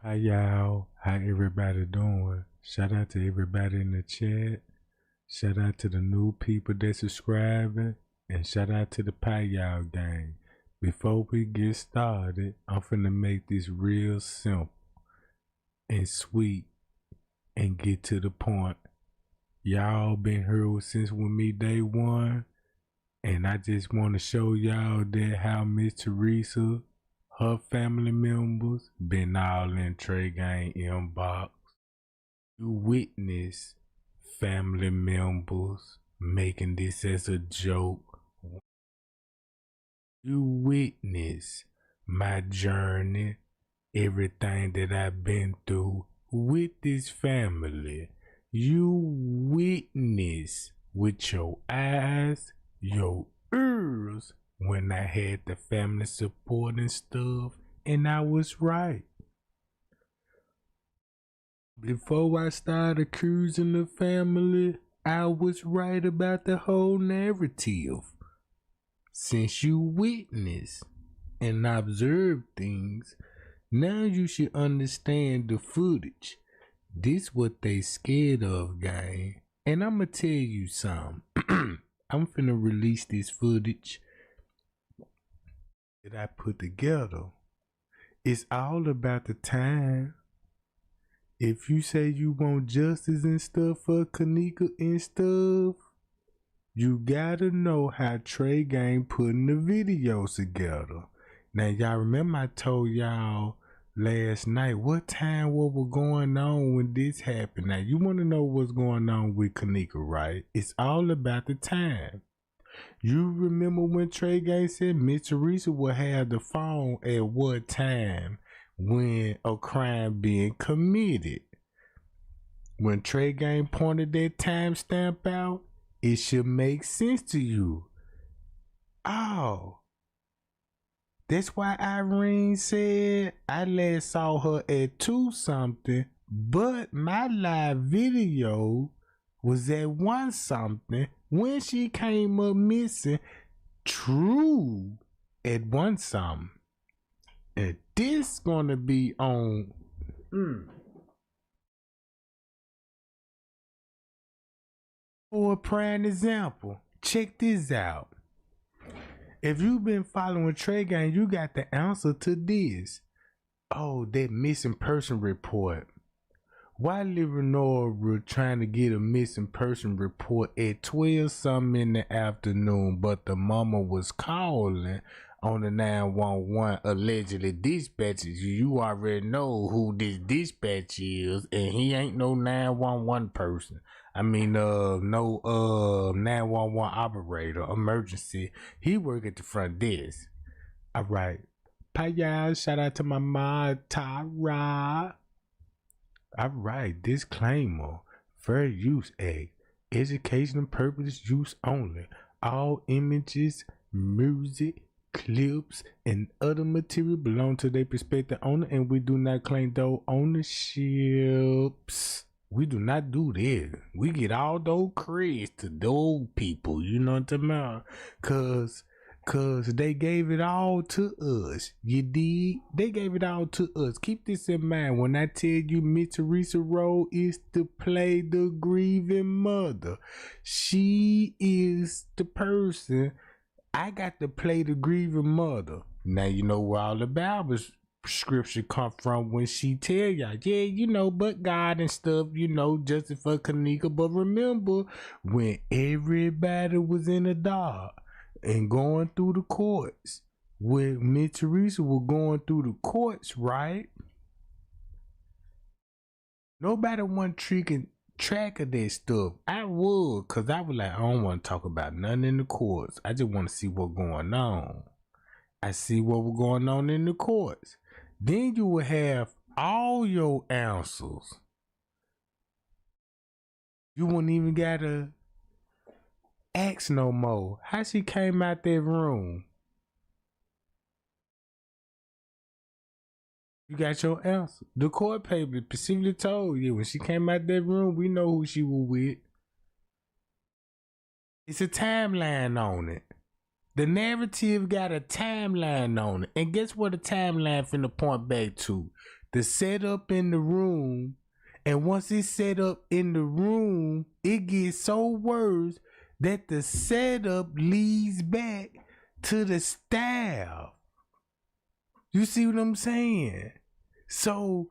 Hi y'all, how everybody doing? Shout out to everybody in the chat. Shout out to the new people that subscribing, and shout out to the Pie Y'all gang. Before we get started, I'm finna make this real simple and sweet and get to the point. Y'all been here since with me day one, and I just want to show y'all that how Miss Teresa, her family members, been all in Trey Gang inbox. You witness family members making this as a joke. You witness my journey, everything that I've been through with this family. You witness with your eyes, your ears, when I had the family support and stuff, and I was right. Before I started accusing the family, I was right about the whole narrative. Since you witnessed and observed things, now you should understand the footage. This what they scared of, gang. And I'ma tell you something. I'm finna release this footage that I put together. It's all about the time. If you say you want justice and stuff for Kenneka and stuff, you gotta know how Trey Gang putting the videos together. Now y'all remember I told y'all last night what was going on when this happened. Now you wanna know what's going on with Kenneka, right? It's all about the time. You remember when Trey Gang said Miss Teresa will have the phone at what time when a crime being committed? When Trey Gang pointed that timestamp out, it should make sense to you. Oh, that's why Irene said I last saw her at 2 something, but my live video was at 1 something when she came up missing. True, at 1 something. And this gonna be on. For a prime example, check this out. If you've been following Trey Gang, you got the answer to this. Oh, that missing person report. Why Lenora were trying to get a missing person report at 12 something in the afternoon, but the mama was calling on the 911 allegedly dispatches. You already know who this dispatch is, and he ain't no 911 person. I mean, no 911 operator, emergency. He work at the front desk. All right. Paya, shout out to my mom, Tara. All right, disclaimer. Fair Use Act. Educational purposes use only. All images, music, clips, and other material belong to their prospective owner, and we do not claim those ownerships. We do not do that. We get all those credits to those people, you know what I'm talking about? Cause they gave it all to us. You dig? They gave it all to us. Keep this in mind when I tell you Miss Teresa role is to play the grieving mother. She is the person. I got to play the grieving mother. Now you know where all the Bible scripture come from when she tell y'all, yeah, you know, but God and stuff, you know, justice for Kenneka. But remember when everybody was in the dark and going through the courts, when Miss Teresa was going through the courts, right? Nobody want track of that stuff. I would, cause I was like, I don't want to talk about nothing in the courts. I just want to see what's going on. I see what was going on in the courts. Then you will have all your answers. You wouldn't even gotta ask no more. How she came out that room? You got your answer. The court paper specifically told you when she came out that room, we know who she was with. It's a timeline on it. The narrative got a timeline on it. And guess what the timeline finna point back to? the setup in the room. And once it's set up in the room, it gets so worse that the setup leads back to the staff. You see what I'm saying? So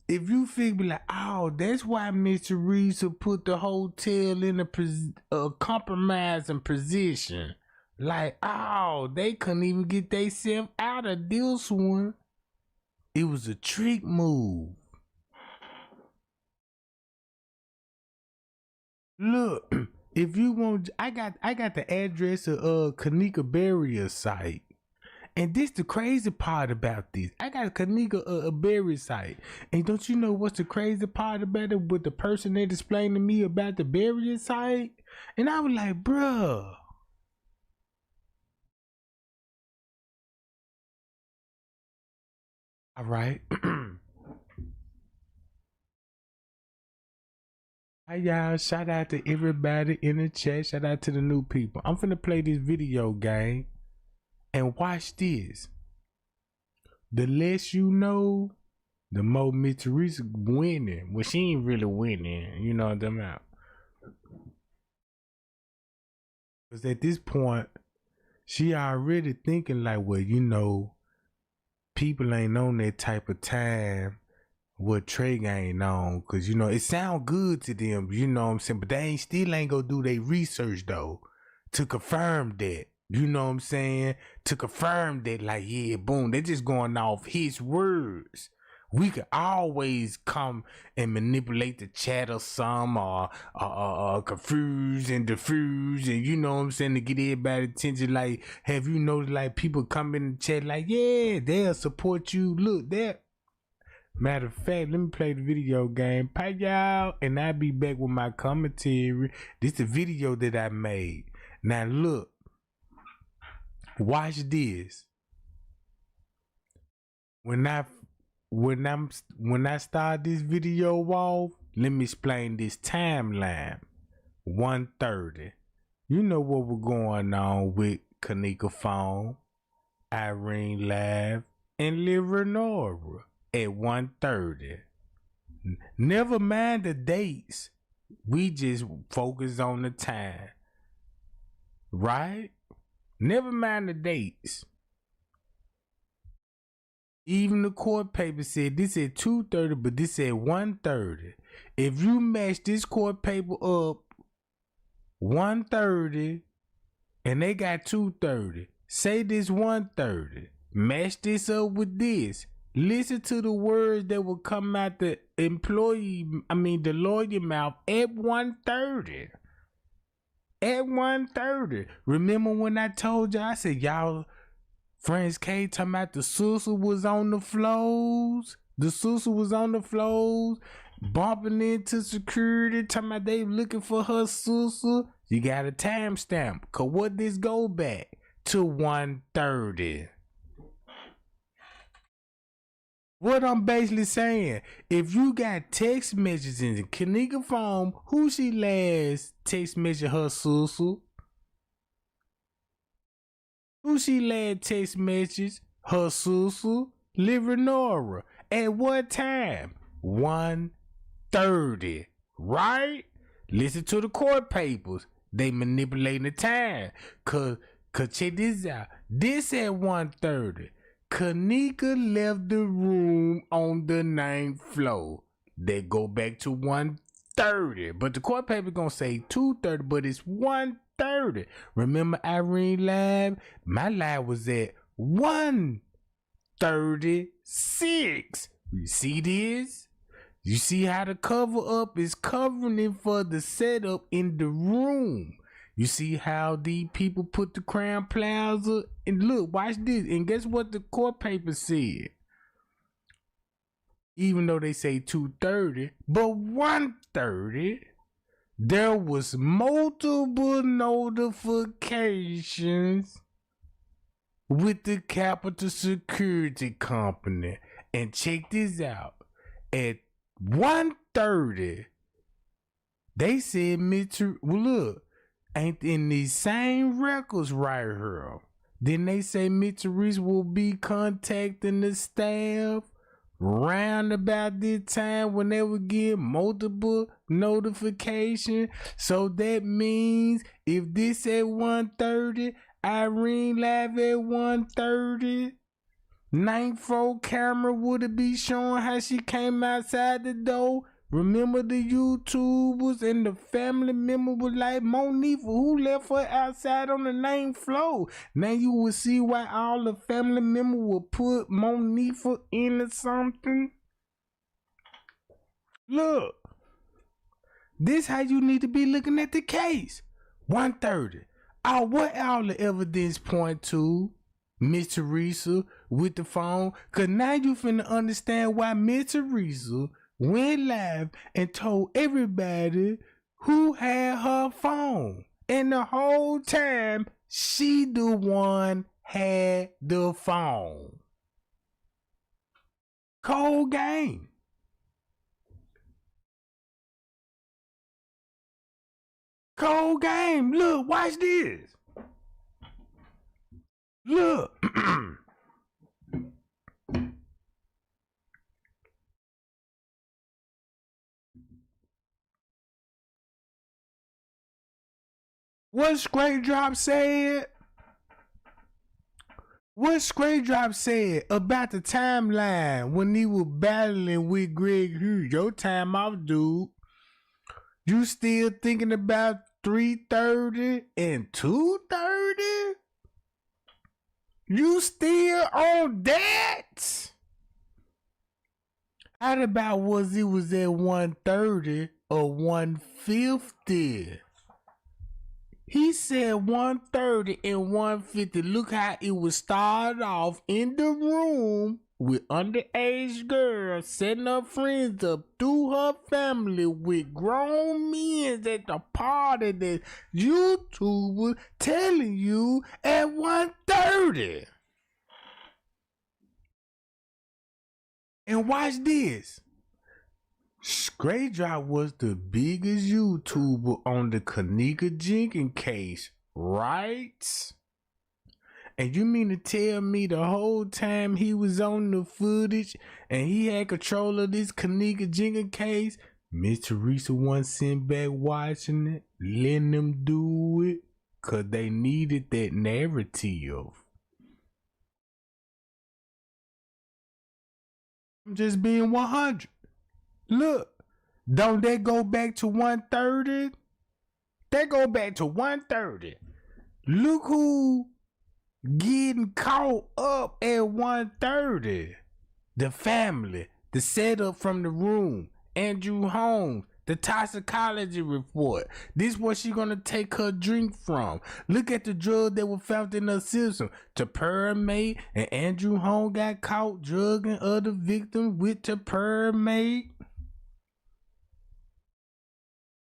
if you figure like, oh, that's why Mr. Reese put the hotel in a compromising position. Like, oh, they couldn't even get themselves out of this one. It was a trick move. Look, if you want, I got the address of Kenneka burial site. And this the crazy part about this. I got a Kenneka burial site. And don't you know what's the crazy part about it with the person that explained to me about the burial site? And I was like, bruh. All right. Hi y'all, shout out to everybody in the chat. Shout out to the new people. I'm finna play this video game. And watch this. The less you know, the more Miss Reese winning. Well, she ain't really winning. You know what I'm about. Because at this point, she already thinking like, well, you know, people ain't on that type of time what Trey ain't on. Because, you know, it sound good to them, you know what I'm saying? But they still ain't gonna do their research, though, to confirm that. You know what I'm saying? To confirm that, like, yeah, boom, they're just going off his words. We could always come and manipulate the chat or some, or confuse and diffuse, and you know what I'm saying, to get everybody's attention. Like, have you noticed, like, people come in the chat, like, yeah, they'll support you. Look, that. Matter of fact, let me play the video game. Bye, y'all, and I'll be back with my commentary. This is a video that I made. Now, look. Watch this. When I start this video off, let me explain this timeline. 1:30. You know what was going on with Kenneka phone, Irene Live, and Leonora at 1:30. Never mind the dates. We just focus on the time. Right? Never mind the dates. Even the court paper said this at 2:30, but this at 1:30. If you match this court paper up 1:30 and they got 2:30, say this 1:30. Match this up with this. Listen to the words that will come out the lawyer mouth at 1:30. At 1:30. Remember when I told y'all, I said, y'all, friends K talking about the sister was on the floors. The sister was on the floors, bumping into security, talking about they looking for her sister. You got a timestamp. Cause what this go back to 1:30. What I'm basically saying, if you got text messages in the Kenneka phone, who she last text message her sister? Who she last text message her sister? Leonora. At what time? 1:30. Right? Listen to the court papers. They manipulating the time. Cause check this out. This at 1:30. Kenneka left the room on the 9th floor. They go back to 1:30. But the court paper gonna say 2:30, but it's 1:30. Remember Irene Live? My live was at 1:36. You see this? You see how the cover up is covering it for the setup in the room. You see how the people put the Crown Plaza, and look, watch this, and guess what the court paper said? Even though they say 2:30, but 1:30, there was multiple notifications with the Capital Security Company. And check this out. At 1:30, they said, look, ain't in these same records right here. Then they say Mr. Reese will be contacting the staff round about this time when they would get multiple notifications. So that means if this at 1:30, Irene live at 1:30, ninth floor camera would it be showing how she came outside the door. Remember the YouTubers and the family member was like, Monifa, who left her outside on the 9th floor? Now you will see why all the family members will put Monifa into something. Look, this how you need to be looking at the case. 1:30. Oh, what all the evidence point to? Miss Teresa with the phone. Cause now you finna understand why Miss Teresa went live and told everybody who had her phone. And the whole time, she the one had the phone. Cold game. Cold game. Look, watch this. Look. What Straight Drop said? What Straight Drop said about the timeline when he was battling with Greg Hughes? Your time off, dude. You still thinking about 3:30 and 2:30? You still on that? How about was it was at 1:30 or 1:50? He said 1:30 and 1:50. Look how it was started off in the room with underage girls setting her friends up through her family with grown men at the party that YouTube was telling you at 1:30. And watch this. Straight Drop was the biggest YouTuber on the Kenneka Jenkins case, right? And you mean to tell me the whole time he was on the footage and he had control of this Kenneka Jenkins case, Miss Teresa wasn't sitting back watching it, letting them do it, cause they needed that narrative. I'm just being 100. Look, don't that go back to 1:30? That go back to 1:30. Look who getting caught up at 1:30. The family, the setup from the room, Andrew Holmes, the toxicology report. This what she gonna take her drink from. Look at the drug that was found in her system. Topiramate, and Andrew Holmes got caught drugging other victims with topiramate.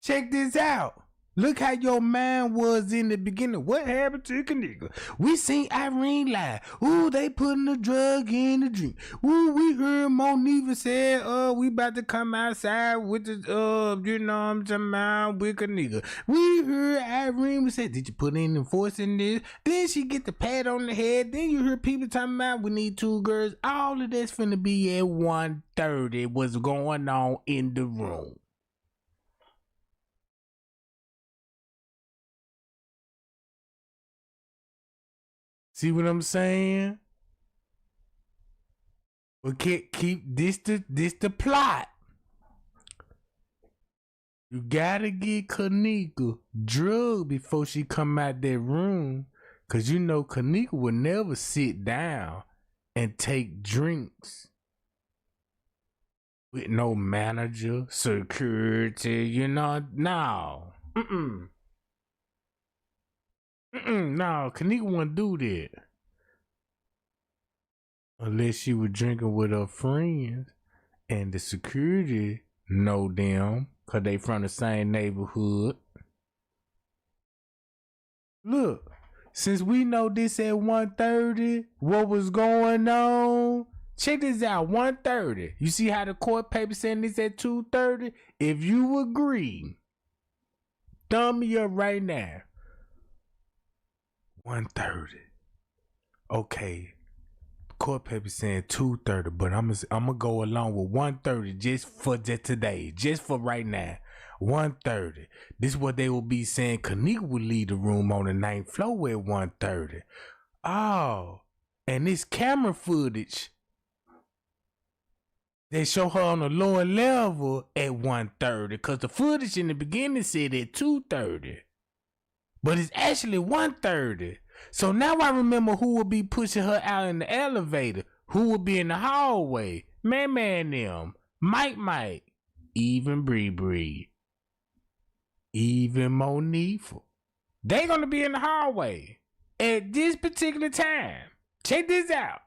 Check this out. Look how your mind was in the beginning. What happened to Kenneka? We seen Irene lie. Ooh, they putting the drug in the drink. Ooh, we heard Monifa said, we about to come outside with the, you know what I'm talking about, with Kenneka. We heard Irene say, did you put any force in this? Then she get the pat on the head. Then you heard people talking about, we need 2 girls. All of that's finna be at 1:30. What's going on in the room? See what I'm saying? We can't keep this the plot. You gotta get Kenneka drugged before she come out that room. Cause you know Kenneka will never sit down and take drinks with no manager, security, you know, no. No, Kenneka wouldn't do that. Unless she was drinking with her friends and the security know them cause they from the same neighborhood. Look, since we know this at 1:30, what was going on? Check this out, 1:30. You see how the court paper saying this at 2:30? If you agree, thumb me up right now. 1:30. Okay. court paper saying 2:30, but I'm gonna go along with 1:30 just for today, just for right now. 1:30. This is what they will be saying. Kenneka will leave the room on the 9th floor at 1:30. Oh, and this camera footage, they show her on the lower level at 1:30 because the footage in the beginning said at 2:30. But it's actually 1:30. So now I remember who will be pushing her out in the elevator, who will be in the hallway. Man them, Mike, even Bree, even Monifa. They gonna be in the hallway at this particular time. Check this out.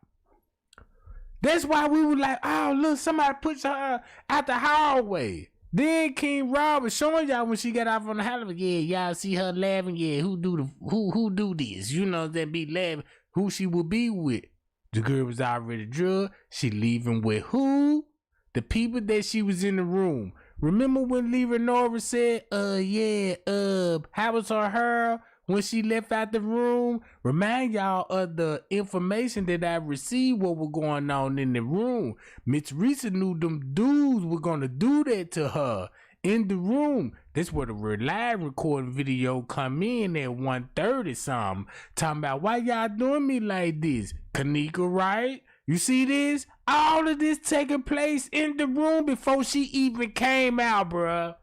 That's why we were like, oh look, somebody pushed her out the hallway. Then King Rob was showing y'all when she got off on the hallway. Yeah, y'all see her laughing. Yeah, who do this? You know, that be laughing. Who she will be with? The girl was already drugged. She leaving with who? The people that she was in the room. Remember when Leroy Norris said, how was her when she left out the room? Remind y'all of the information that I received, what was going on in the room. Miss Risa knew them dudes were gonna do that to her in the room. That's where the live recording video come in at 1:30 something. Talking about why y'all doing me like this. Kenneka, right? You see this? All of this taking place in the room before she even came out, bruh.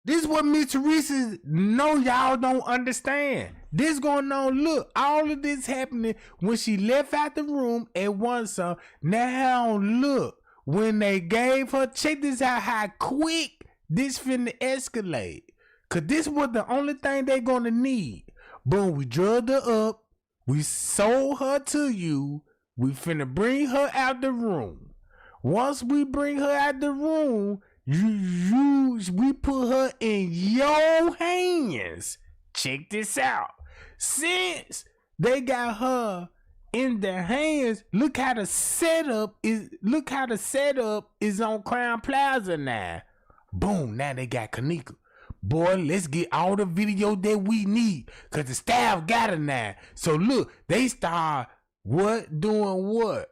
This is what Miss Teresa know y'all don't understand. This going on, look, all of this happening when she left out the room at one song. Now look, when they gave her, check this out how quick this finna escalate. Cause this was the only thing they gonna need. Boom, we drugged her up. We sold her to you. We finna bring her out the room. Once we bring her out the room, we put her in your hands. Check this out. Since they got her in their hands, look how the setup is on Crown Plaza now. Boom, now they got Kenneka. Boy, let's get all the video that we need, cause the staff got it now. So look, they start doing what?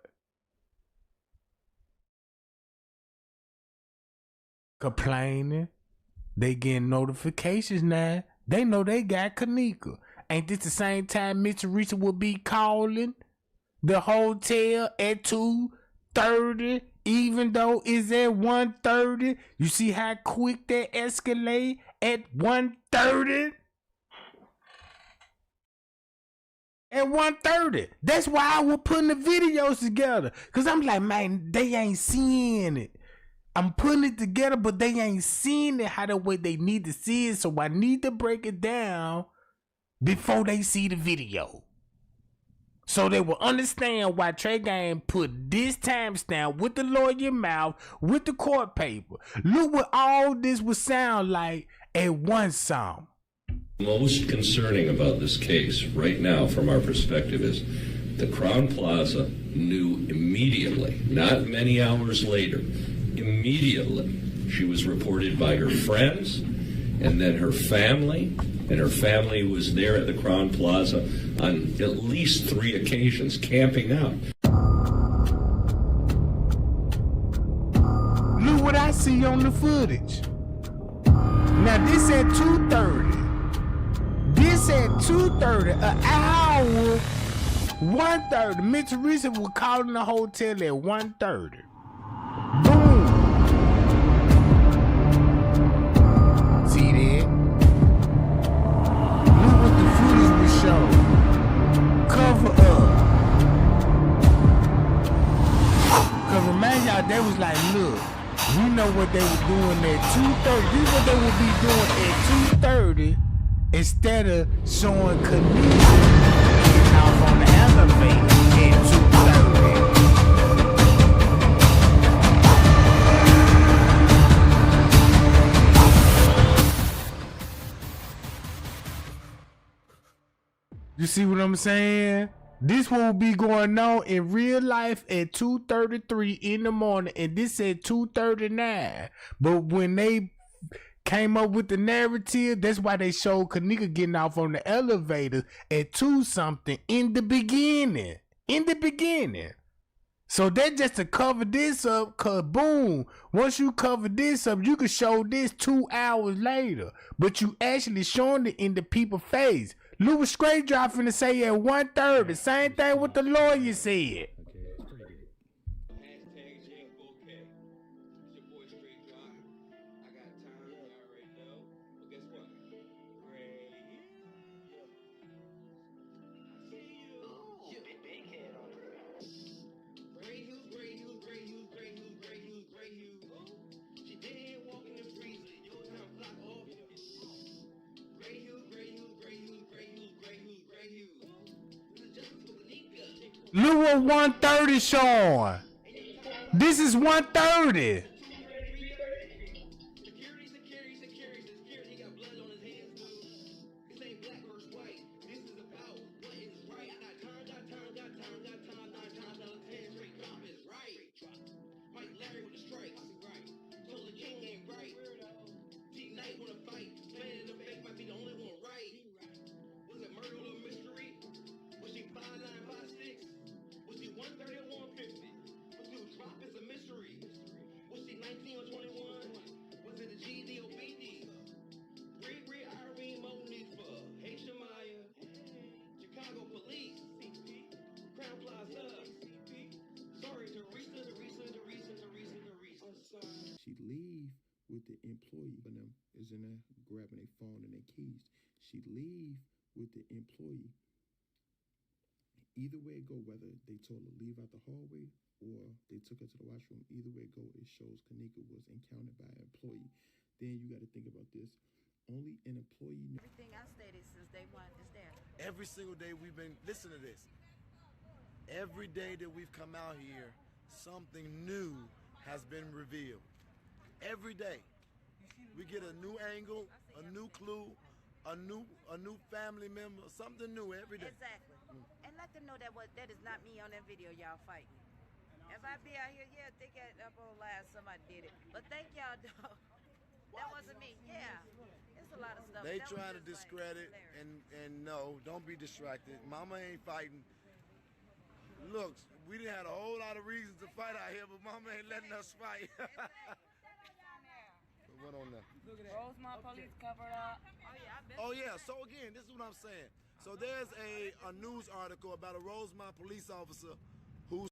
Complaining. They getting notifications now. They know they got Kenneka. Ain't this the same time Miss Teresa will be calling the hotel at 2:30, even though it's at 1:30? You see how quick they escalate at 1:30? At 1:30. That's why I was putting the videos together. Cause I'm like, man, they ain't seeing it. I'm putting it together, but they ain't seeing it how the way they need to see it. So I need to break it down before they see the video. So they will understand why Trey Game put this timestamp with the lawyer mouth, with the court paper. Look what all this would sound like at one song. Most concerning about this case right now from our perspective is the Crown Plaza knew immediately, not many hours later, immediately she was reported by her friends and then her family, and her family was there at the Crown Plaza on at least 3 occasions camping out. Look what I see on the footage. Now this at 2:30. This at 2:30, an hour, 1:30. Miss Teresa was calling the hotel at 1:30. Boom. See that? Look what the footage will show. Cover up. Cause remind y'all, they was like, look, we know what they were doing at 2:30. This is what they would be doing at 2:30 instead of showing Kenneka getting off on the elevator at 2:30. You see what I'm saying? This will be going on in real life at 2:33 in the morning, and this at 2:39. But when they came up with the narrative. That's why they showed Kenneka getting off on the elevator at 2-something in the beginning. So that just to cover this up, cause boom, once you cover this up, you can show this 2 hours later. But you actually showing it in the people's face. Louis Straight Drop finna say at 1:30. Same thing what the lawyer said. Look what 1:30 showing. This is 1:30. She leave with the employee, and them is in there grabbing their phone and their keys. She leave with the employee. Either way it go, whether they told her leave out the hallway or they took her to the washroom, either way it go, it shows Kenneka was encountered by an employee. Then you got to think about this. Only an employee. Everything I stated since day one is there. Every single day we've been, listen to this. Every day that we've come out here, something new has been revealed. Every day. We get a new angle, a new clue, a new family member, something new every day. Exactly. And let them know that that is not me on that video y'all fighting. If I be out here, yeah, think up on live somebody did it. But thank y'all, dog. That wasn't me. Yeah. It's a lot of stuff. They trying to discredit and no, don't be distracted. Mama ain't fighting. Look, we done had a whole lot of reasons to fight out here, but Mama ain't letting us fight. What on there? Rosemont police covered up. Oh yeah, so again, this is what I'm saying. So there's a news article about a Rosemont police officer who's...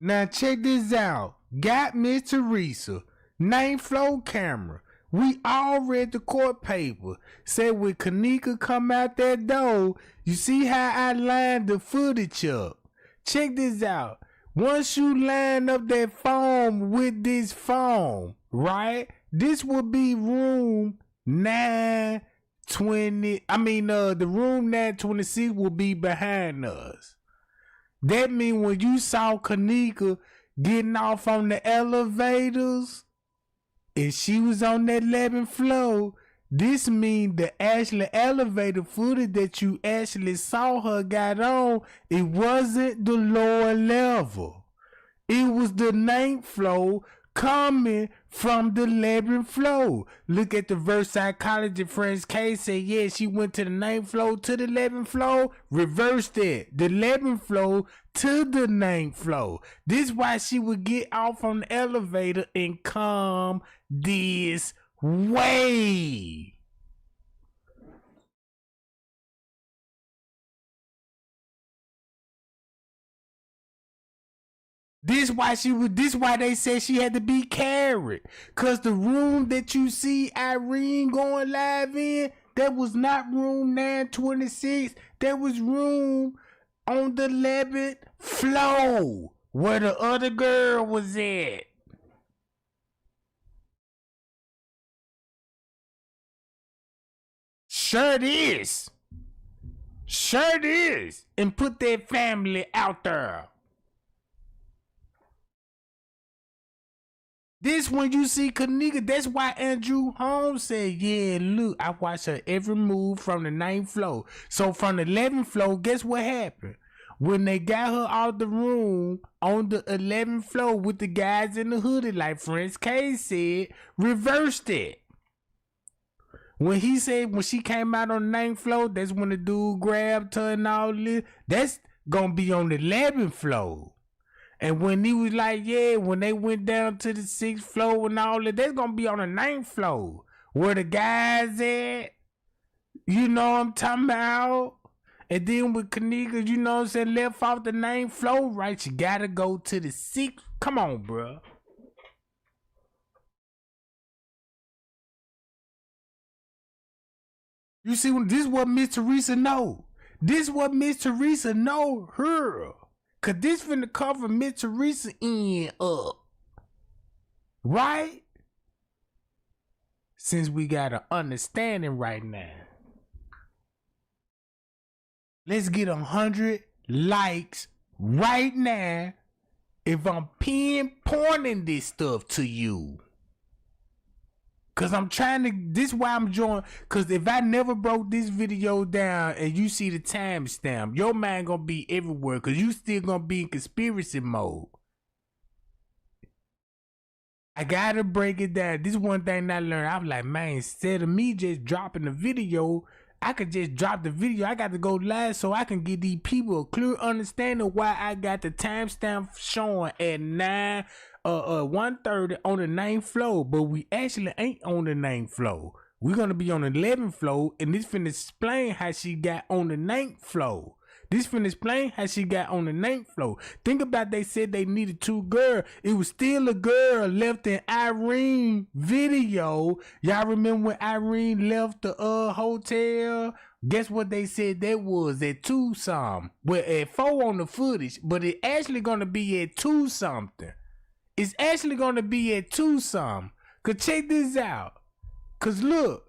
Now check this out. Got Miss Teresa. Name flow camera. We all read the court paper. Said when Kenneka come out that door, you see how I lined the footage up. Check this out. Once you line up that phone with this phone, right? This will be room 920. The room 926 will be behind us. That mean when you saw Kenneka getting off on the elevators, and she was on that 11th floor, this mean the actual elevator footage that you actually saw her got on, it wasn't the lower level. It was the 9th floor coming from the 11th floor. Look at the reverse psychology friend's case. Say, yeah, she went to the 9th floor to the 11th floor. Reverse that. The 11th floor to the 9th floor. This why she would get off on the elevator and come this way. This why they said she had to be carried. Cause the room that you see Irene going live in, that was not room 926. That was room on the 11th floor where the other girl was at. Sure it is. Sure it is. And put that family out there. This when you see Kenneka, that's why Andrew Holmes said, yeah, look, I watched her every move from the 9th floor. So from the 11th floor, guess what happened? when they got her out the room on the 11th floor with the guys in the hoodie, like French K said, reversed it. When he said when she came out on the 9th floor, that's when the dude grabbed her and all this. That's gonna be on the 11th floor. And when he was like, yeah, when they went down to the 6th floor and all that, that's gonna be on the 9th floor. Where the guys at, you know what I'm talking about? And then with Kenneka, you know what I'm saying, left off the 9th floor, right? You gotta go to the 6th. Come on, bro. You see, this is what Miss Teresa know. This is what Miss Teresa know her. Cause this finna cover Miss Teresa end up. Right? Since we got an understanding right now. Let's get 100 likes right now if I'm pinpointing this stuff to you. Cause I'm trying to, this why I'm joining. Cause if I never broke this video down and you see the timestamp, your mind gonna be everywhere. Cause you still gonna be in conspiracy mode. I gotta break it down. This is one thing I learned. I was like, man, instead of me just dropping the video, I could just drop the video. I got to go live so I can give these people a clear understanding why I got the timestamp showing at 1:30 on the 9th floor, but we actually ain't on the 9th floor. We're gonna be on the 11th floor, and this finna explain how she got on the 9th floor. This finna explain how she got on the 9th floor. Think about, they said they needed 2 girls. It was still a girl left in Irene video. Y'all remember when Irene left the hotel? Guess what they said that was at 2 something. Well, at 4 on the footage, but it actually gonna be at 2 something. It's actually gonna be at 2 something. Cause check this out. Cause look,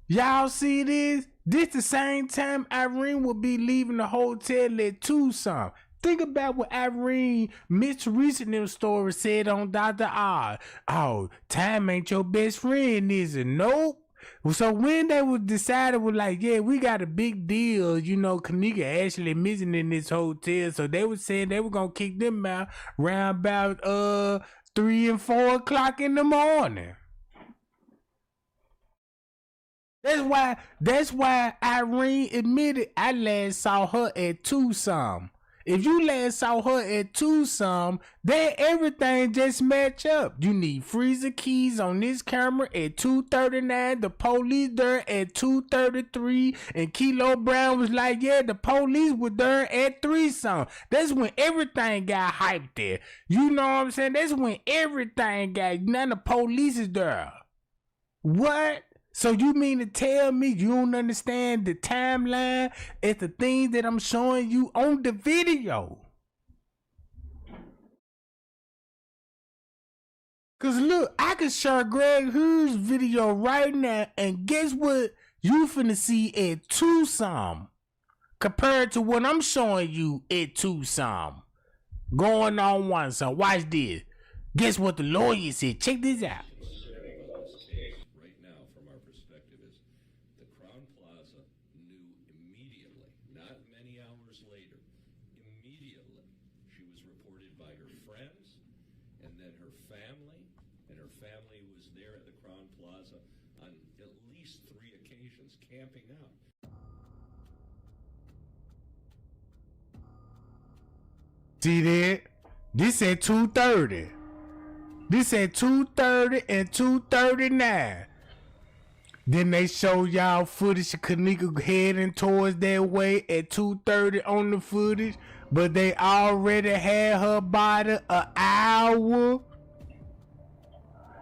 y'all see this? This the same time Irene will be leaving the hotel at 2 something. Think about what Irene, Miss Teresa in them story said on Dr. R. Oh, time ain't your best friend, is it? Nope. So when they was decided, was like, yeah, we got a big deal, you know, Kenneka actually missing in this hotel. So they was saying they were gonna kick them out around about 3 and 4 o'clock in the morning. That's why Irene admitted I last saw her at 2 something. If you last saw her at 2 something, then everything just match up. You need freezer keys on this camera at 2:39. The police there at 2:33. And Kilo Brown was like, yeah, the police were there at 3 something. That's when everything got hyped there. You know what I'm saying? That's when everything got, none of the police is there. What? So you mean to tell me you don't understand the timeline? It's the things that I'm showing you on the video. Cause look, I can share Greg Hughes' video right now, and guess what you finna see at 2 something compared to what I'm showing you at 2 something. Going on 1 something. Watch this. Guess what the lawyer said? Check this out. Camping out. See that? This at 2:30. This at 2:30 and 2:39. Then they show y'all footage of Kenneka heading towards that way at 2:30 on the footage, but they already had her body an hour.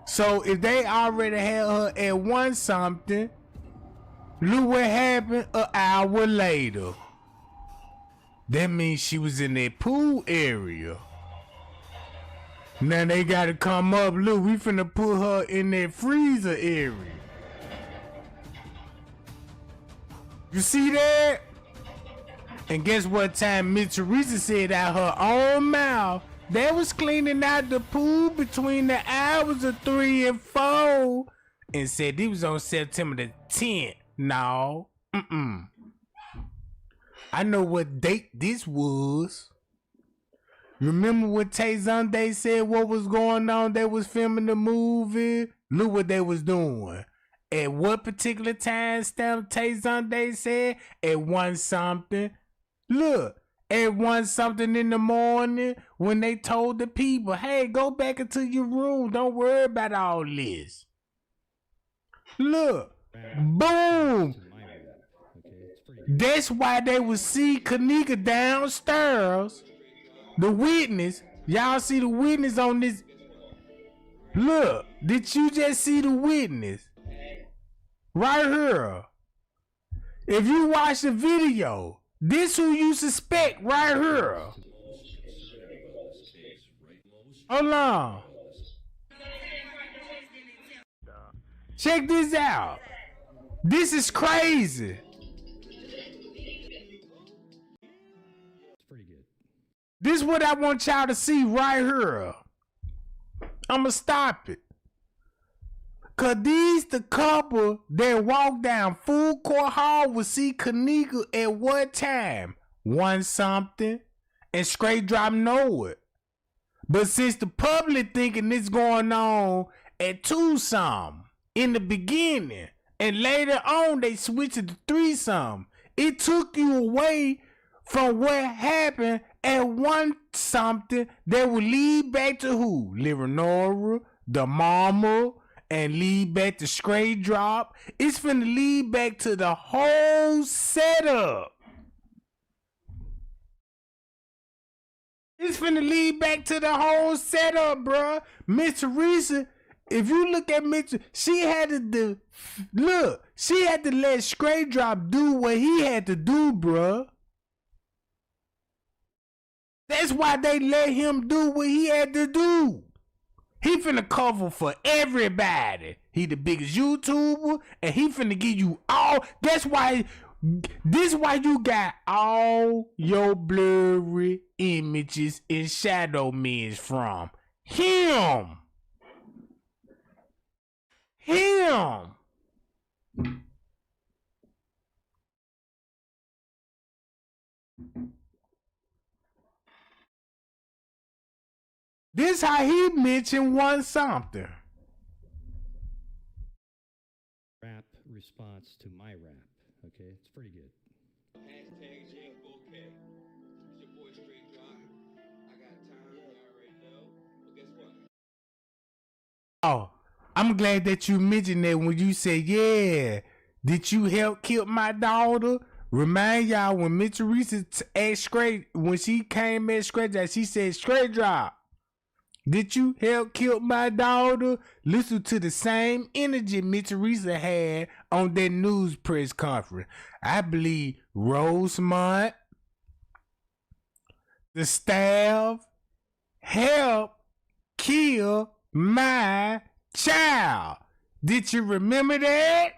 So if they already had her at 1 something, look what happened an hour later. That means she was in that pool area. Now they gotta come up. Look, we finna put her in that freezer area. You see that? And guess what time Miss Teresa said out her own mouth, they was cleaning out the pool between the hours of 3 and 4 and said it was on September the 10th. No. I know what date this was. Remember what Tay Zonday said what was going on? They was filming the movie. Look what they was doing. At what particular time stamp Tay Zonday said? At 1 something. Look, at 1 something in the morning when they told the people, hey, go back into your room. Don't worry about all this. Look, boom. That's why they would see Kenneka downstairs. The witness, y'all see the witness on this. Look, did you just see the witness? Right here. If you watch the video, this who you suspect right here. Hold on. Check this out. This is crazy. This is what I want y'all to see right here. I'ma stop it. Cause these the couple that walk down Full Court Hall will see Kenneka at what time? 1 something. And Straight Drop know it. But since the public thinking this going on at 2 something in the beginning, and later on they switched it to 3 something, it took you away from what happened at 1 something that will lead back to who? Leonora, the mama, and lead back to Straight Drop. It's finna lead back to the whole setup. It's finna lead back to the whole setup, bruh. Miss Teresa, if you look at Miss, she had to she had to let Straight Drop do what he had to do, bruh. That's why they let him do what he had to do. He finna cover for everybody. He the biggest YouTuber, and he finna give you all. That's why, this why you got all your blurry images and shadow men from him. Him. This how he mentioned 1 something. Rap response to my rap. Okay, it's pretty good. Hashtag Jenkins. It's your boy Straight Drop. I got time, you already know. But guess what? Oh, I'm glad that you mentioned that when you said, yeah, did you help kill my daughter? Remind y'all when Miss Teresa asked Straight, when she came at Straight Drop, she said, Straight Drop, did you help kill my daughter? Listen to the same energy Miss Teresa had on that news press conference. I believe Rosemont, the staff, helped kill my child. Did you remember that?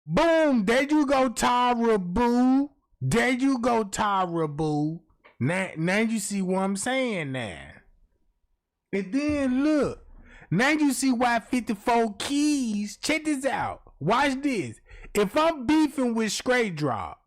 Boom, there you go, Tara Boo. There you go, Tara Boo. Now you see what I'm saying now. And then look, now you see why 54 Keys. Check this out. Watch this. If I'm beefing with Straight Drop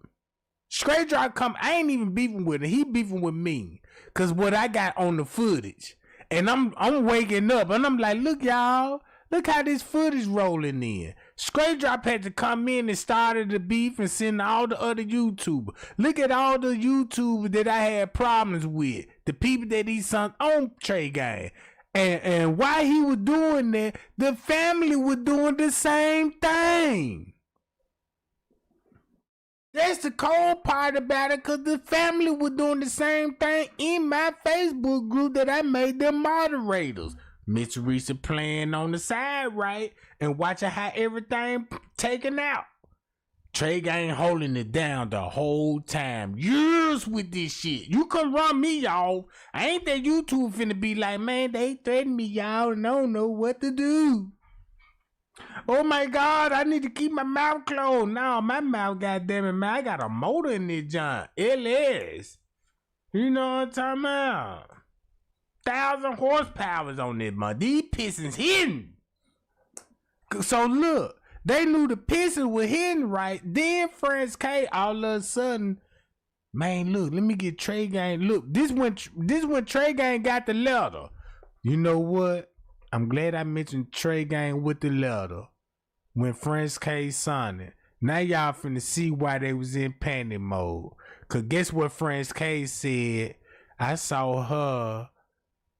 come, I ain't even beefing with him. He beefing with me. Cause what I got on the footage. And I'm waking up and I'm like, look y'all. Look how this footage rolling in. Straight Drop had to come in and started the beef and send all the other YouTubers. Look at all the YouTubers that I had problems with. The people that he sent on Trey Gang. And while he was doing that, the family was doing the same thing. That's the cold part about it, because the family was doing the same thing in my Facebook group that I made them moderators. Miss Teresa playing on the side, right? And watching how everything taken out. Trey Gang holding it down the whole time. Years with this shit. You can run me off. I ain't that YouTube finna be like, man, they threaten me, y'all, and I don't know what to do. Oh my God, I need to keep my mouth closed. Now my mouth, goddammit, man, I got a motor in this joint. LS. You know what I'm talking about? 1,000 horsepower on this, man. These pistons hidden. So look, They knew the pistol was hidden right. Then Friends K all of a sudden, man, look, let me get Trey Gang. Look, this when Trey Gang got the letter. You know what? I'm glad I mentioned Trey Gang with the letter. When Friends K signed it. Now y'all finna see why they was in panic mode. Cause guess what Friends K said? I saw her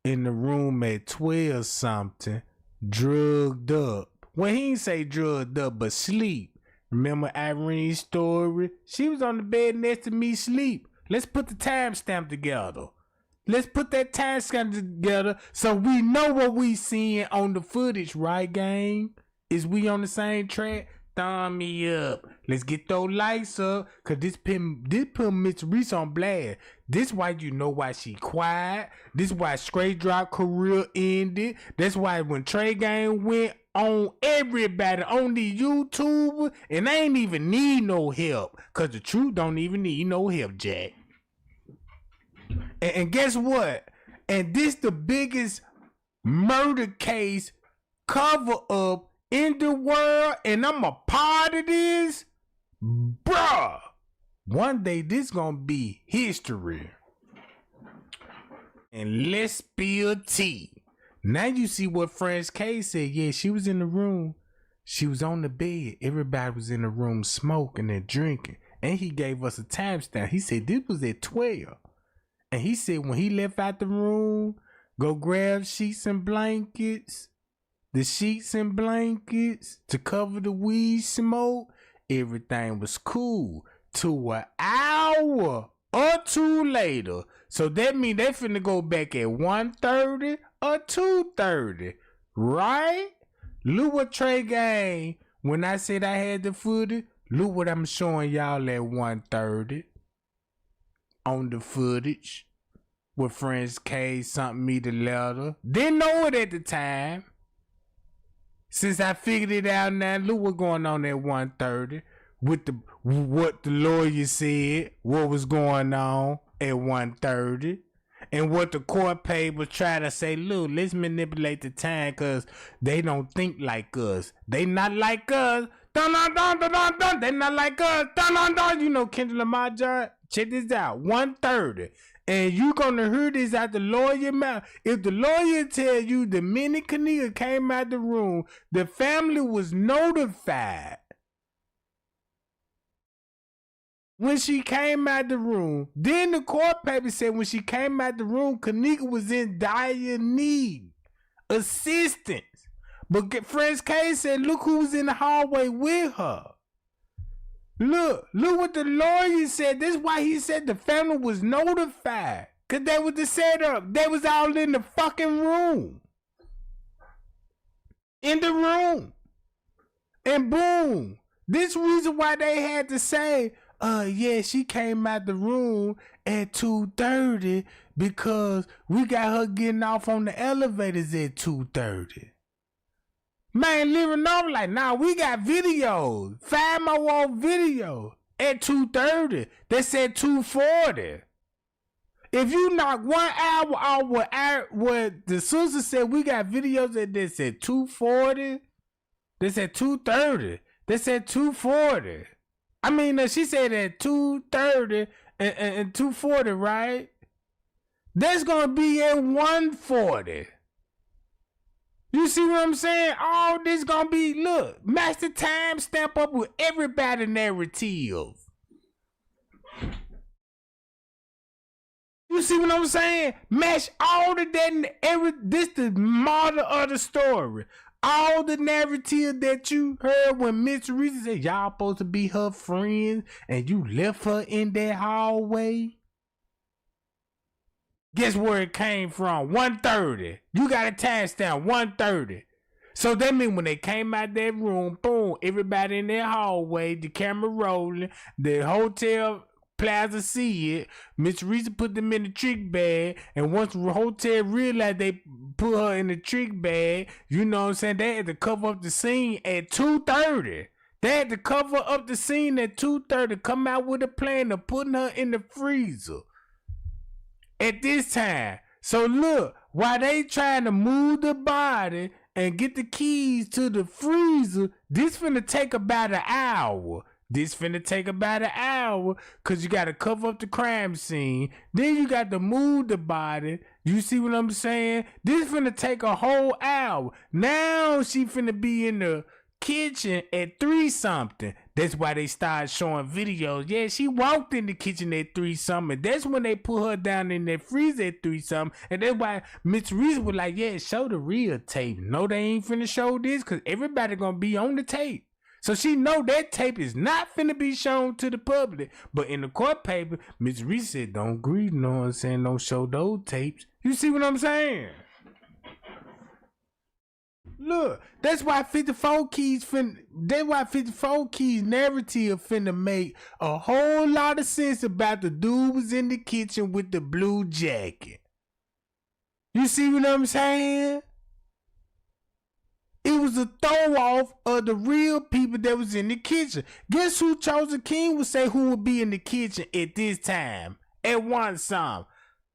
in the room at 12 something, drugged up. Well, he didn't say drugged up, but sleep. Remember Irene's story? She was on the bed next to me, sleep. Let's put the timestamp together. Let's put that timestamp together so we know what we seeing on the footage, right, gang? Is we on the same track? Thumb me up. Let's get those lights up, cause this put Miss Reese on blast. This why you know why she quiet. This why Straight Drop career ended. That's why when Trey Gang went on everybody on the YouTube, and they ain't even need no help, cause the truth don't even need no help, Jack. And guess what? And this the biggest murder case cover up in the world, and I'm a part of this, bruh. One day this gonna be history. And let's spill tea. Now you see what Friends K said. Yeah, she was in the room. She was on the bed. Everybody was in the room smoking and drinking. And he gave us a timestamp. He said this was at 12. And he said when he left out the room, go grab sheets and blankets. The sheets and blankets to cover the weed smoke, everything was cool. To an hour or two later. So that means they finna go back at 1:30 or 2:30. Right? Look what Trey Gang, when I said I had the footage, look what I'm showing y'all at 1:30 on the footage. With Friends K sent me the letter. Didn't know it at the time. Since I figured it out now, look what's going on at 1:30 with what the lawyer said, what was going on at 1:30, and what the court papers try to say. Look, let's manipulate the time because they don't think like us. They not like us. Dun, dun, dun, dun, dun, dun. They not like us. Dun, dun, dun. You know Kendrick Lamar, John. Check this out. 1:30. And you gonna hear this out the lawyer mouth. If the lawyer tell you the minute Kenneka came out the room, the family was notified. When she came out the room, then the court paper said when she came out the room, Kenneka was in dire need, assistance. But Friends K said, look who was in the hallway with her. Look what the lawyer said. This is why he said the family was notified. Cause they was the setup. They was all in the fucking room. In the room. And boom. This reason why they had to say, yeah, she came out the room at 2:30 because we got her getting off on the elevators at 2:30. Man, living off like, nah, we got videos. 5 more video at 2:30. They said 2:40. If you knock 1 hour off what the sister said, we got videos that they said 2:40. They said 2:30. They said 2:40. I mean, she said at 2:30 and 2:40, right? That's gonna be at 1:40. You see what I'm saying? All this gonna be, look, match the time stamp up with everybody narrative. You see what I'm saying? Match all of that and this the model of the story. All the narrative that you heard when Miss Reese said y'all supposed to be her friends and you left her in that hallway. Guess where it came from? 1:30. You got a timestamp, 1:30. So that means when they came out that room, boom, everybody in that hallway, the camera rolling, the hotel plaza see it. Miss Reese put them in the trick bag, and once the hotel realized they put her in the trick bag, you know what I'm saying, they had to cover up the scene at 2:30. They had to cover up the scene at 2:30, come out with a plan of putting her in the freezer at this time. So look, while they trying to move the body and get the keys to the freezer, this finna take about an hour. Cause you gotta cover up the crime scene. Then you got to move the body. You see what I'm saying? This finna take a whole hour. Now she finna be in the kitchen at 3 something. That's why they started showing videos. Yeah, she walked in the kitchen at 3 something. That's when they put her down in that freezer at 3 something. And that's why Miss Reese was like, yeah, show the real tape. No, they ain't finna show this because everybody gonna be on the tape. So she know that tape is not finna be shown to the public. But in the court paper, Miss Reese said, don't agree, you know what I'm saying? Don't show those tapes. You see what I'm saying? Look, that's why 54 Keys narrative finna make a whole lot of sense about the dude was in the kitchen with the blue jacket. You see what I'm saying? It was a throw off of the real people that was in the kitchen. Guess who Chosen King would say who would be in the kitchen at this time? At one time.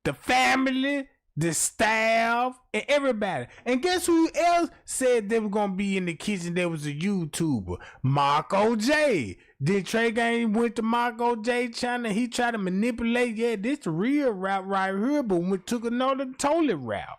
The family, the staff, and everybody. And guess who else said they were gonna be in the kitchen? There was a YouTuber, Marco J. Then Trey Gang went to Marco J channel. He tried to manipulate. Yeah, this the real route right here, but we took another totally route.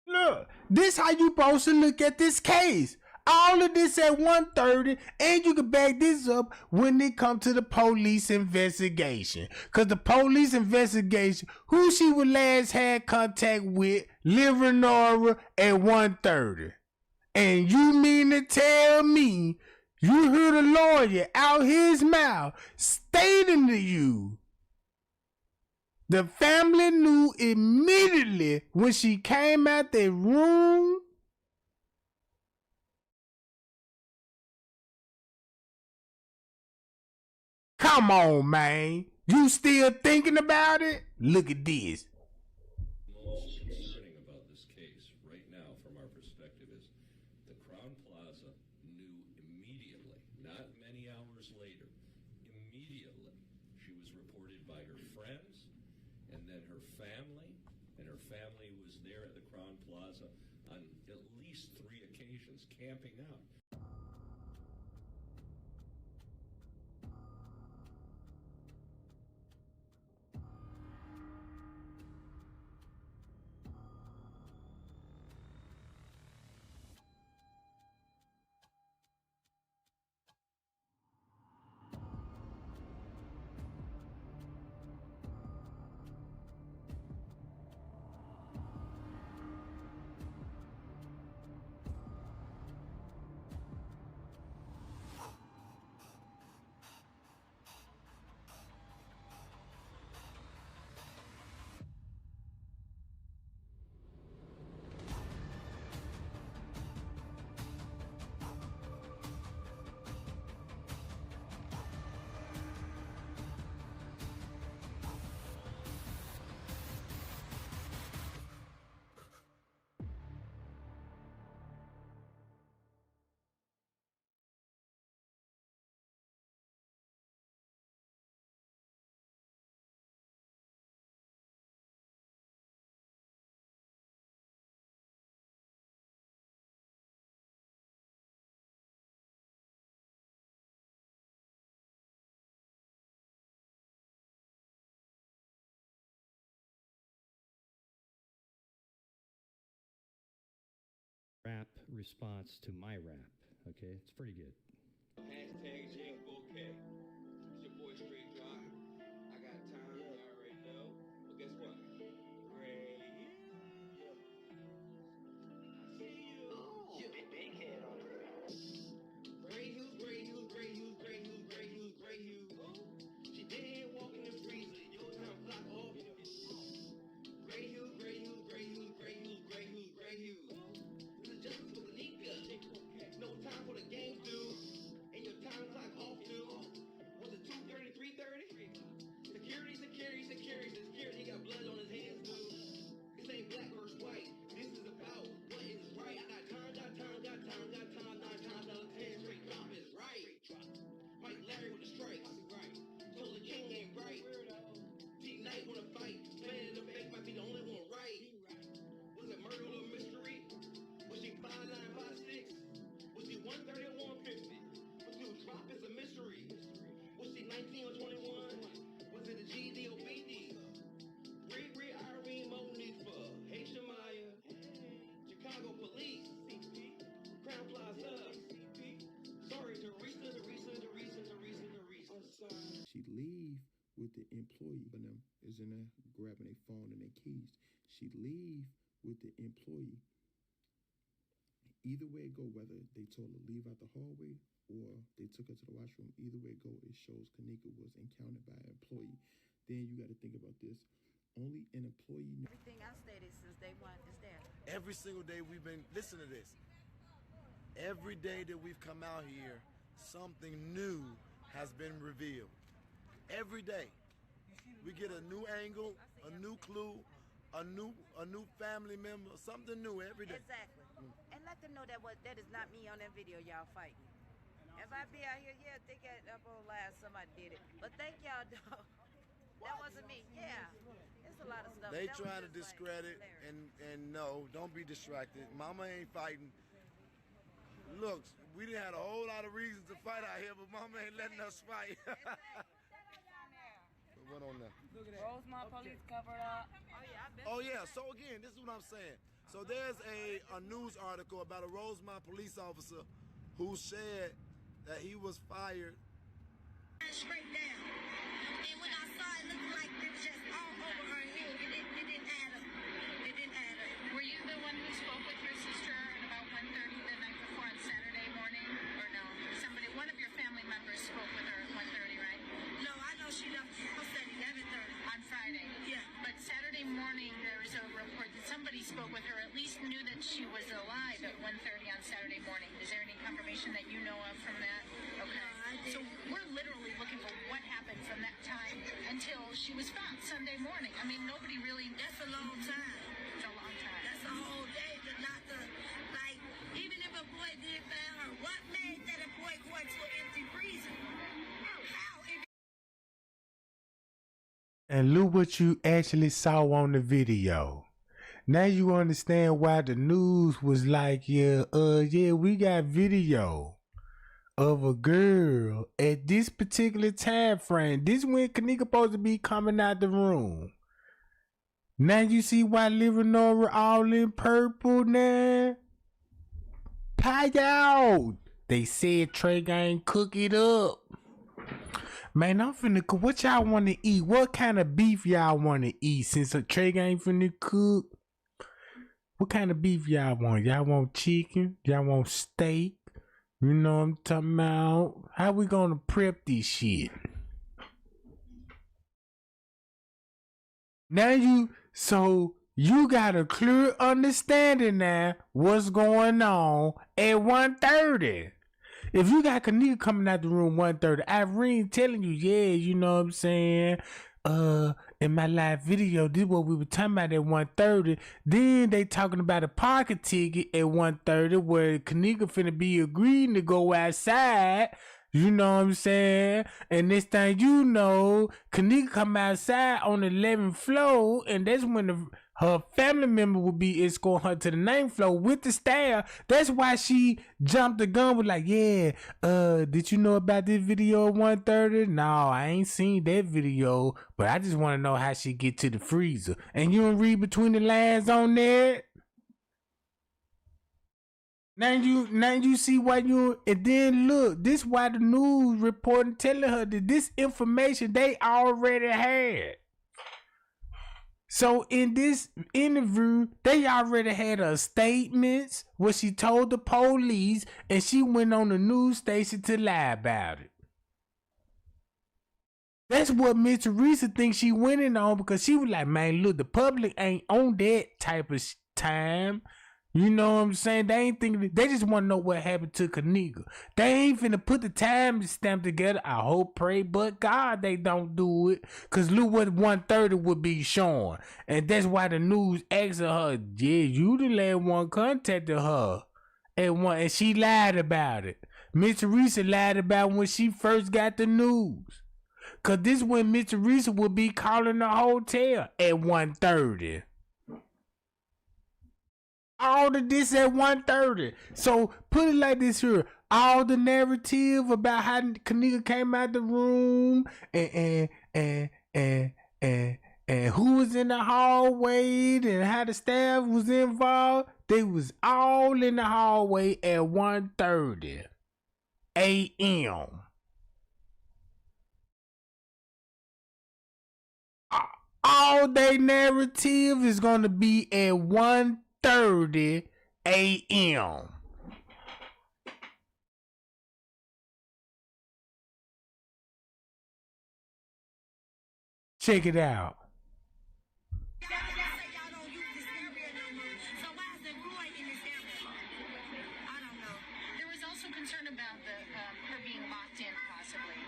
Look, this how you supposed to look at this case. All of this at 1:30, and you can back this up when it come to the police investigation. Cause the police investigation, who she would last had contact with, Livernoria at 1:30. And you mean to tell me you heard a lawyer out his mouth stating to you the family knew immediately when she came out their room? Come on, man. You still thinking about it? Look at this. Most concerning about this case right now from our perspective is the Crown Plaza knew immediately, not many hours later, immediately she was reported by her friends and then her family, and her family was there at the Crown Plaza on at least 3 occasions camping out. Rap response to my rap. Okay, it's pretty good. Hashtag Jenkins, okay. It's your boy Straight Drive. I got time, you already know. But guess what? Ray. Yeah. I see you. Ooh, big head on the ground. Gray Hughes, Gray Hughes, Gray Hughes, Gray Hughes, Gray Hughes, Gray Hughes. She dead walking the freezer. Your time clock off. Gray Hughes, Gray Hughes, Gray Hughes, Gray Hughes, Gray Hughes, Gray Hughes. This is justice for Kenneka. No time for the game, dude. And your time clock off, dude. Was it 2:30, 3:30? Security, he got blood on his employee and them is in there grabbing their phone and their keys. She leave with the employee. Either way it go, whether they told her to leave out the hallway or they took her to the washroom, either way it go, it shows Kenneka was encountered by an employee. Then you got to think about this. Only an employee. Everything I stated since day one is there. Every single day we've been, listen to this. Every day that we've come out here, something new has been revealed. Every day. We get a new angle, a new clue, a new family member, something new every day. Exactly. And let them know that that is not me on that video y'all fighting. If I be out here, yeah, think up on last somebody did it. But thank y'all, though. That wasn't me. Yeah. It's a lot of stuff. They That trying to was just discredit like, and no, don't be distracted. Mama ain't fighting. Look, we done had a whole lot of reasons to fight out here, but Mama ain't letting us fight. What on there? Rosemont police covered up. Oh yeah, so again, this is what I'm saying. So there's a news article about a Rosemont police officer who said that he was fired. Straight down. And when I saw it, looked like it was just all over her head. It didn't add up. It didn't add up. Were you the one who spoke with your sister at about 1:30 the night before on Saturday morning? Or no? One of your family members spoke with her at 1:30, right? No, I know she left the house at 11:30. On Friday? Yeah. But Saturday morning, there was a report that somebody spoke with her, at least knew that she was alive at 1:30 on Saturday morning. Is there any confirmation that you know of from that? Okay. No, I didn't. So we're literally looking for what happened from that time until she was found Sunday morning. I mean, nobody really... That's a long time. It's a long time. That's a whole day, but not the, like, even if a boy did find her, what made that a boy go into an empty freezer? How? And look what you actually saw on the video. Now you understand why the news was like, yeah, we got video of a girl at this particular time frame. This when Kenneka supposed to be coming out the room. Now you see why Leonora all in purple now? Pie out. They said Trey Gang cook it up. Man, I'm finna cook. What y'all want to eat? What kind of beef y'all want to eat? Since a Trey Gang finna cook, what kind of beef y'all want? Y'all want chicken? Y'all want steak? You know what I'm talking about? How we gonna prep this shit? Now you got a clear understanding now what's going on at 1:30. If you got Kenneka coming out the room 1:30, Irene telling you, yeah, you know what I'm saying? In my live video, this is what we were talking about at 1:30. Then they talking about a pocket ticket at 1:30 where Kenneka finna be agreeing to go outside. You know what I'm saying? And this thing you know, Kenneka come outside on the 11th floor, and that's when her family member will be escorting her to the 9th floor with the staff. That's why she jumped the gun with like, yeah, did you know about this video at 1:30? No, I ain't seen that video, but I just want to know how she get to the freezer. And you don't read between the lines on that? Now you see why you, and then look, this why the news reporting telling her that this information they already had. So in this interview, they already had her statements, what she told the police, and she went on the news station to lie about it. That's what Miss Teresa thinks she went in on, because she was like, man, look, the public ain't on that type of time. You know what I'm saying? They ain't thinking, they just want to know what happened to Kenneka. They ain't finna put the time stamp together. I hope, pray, but God they don't do it. Cause look what 1:30 would be showing. And that's why the news asked her, yeah, you the last one contacted her at one, and she lied about it. Miss Teresa lied about when she first got the news. Cause this when Miss Teresa would be calling the hotel at 1:30. All of this at 1:30. So put it like this here. All the narrative about how Kenneka came out the room and who was in the hallway and how the staff was involved. They was all in the hallway at 1:30 a.m. all their narrative is gonna be at 1:30 a.m. Check it out. There was also concern about her being locked in, possibly.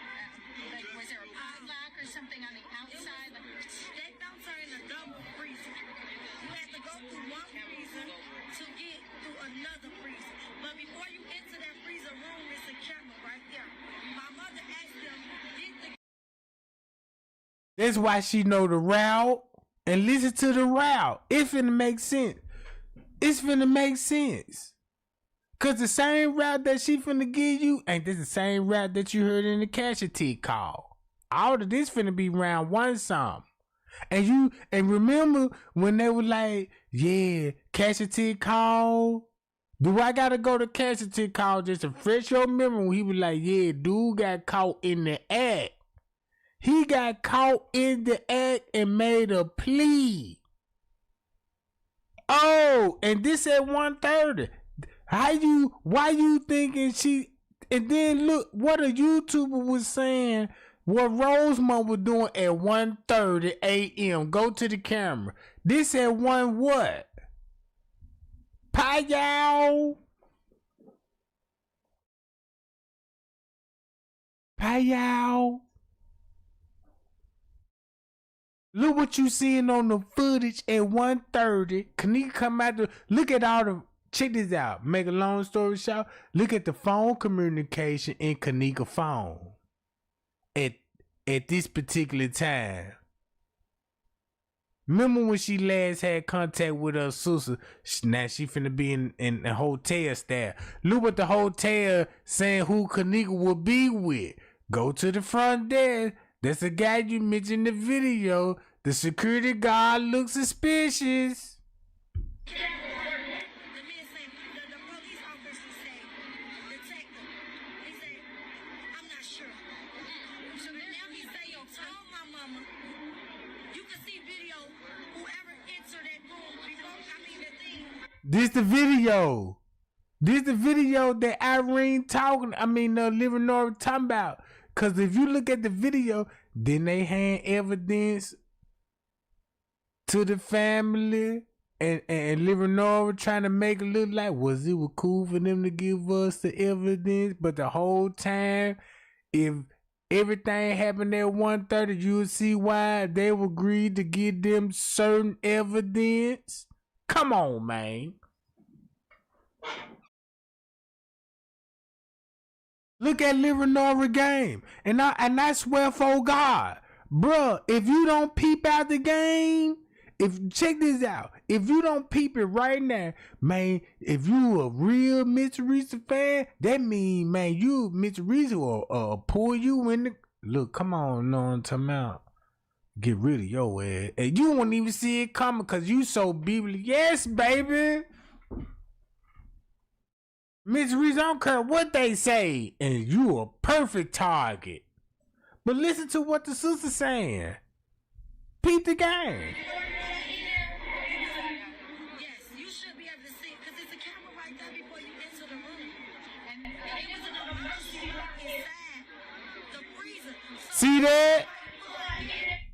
Like, was there a padlock or something on the outside? That belts are in a double freezer. You have to go through one freezer to get through another freezer. But before you enter that freezer room, there's a camera right there. My mother asked them, did the That's why she know the route and listen to the route. It finna make sense. It's finna make sense. Cause the same route that she finna give you ain't this the same route that you heard in the casualty call. All of this finna be round one some. And remember when they were like, yeah, casualty call. Do I gotta go to casualty call just to refresh your memory when he was like, yeah, dude got caught in the act. He got caught in the act and made a plea. Oh, and this at 1:30. Why you thinking she, and then look what a YouTuber was saying, what Rosemont was doing at 1:30 a.m. Go to the camera. This at 1 what? Payao. Look what you seeing on the footage at 1:30. Kenneka come out to look at all the. Check this out. Make a long story short. Look at the phone communication in Kenneka phone at this particular time. Remember when she last had contact with her sister? Now she finna be in the hotel staff. Look what the hotel saying who Kenneka will be with. Go to the front desk. That's the guy you mentioned in the video. The security guard looks suspicious. the police officer say, detective, he say, I'm not sure. So now he say, yo, tell my mama, you can see video, whoever entered that room before, the thing. This the video. This the video that Irene Living Nora talking about. Cause if you look at the video, then they hand evidence to the family and Living Nora trying to make it look like was it cool for them to give us the evidence, but the whole time, if everything happened at 1:30, you'll see why they agreed to give them certain evidence. Come on, man. Look at Living Nora game. And I swear for God, bruh, if you don't peep out the game, check this out. If you don't peep it right now, man, if you a real Mr. Reese fan, that mean, man, you Mr. Reese will pull you in the look, come on, no I'm talking about. Get rid of your ass. And you won't even see it coming because you so biblically. Yes, baby. Miss Reese, I don't care what they say, and you a perfect target. But listen to what the sister's saying. Peep the game. Yes, you should be able to see, because there's a camera right there before you enter the room. And it was an emergency inside the freezer. See that?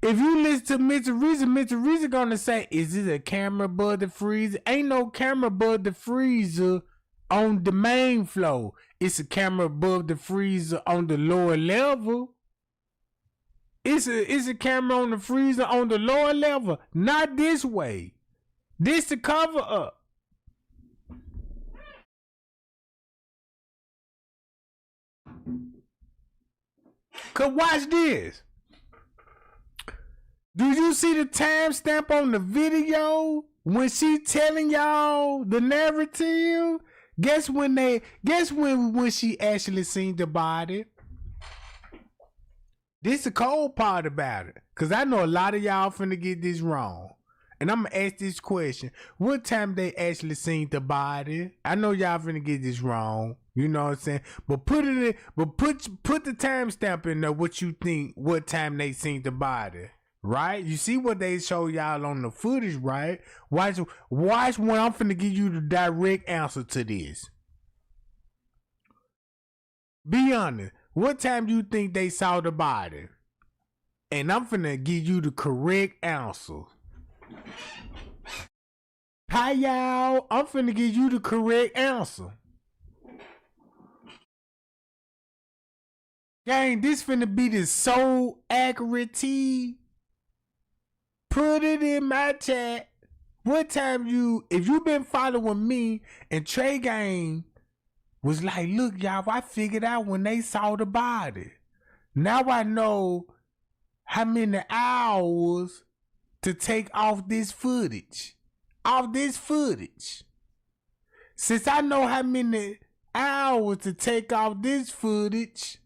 If you listen to Mr. Reese gonna say, is this a camera above the freezer? Ain't no camera above the freezer on the main floor. It's a camera above the freezer on the lower level. It's a camera on the freezer on the lower level. Not this way. This to cover up. Cause watch this. Do you see the timestamp on the video when she telling y'all the narrative? Guess when she actually seen the body? This the cold part about it. Cause I know a lot of y'all finna get this wrong. And I'm gonna ask this question. What time they actually seen the body? I know y'all finna get this wrong. You know what I'm saying? But put the timestamp in there what you think, what time they seen the body. right? You see what they show y'all on the footage, right? Watch when I'm finna give you the direct answer to this. Be honest. What time do you think they saw the body? And I'm finna give you the correct answer. Hi, y'all. I'm finna give you the correct answer. Gang, this finna be the so accurate T. Put it in my chat. What time if you been following me and Trey Gang was like, look, y'all, I figured out when they saw the body. Now I know how many hours to take off this footage. Since I know how many hours to take off this footage.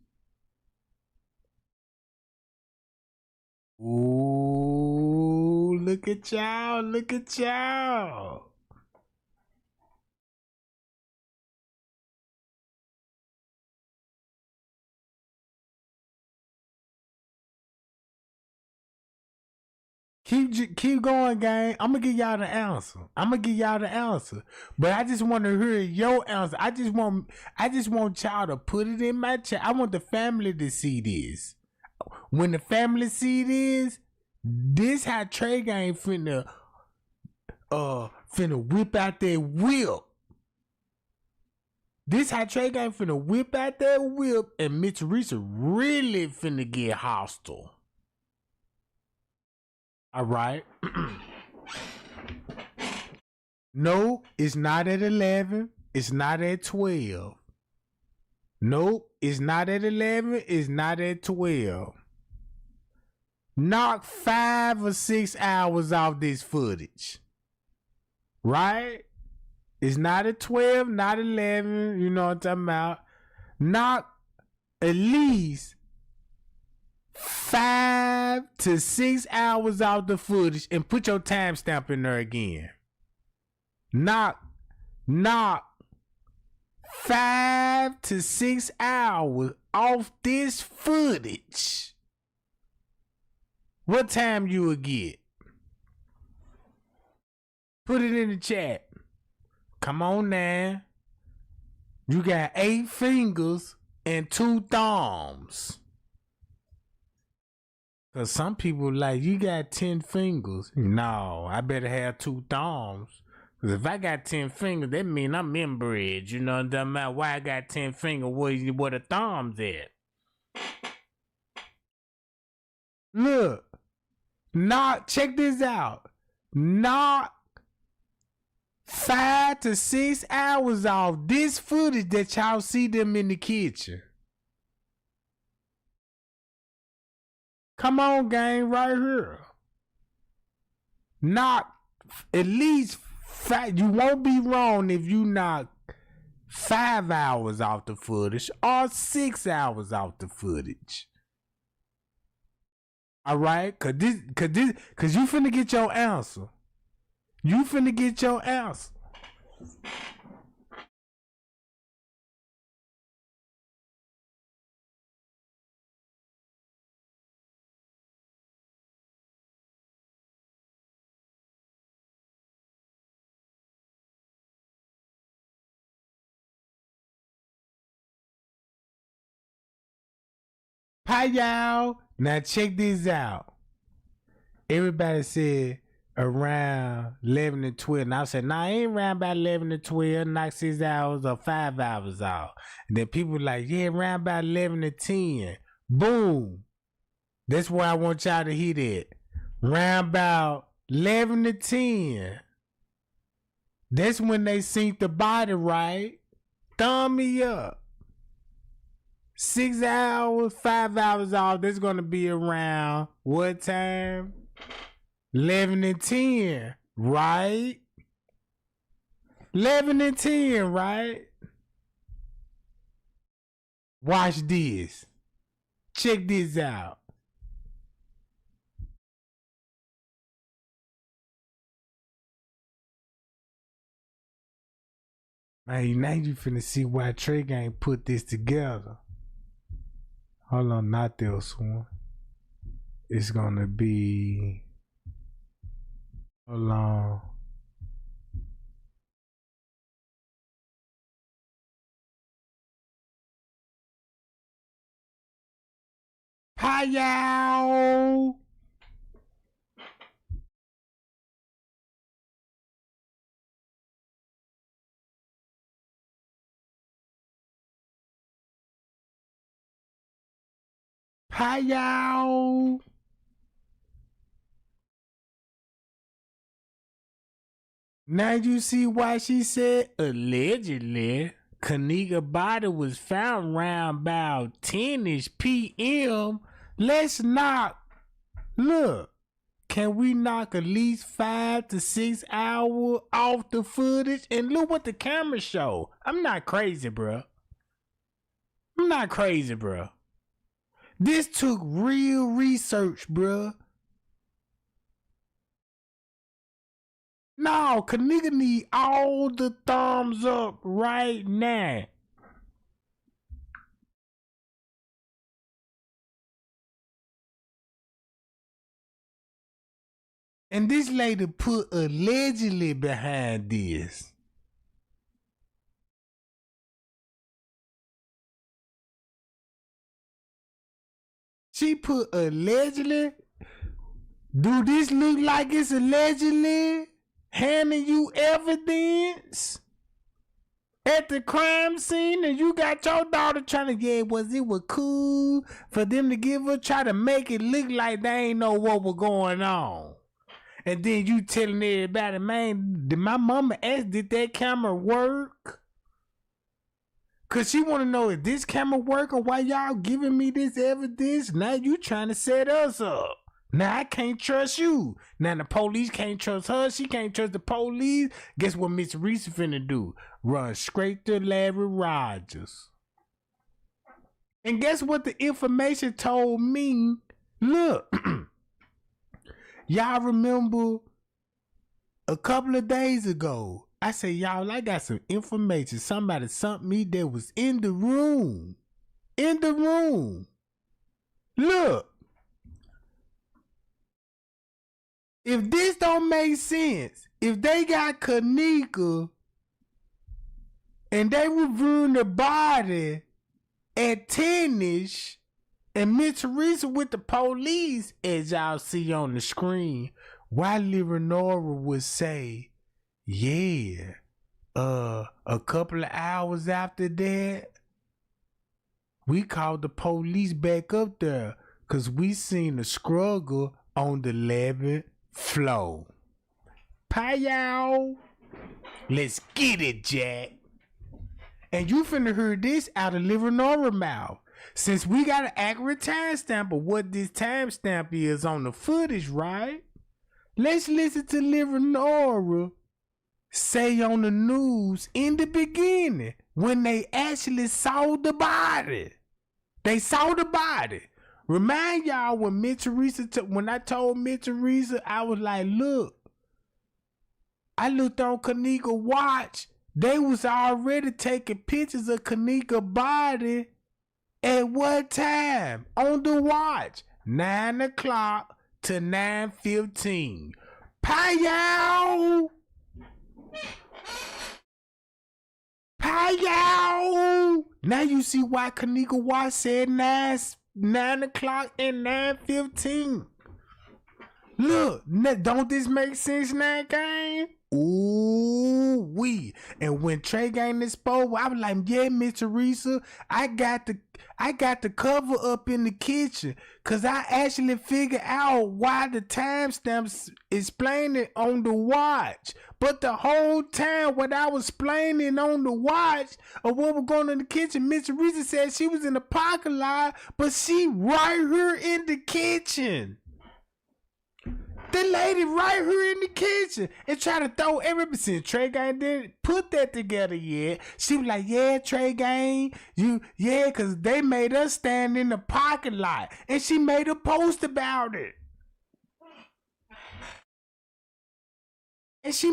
Ooh, look at y'all. Keep going, gang. I'm gonna give y'all the answer. But I just want to hear your answer. I just want y'all to put it in my chat. I want the family to see this. When the family see this how Trey Gang finna whip out that whip. This how Trey Gang finna whip out that whip, and Mitch Teresa really finna get hostile. All right. No, it's not at 11. It's not at 12. Nope, it's not at 11. It's not at 12. Knock 5 or 6 hours off this footage. Right? It's not at 12, not 11. You know what I'm talking about. Knock at least 5 to 6 hours off the footage and put your timestamp in there again. Knock 5 to 6 hours off this footage. What time you will get? Put it in the chat. Come on now. You got 8 fingers and 2 thumbs. Cause some people like, you got 10 fingers. No, I better have 2 thumbs. Cause if I got 10 fingers, that mean I'm inbred. You know what I'm talking about? Why I got 10 fingers? Where the thumbs at? Look. Check this out. Knock 5 to 6 hours off this footage that y'all see them in the kitchen. Come on, gang, right here. Knock at least 5. You won't be wrong if you knock 5 hours off the footage or 6 hours off the footage. All right, cause you finna get your answer. Hi, y'all. Now check this out. Everybody said around 11 to 12. And I said, I ain't around about 11 to 12, knock 6 hours or 5 hours off. And then people like, yeah, around about 11 to 10. Boom. That's where I want y'all to hit it. Around about 11 to 10. That's when they sink the body, right? Thumb me up. 6 hours, 5 hours off. That's going to be around what time? 11 and 10, right? 11 and 10, right? Watch this. Check this out. Man, now you finna see why Trey Gang put this together. Hold on, not this one. it's gonna be, hold on. Hi y'all. Hi y'all. Now you see why she said allegedly Kenneka body was found around about 10ish p.m. Let's knock. Look, can we knock at least 5 to 6 hours off the footage and look what the camera show? I'm not crazy, bruh. I'm not crazy, bruh. This took real research, bruh. No, Kenneka need all the thumbs up right now. And this lady put allegedly behind this. She put allegedly. Do this look like it's allegedly handing you evidence at the crime scene and you got your daughter trying to, it was cool for them to give her, try to make it look like they ain't know what was going on. And then you telling everybody, man, did my mama ask, did that camera work? Cause she wanna know if this camera working, why y'all giving me this evidence? Now you trying to set us up. Now I can't trust you. Now the police can't trust her. She can't trust the police. Guess what Miss Reese finna do? Run straight to Larry Rogers. And guess what the information told me? Look, y'all remember a couple of days ago, I said, y'all, I got some information. Somebody sent me that was in the room. In the room. Look. If this don't make sense, if they got Kenneka and they reviewing the body at 10ish and Miss Teresa with the police, as y'all see on the screen, why Leonora would say, yeah, a couple of hours after that, we called the police back up there because we seen the struggle on the 11th flow. Pie y'all. Let's get it, Jack. And you finna hear this out of Leonora mouth. Since we got an accurate timestamp of what this timestamp is on the footage, right? Let's listen to Leonora say on the news in the beginning when they actually saw the body. They saw the body. Remind y'all when Miss Teresa, when I told Miss Teresa, I was like, look, I looked on Kenneka watch. They was already taking pictures of Kenneka body at what time? On the watch. 9 o'clock to 9:15. Pow! Pow! Now you see why Kenneka watch said 9 o'clock and 9:15. Look, don't this make sense now, gang? Ooh wee. And when Trey Gang spoke, I was like, yeah, Miss Teresa, I got the cover up in the kitchen. Cause I actually figured out why the timestamps explaining on the watch. But the whole time when I was explaining on the watch of what was going on in the kitchen, Miss Teresa said she was in the parking lot, but she right here in the kitchen. The lady right here in the kitchen and try to throw everything. Trey Gang didn't put that together yet. She was like, yeah, Trey Gang, cause they made us stand in the parking lot. And she made a post about it. And she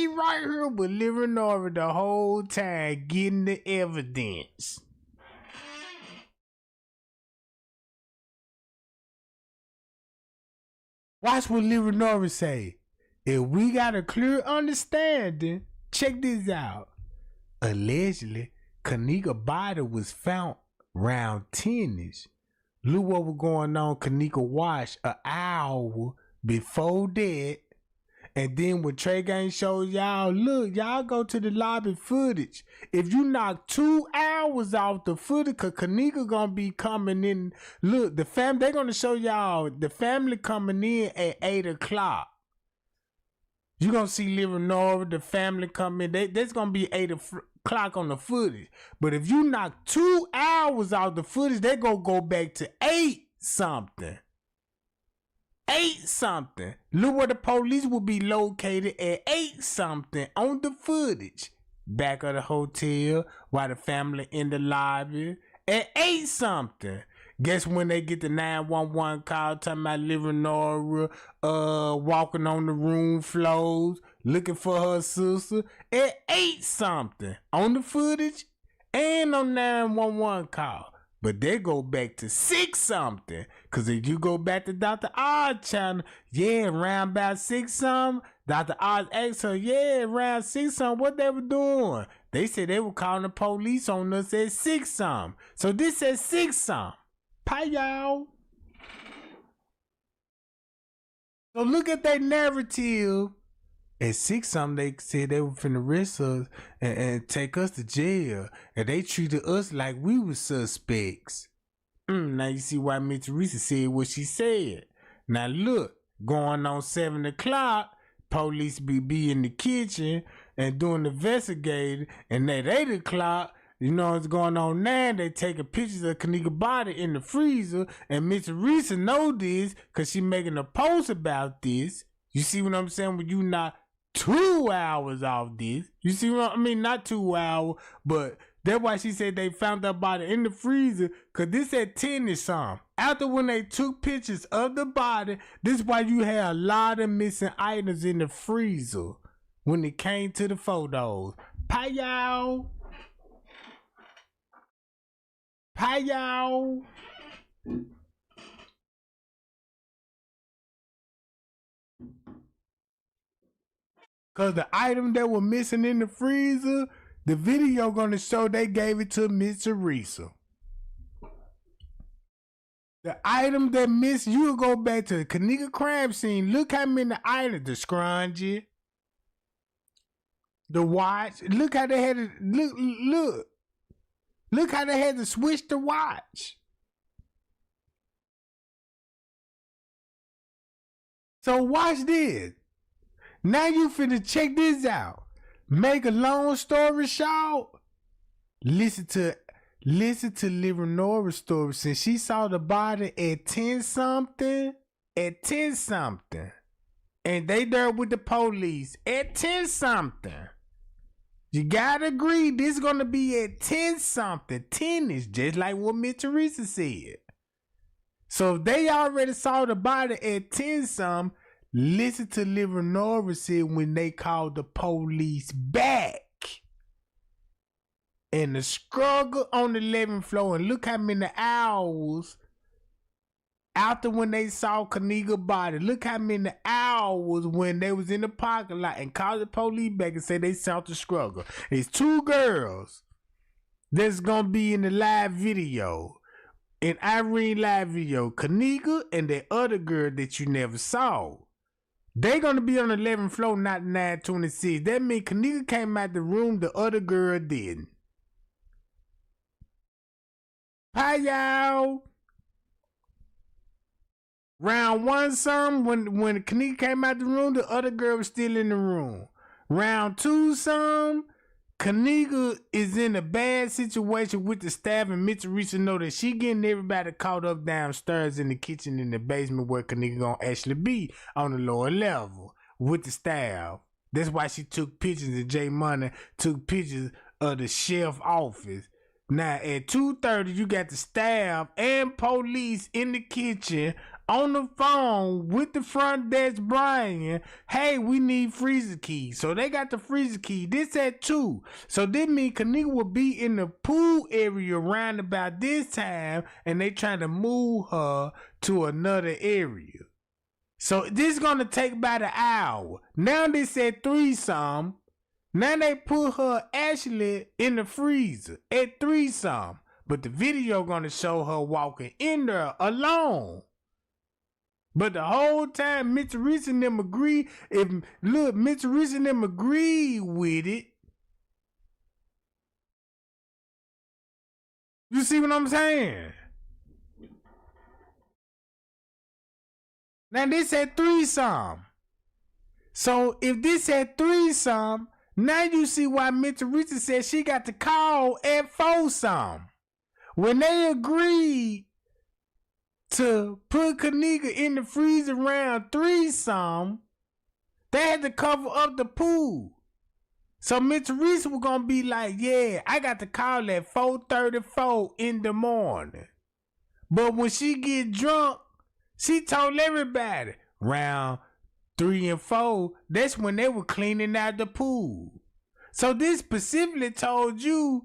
right here with Leonora the whole time getting the evidence. Watch what Leonora say. If we got a clear understanding, check this out. Allegedly, Kenneka's body was found around 10ish. Look what was going on. Kenneka watched an hour before that. And then when Trey Gang shows y'all, look, y'all go to the lobby footage. If you knock 2 hours off the footage, cause Kenneka gonna be coming in. Look, they gonna show y'all the family coming in at 8 o'clock. You gonna see Leonora, the family coming in. There's gonna be 8 o'clock on the footage. But if you knock 2 hours off the footage, they gonna go back to 8 something. 8 something. Look where the police will be located at 8 something on the footage. Back of the hotel while the family in the lobby at 8 something. Guess when they get the 911 call talking about Leonora walking on the room floors looking for her sister at 8 something on the footage and on 911 call. But they go back to 6 something. Cause if you go back to Dr. Oz channel, yeah, around about 6 something, Dr. Oz asked her, yeah, around 6 something, what they were doing. They said they were calling the police on us at 6 something. So this at 6 something. Bye, y'all. So look at that narrative. At 6 something, they said they were finna arrest us and take us to jail. And they treated us like we were suspects. Now you see why Miss Teresa said what she said. Now look, going on 7 o'clock, police be in the kitchen and doing the investigating. And at 8 o'clock, you know what's going on now, they taking pictures of Kenneka's body in the freezer. And Miss Teresa know this because she making a post about this. You see what I'm saying? When you not 2 hours off this. You see what I mean? Not 2 hours, but that's why she said they found that body in the freezer, because this at 10 or something. After when they took pictures of the body, this is why you had a lot of missing items in the freezer when it came to the photos. Bye, y'all. Bye, y'all. Cause the item that were missing in the freezer, the video gonna show they gave it to Miss Teresa. The item that missed, you go back to the Kenneka crime scene. Look how many items, the scrunchie, the watch. Look how they had to look how they had to switch the watch. So watch this. Now you finna check this out. Make a long story short. Listen to Leonora's story. Since she saw the body at 10 something, and they there with the police at 10 something. You gotta agree, this is gonna be at 10 something. 10 is just like what Miss Teresa said. So if they already saw the body at 10 something, listen to Leonora said when they called the police back. And the struggle on the 11th floor, and look how many hours after when they saw Kenneka's body. Look how many hours when they was in the parking lot and called the police back and said they saw the struggle. It's 2 girls that's gonna be in the live video. In Irene live video, Kenneka and the other girl that you never saw. They gonna be on the 11th floor, not 926. That means Kenneka came out the room, the other girl didn't. Hi, y'all. Round 1 some, when Kenneka came out the room, the other girl was still in the room. Round 2 some, Kenneka is in a bad situation with the staff, and Miss Teresa know that she getting everybody caught up downstairs in the kitchen in the basement where Kenneka gonna actually be on the lower level with the staff. That's why she took pictures, and J Money took pictures of the chef office. Now at 2:30, you got the staff and police in the kitchen on the phone with the front desk Brian. Hey, we need freezer keys. So they got the freezer key. This at 2. So this means Kenneka will be in the pool area around about this time, and they trying to move her to another area. So this is gonna take about an hour. Now they said threesome. Now they put her actually in the freezer at threesome. But the video gonna show her walking in there alone. But the whole time, Mr. Reese and them agree. Mr. Reese and them agree with it. You see what I'm saying? Now this at threesome. So if this at threesome, now you see why Mr. Reese said she got the call at foursome. When they agreed to put Kenneka in the freezer around threesome, they had to cover up the pool. So Mr. Reese was gonna be like, yeah, I got the call at 4:34 in the morning. But when she get drunk, she told everybody round 3 and 4, that's when they were cleaning out the pool. So this specifically told you,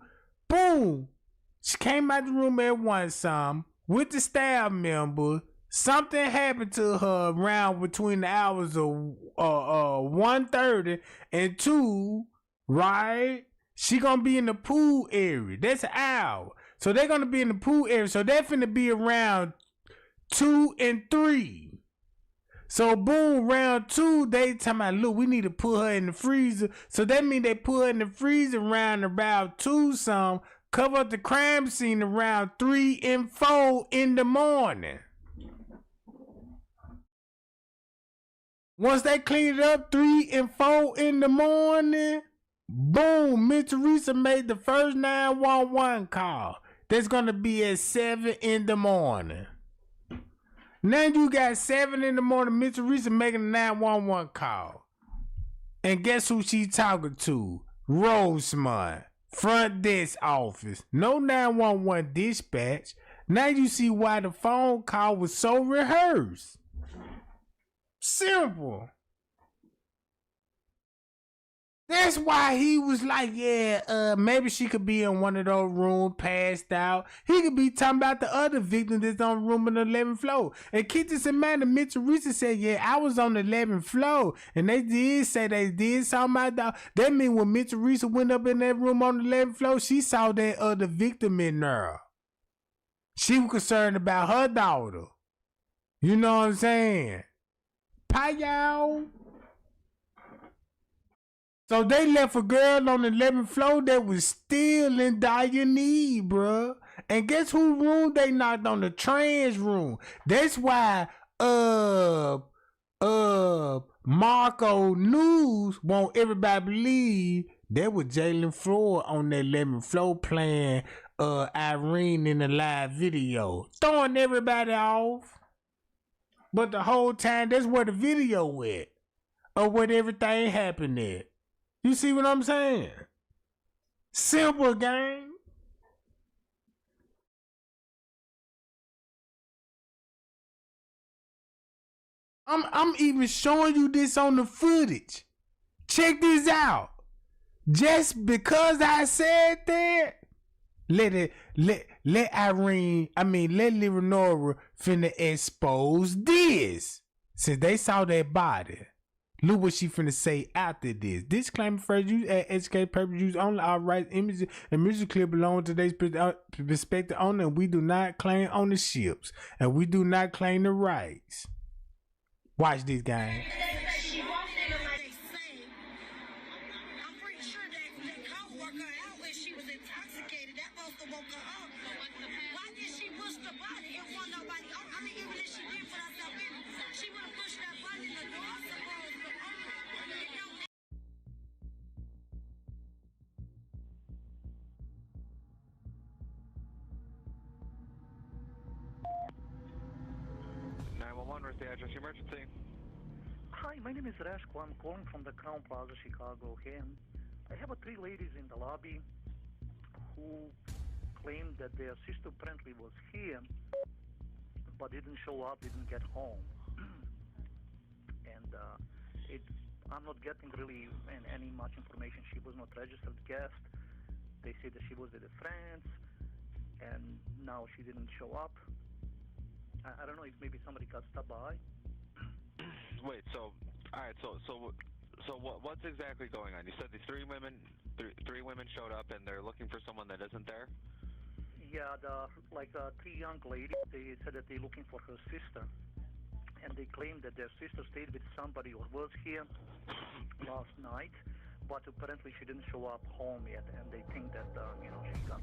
boom, she came out the room at 1 with the staff member. Something happened to her around between the hours of 1:30 and 2, right? She gonna be in the pool area. That's an hour. So they're gonna be in the pool area. So they're finna be around 2 and 3. So boom, round 2, they talking about, look, we need to put her in the freezer. So that means they put her in the freezer around about 2 some, cover up the crime scene around 3 and 4 in the morning. Once they clean it up 3 and 4 in the morning, boom, Miss Teresa made the first 911 call. That's gonna be at 7 in the morning. Now you got 7 in the morning, Miss Teresa making a 911 call. And guess who she talking to? Rosemont, front desk office. No 911 dispatch. Now you see why the phone call was so rehearsed. Simple. That's why he was like, yeah, maybe she could be in one of those rooms passed out. He could be talking about the other victim that's on room on the 11th floor. And keep this in mind, Mitch Teresa said, yeah, I was on the 11th floor. And they did say they did something about that. That means when Mitch Teresa went up in that room on the 11th floor, she saw that other victim in there. She was concerned about her daughter. You know what I'm saying? Pie y'all. So they left a girl on the 11th floor that was still in dire need, bruh. And guess who room they knocked on? The trans room. That's why Marco News want everybody believe that was Jalen Floyd on that 11th floor playing Irene in the live video. Throwing everybody off. But the whole time, that's where the video went. Or where everything happened at. You see what I'm saying? Simple game. I'm even showing you this on the footage. Check this out. Just because I said that, let Irene, let Leonora finna expose this. Since they saw that body. Look what she finna say after this. Disclaimer: first use at educated purpose use only. All rights, images, and music clip belong to today's perspective owner, and we do not claim ownerships, and we do not claim the rights. Watch this game. Where's the address emergency? Hi, my name is Rashko. I'm calling from the Crown Plaza, Chicago. Okay, and I have 3 ladies in the lobby who claimed that their sister apparently was here, but didn't show up, didn't get home. And I'm not getting really any much information. She was not registered guest. They say that she was with a friend, and now she didn't show up. I don't know if maybe somebody got stopped by. Wait, so, all right, so what's exactly going on? You said these three women showed up and they're looking for someone that isn't there? Yeah, three young ladies, they said that they're looking for her sister. And they claim that their sister stayed with somebody who was here last night, but apparently she didn't show up home yet, and they think that, she got...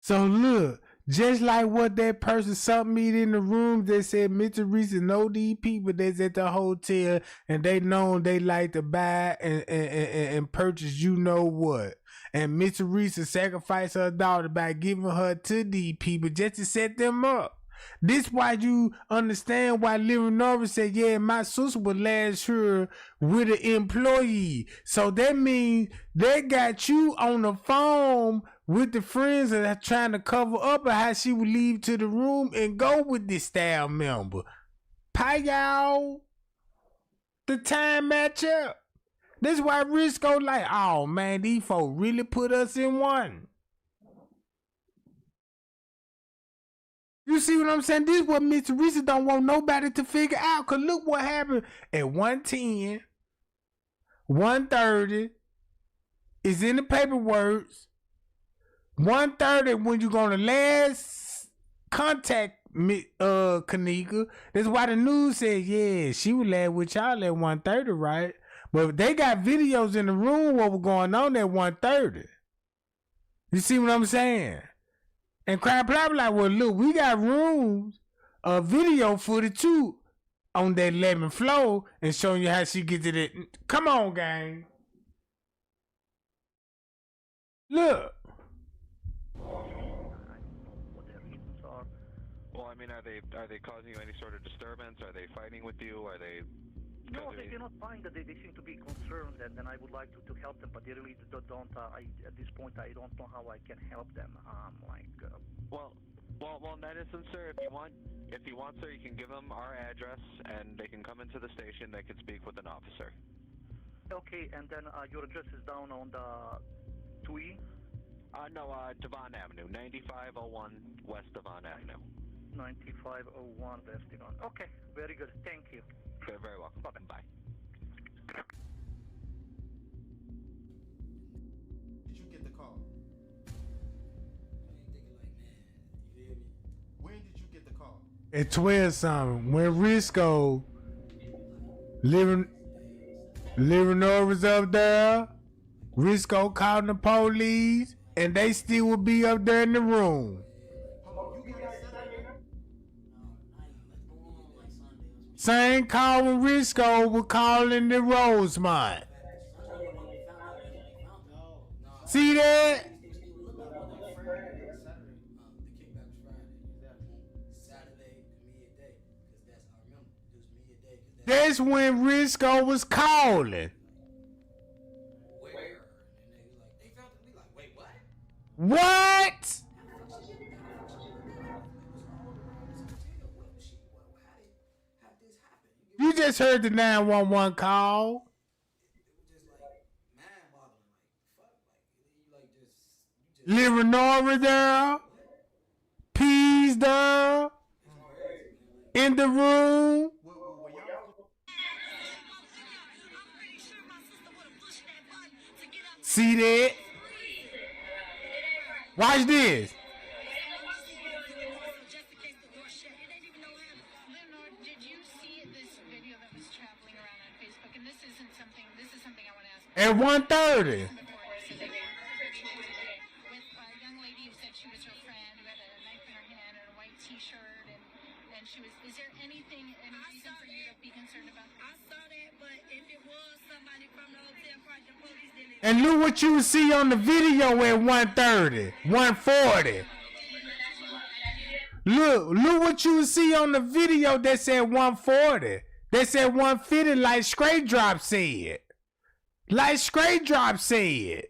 So look, just like what that person submitted in the room that said Mr. Reese know these people that's at the hotel and they know they like to buy and purchase you know what. And Mr. Reese sacrificed her daughter by giving her to these people just to set them up. This why you understand why Leonora said, yeah, my sister was last year with an employee. So that means they got you on the phone with the friends that are trying to cover up how she would leave to the room and go with this staff member. Pie y'all, the time match up. That's why Risco like, oh man, these folks really put us in one. You see what I'm saying? This is what Mr. Reese don't want nobody to figure out. Cause look what happened at 1:10, 1:30 is in the paperwork. 1:30 when you gonna last contact Kenneka. That's why the news said, yeah, she was last with y'all at 1:30, right? But they got videos in the room what was going on at 1:30. You see what I'm saying? And Crab Plab like, well, look, we got rooms of video footage too on that 11th floor and showing you how she gets it. Come on, gang. Look. I don't know what their reasons are. Well, I mean, are they causing you any sort of disturbance? Are they fighting with you? Are they... No, they're not fine. They seem to be concerned, and I would like to help them, but they really don't. At this point, I don't know how I can help them. Well, in that instance, sir, if you want, sir, you can give them our address, and they can come into the station. They can speak with an officer. Okay, and then your address is down on the TUI? No, Devon Avenue, 9501 West Devon Avenue. 9501 West Devon. Okay, very good. Thank you. You're very welcome. Bye. Did you get the call? When did you get the call? At 12 something, when Risco living was up there, Risco called the police, and they still would be up there in the room. Same call when Risco was calling the Rosemont. See that? That's when Risco was calling. What? You just heard the 911 call. Leonora there. P's there. In the room. See that? Watch this. At 1:30. With a young lady who said she was her friend, who had a knife in her hand and a white T-shirt, and she was. Is there any reason for you to be concerned about? I saw that, but if it was somebody from the hotel park, the police didn't. And look what you see on the video at 1:30, 1:40. Look what you see on the video that said 1:40. That said 1:50 like Straight Drop said. Like Straight Drop said.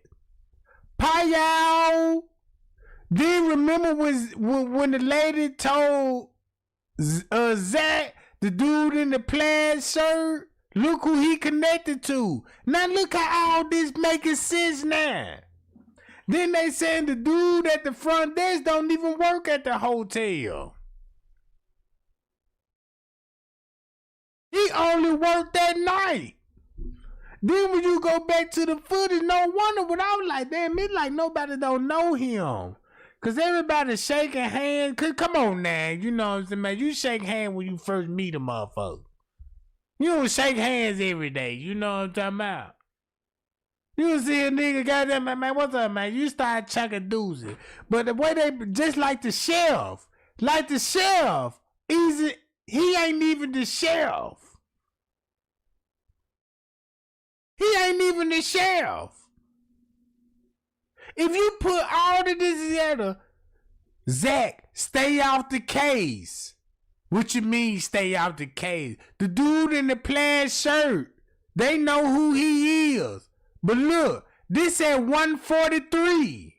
Payao. Then remember when the lady told Zach, the dude in the plaid shirt, look who he connected to. Now look how all this making sense now. Then they saying the dude at the front desk don't even work at the hotel. He only worked that night. Then when you go back to the footage, no wonder what I was like, damn, it's like nobody don't know him. Cause everybody's shaking hands. Cause come on now, you know what I'm saying, man. You shake hands when you first meet a motherfucker. You don't shake hands every day. You know what I'm talking about? You see a nigga, goddamn, man, what's up, man? You start chucking doozy. But the way they, just like the sheriff, easy, he ain't even the sheriff. He ain't even the sheriff. If you put all of this together, Zach, stay off the case. What you mean stay off the case? The dude in the plaid shirt, they know who he is. But look, this at 143.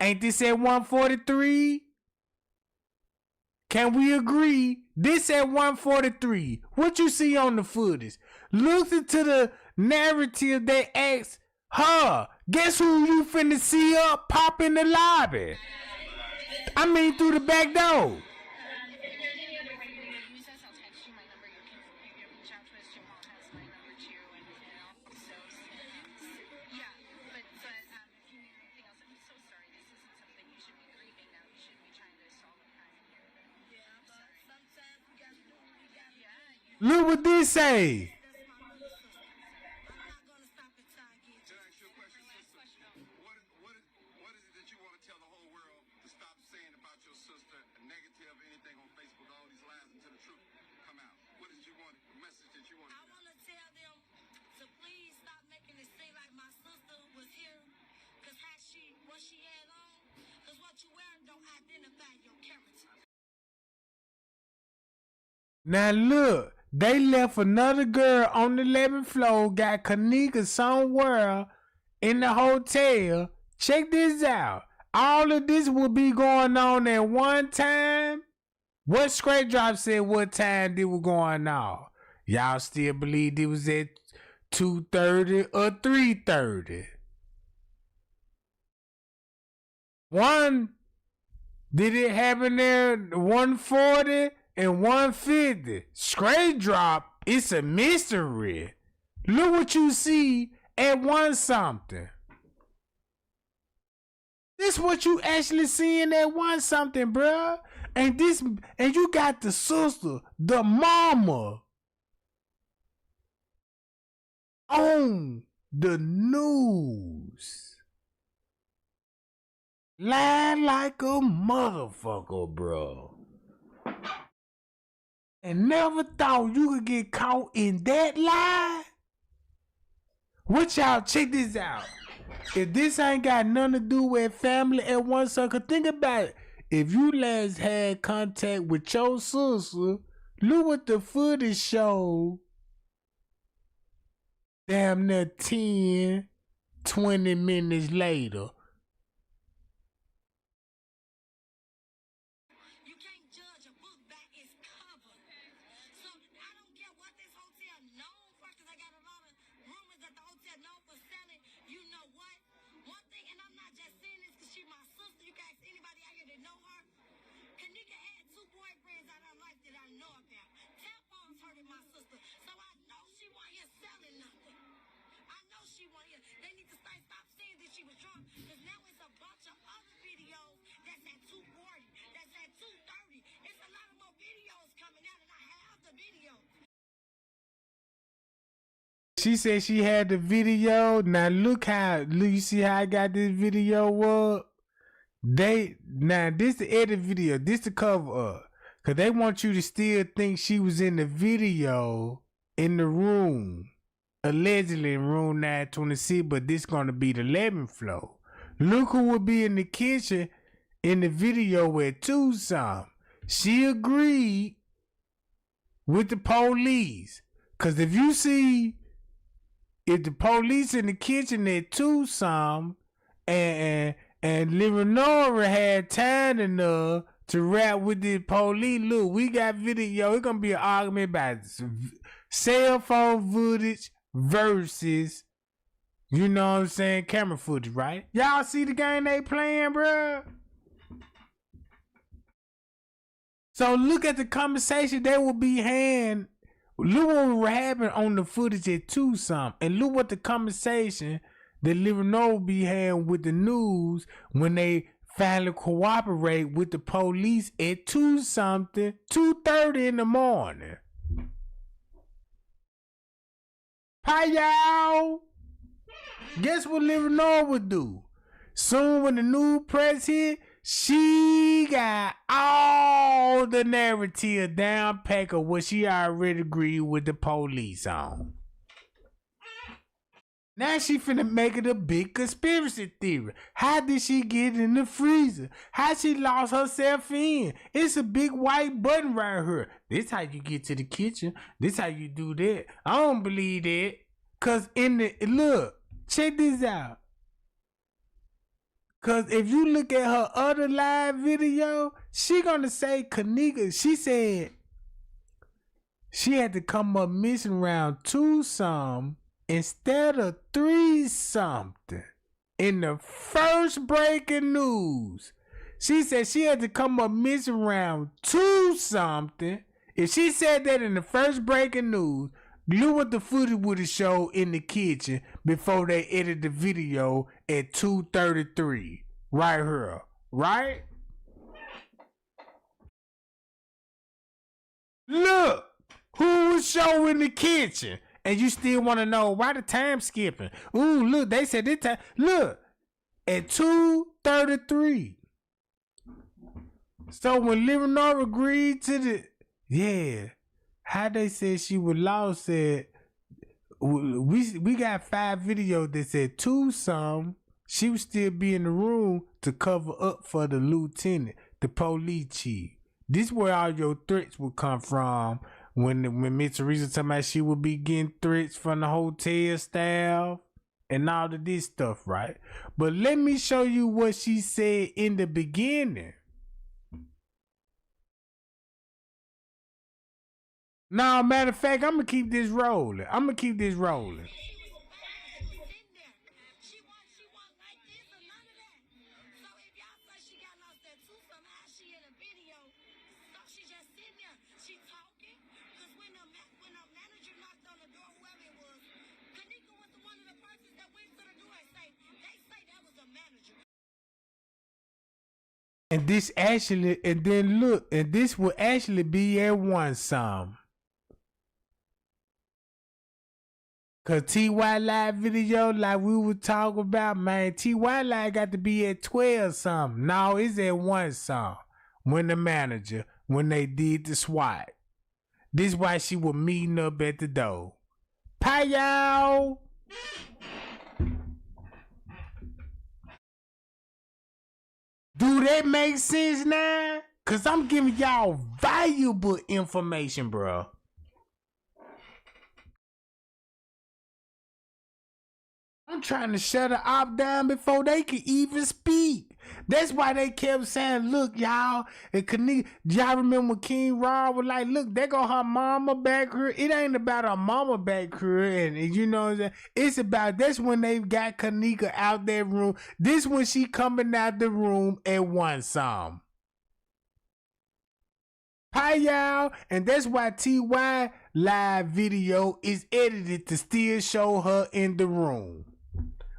Ain't this at 143? Can we agree? This at 143. What you see on the footage? Look into the narrative they asked her. Guess who you finna see up pop in the lobby? I mean through the back door. Look what this say. Now look, they left another girl on the 11th floor, got Kenneka somewhere in the hotel. Check this out. All of this will be going on at one time. What Straight Drop said what time it was going on? Y'all still believe it was at 2:30 or 3:30? One, did it happen there 1:40? And 150. Straight Drop, it's a mystery. Look what you see at 1 something. This what you actually seeing at 1 something, bruh. And you got the sister, the mama, on the news. Lying like a motherfucker, bro. And never thought you could get caught in that lie? What y'all, check this out. If this ain't got nothing to do with family at 1 second, think about it. If you last had contact with your sister, look what the footage showed. Damn near 10, 20 minutes later. She said she had the video. Now look, you see how I got this video up? This the edit video, this the cover up. Cause they want you to still think she was in the video in the room. Allegedly in room 926, but this gonna be the 11th floor. Look who would be in the kitchen in the video at 2 something. She agreed with the police. Cause if the police in the kitchen at 2 something and Leonora had time enough to rap with the police, look, we got video. It's gonna be an argument about cell phone footage versus, you know what I'm saying, camera footage, right? Y'all see the game they playing, bruh? So look at the conversation they will be having Look what happened on the footage at 2-something. And look what the conversation that Livernois be having with the news when they finally cooperate with the police at 2-something, 2:30 in the morning. Hi, y'all. Guess what Livernois would do? Soon when the new press hit, she got all the narrative down pack of what she already agreed with the police on. Now she finna make it a big conspiracy theory. How did she get in the freezer? How she lost herself in? It's a big white button right here. This how you get to the kitchen. This how you do that. I don't believe that. Cause look, check this out. Cause if you look at her other live video, she gonna say Kenneka, she said she had to come up missing around 2-something instead of 3-something. In the first breaking news, she said she had to come up missing around 2-something. If she said that in the first breaking news, look what the footage would have showed in the kitchen before they edited the video at 2:33. Right here. Right? Look who was showing the kitchen. And you still want to know why the time skipping. Ooh, look, they said this time. Look, at 2:33. So when Livernois agreed to the, how they said she was lost, said we got 5 videos that said 2-something. She would still be in the room to cover up for the lieutenant, the police chief. This where all your threats would come from. When Miss Teresa talking about she would be getting threats from the hotel staff and all of this stuff, right? But let me show you what she said in the beginning. No, matter of fact, I'm gonna keep this rolling. And this actually, and then look, and this will actually be at 1-something. Cause TY Live video, like we were talking about, man, TY Live got to be at 12-something. No, it's at 1-something. When they did the SWAT. This why she was meeting up at the door. Pie y'all. Do that make sense now? Cause I'm giving y'all valuable information, bro. I'm trying to shut her op down before they can even speak. That's why they kept saying, look, y'all, and Kenneka, y'all remember when King Raw was like, look, there go her mama back here. It ain't about her mama back here. And you know what I'm saying? It's about, that's when they got Kenneka out that room. This when she coming out the room at 1-something. Hi, y'all. And that's why TY Live video is edited to still show her in the room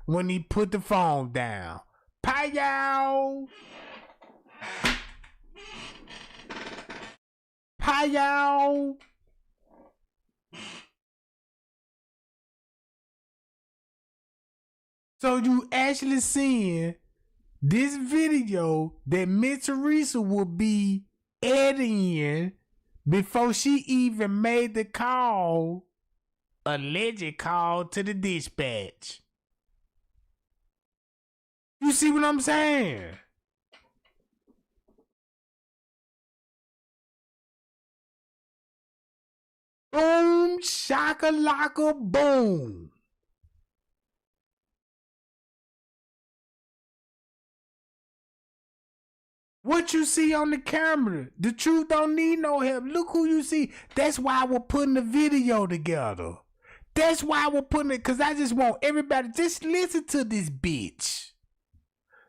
when he put the phone down. Pie y'all. Pie y'all. So you actually seeing this video that Miss Teresa will be editing before she even made the call, alleged call to the dispatch. You see what I'm saying? Boom, shakalaka, boom. What you see on the camera, the truth don't need no help. Look who you see. That's why we're putting the video together. That's why we're putting it, because I just want everybody, just listen to this bitch.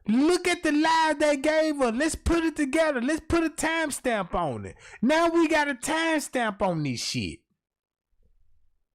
Look at the live they gave her. Let's put it together. Let's put a timestamp on it. Now we got a timestamp on this shit.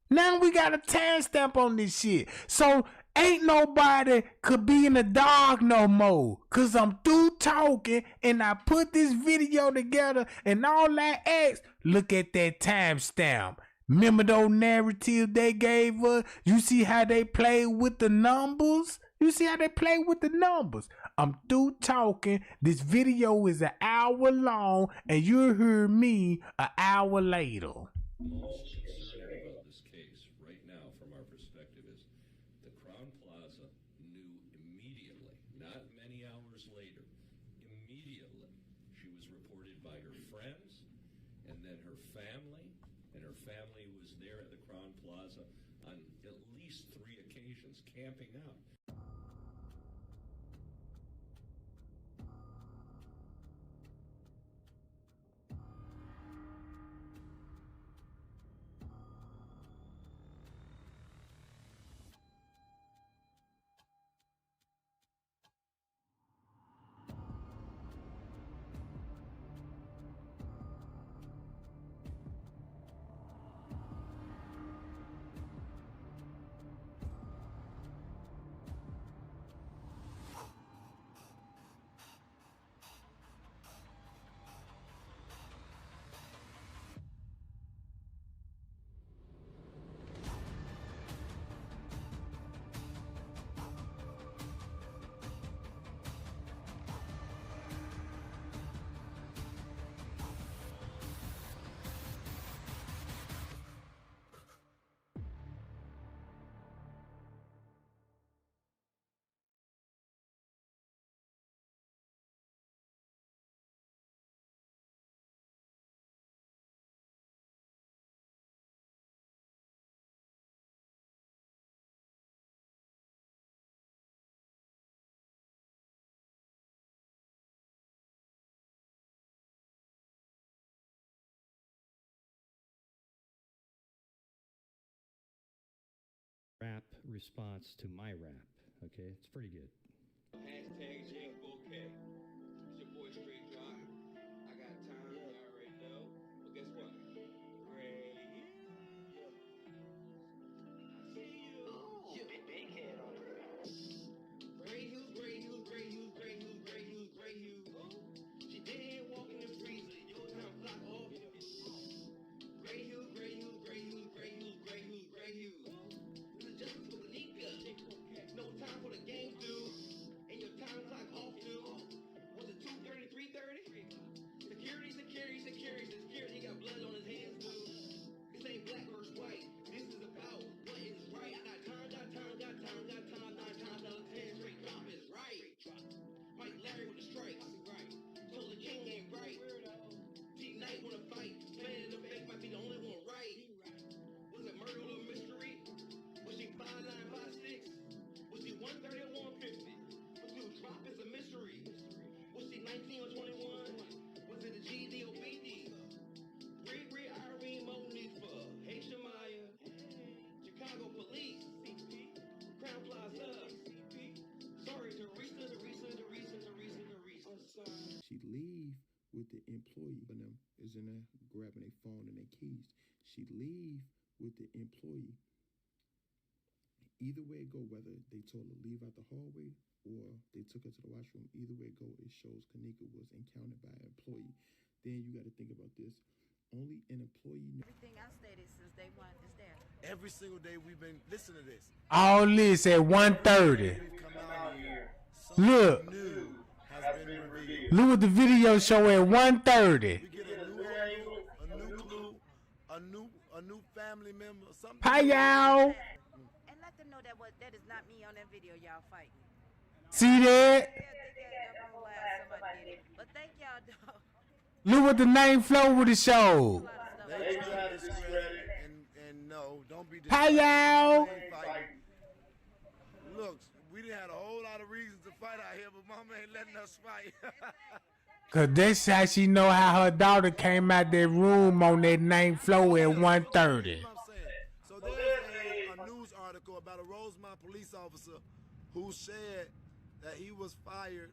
Now we got a timestamp on this shit. So ain't nobody could be in the dark no more. Cause I'm through talking and I put this video together and all I asked, look at that timestamp. Remember those narratives they gave us? You see how they play with the numbers? You see how they play with the numbers? I'm through talking. This video is an hour long and you'll hear me an hour later. Most concerning about this case right now from our perspective is the Crown Plaza knew immediately, not many hours later, immediately she was reported by her friends and then her family, and her family was there at the Crown Plaza on at least 3 occasions camping out. Rap response to my rap. Okay, it's pretty good. Hashtag Jenkins, okay. It's your boy Straight Drive. I got time, you already know. But guess what? Great. Yeah. I see you. Ooh, big head on it. Gray Hughes, Gray Hughes, Gray Hughes, Gray Hughes, Gray Hughes, Gray Hughes. She dead walking in the freezer. Your time clock off. Gray Hughes, Gray Hughes, Gray Hughes, Gray Hughes, Gray Hughes, Gray Hughes. This is just for Kenneka. No time for the game, dude. And your time clock off, dude. Was it 2:30, 3:30? Security, security, security, security. He got blood on his hands, dude. This ain't black versus white. This is about what is right. I got time, got time, got time, got time. 9 times out of 10, straight drop is right. Mike Larry with the strikes. Right. Told the king ain't right. T Knight wanna fight. Playing in the face might be the only one right. Was it murder or mystery? Was she 5'9", 5'6"? Was she 130 or 150? Was she drop is a mystery? Was she 19 or 21? Was it a GD or BD? Riri, Irene, Monifa, hey Shamaya, Chicago Police, Crown Plaza, sorry Teresa. She leave with the employee, and them is in there grabbing their phone and their keys. She leave with the employee. Either way it go, whether they told her leave out the hallway or they took her to the washroom, either way it go, it shows Kenneka was encountered by an employee. Then you got to think about this. Only an employee. Everything I stated since day one is there. Every single day we've been, listen to this. All this at 1:30. We've come out here. Look. Something new has been revealed. Look at the video show at 1:30. We get a new angle, a new clue, a new family member, something. Hi y'all. And let them know that that is not me on that video y'all fighting. See that? But thank y'all, dog. Look what the name flow with the show. They try to discredit and no, don't be Hi y'all. Look, we done had a whole lot of reasons to fight out here, but mama ain't letting us fight. Cause that's how she know how her daughter came out that room on that name flow at 1:30. So there's a news article about a Rosemont police officer who said that he was fired.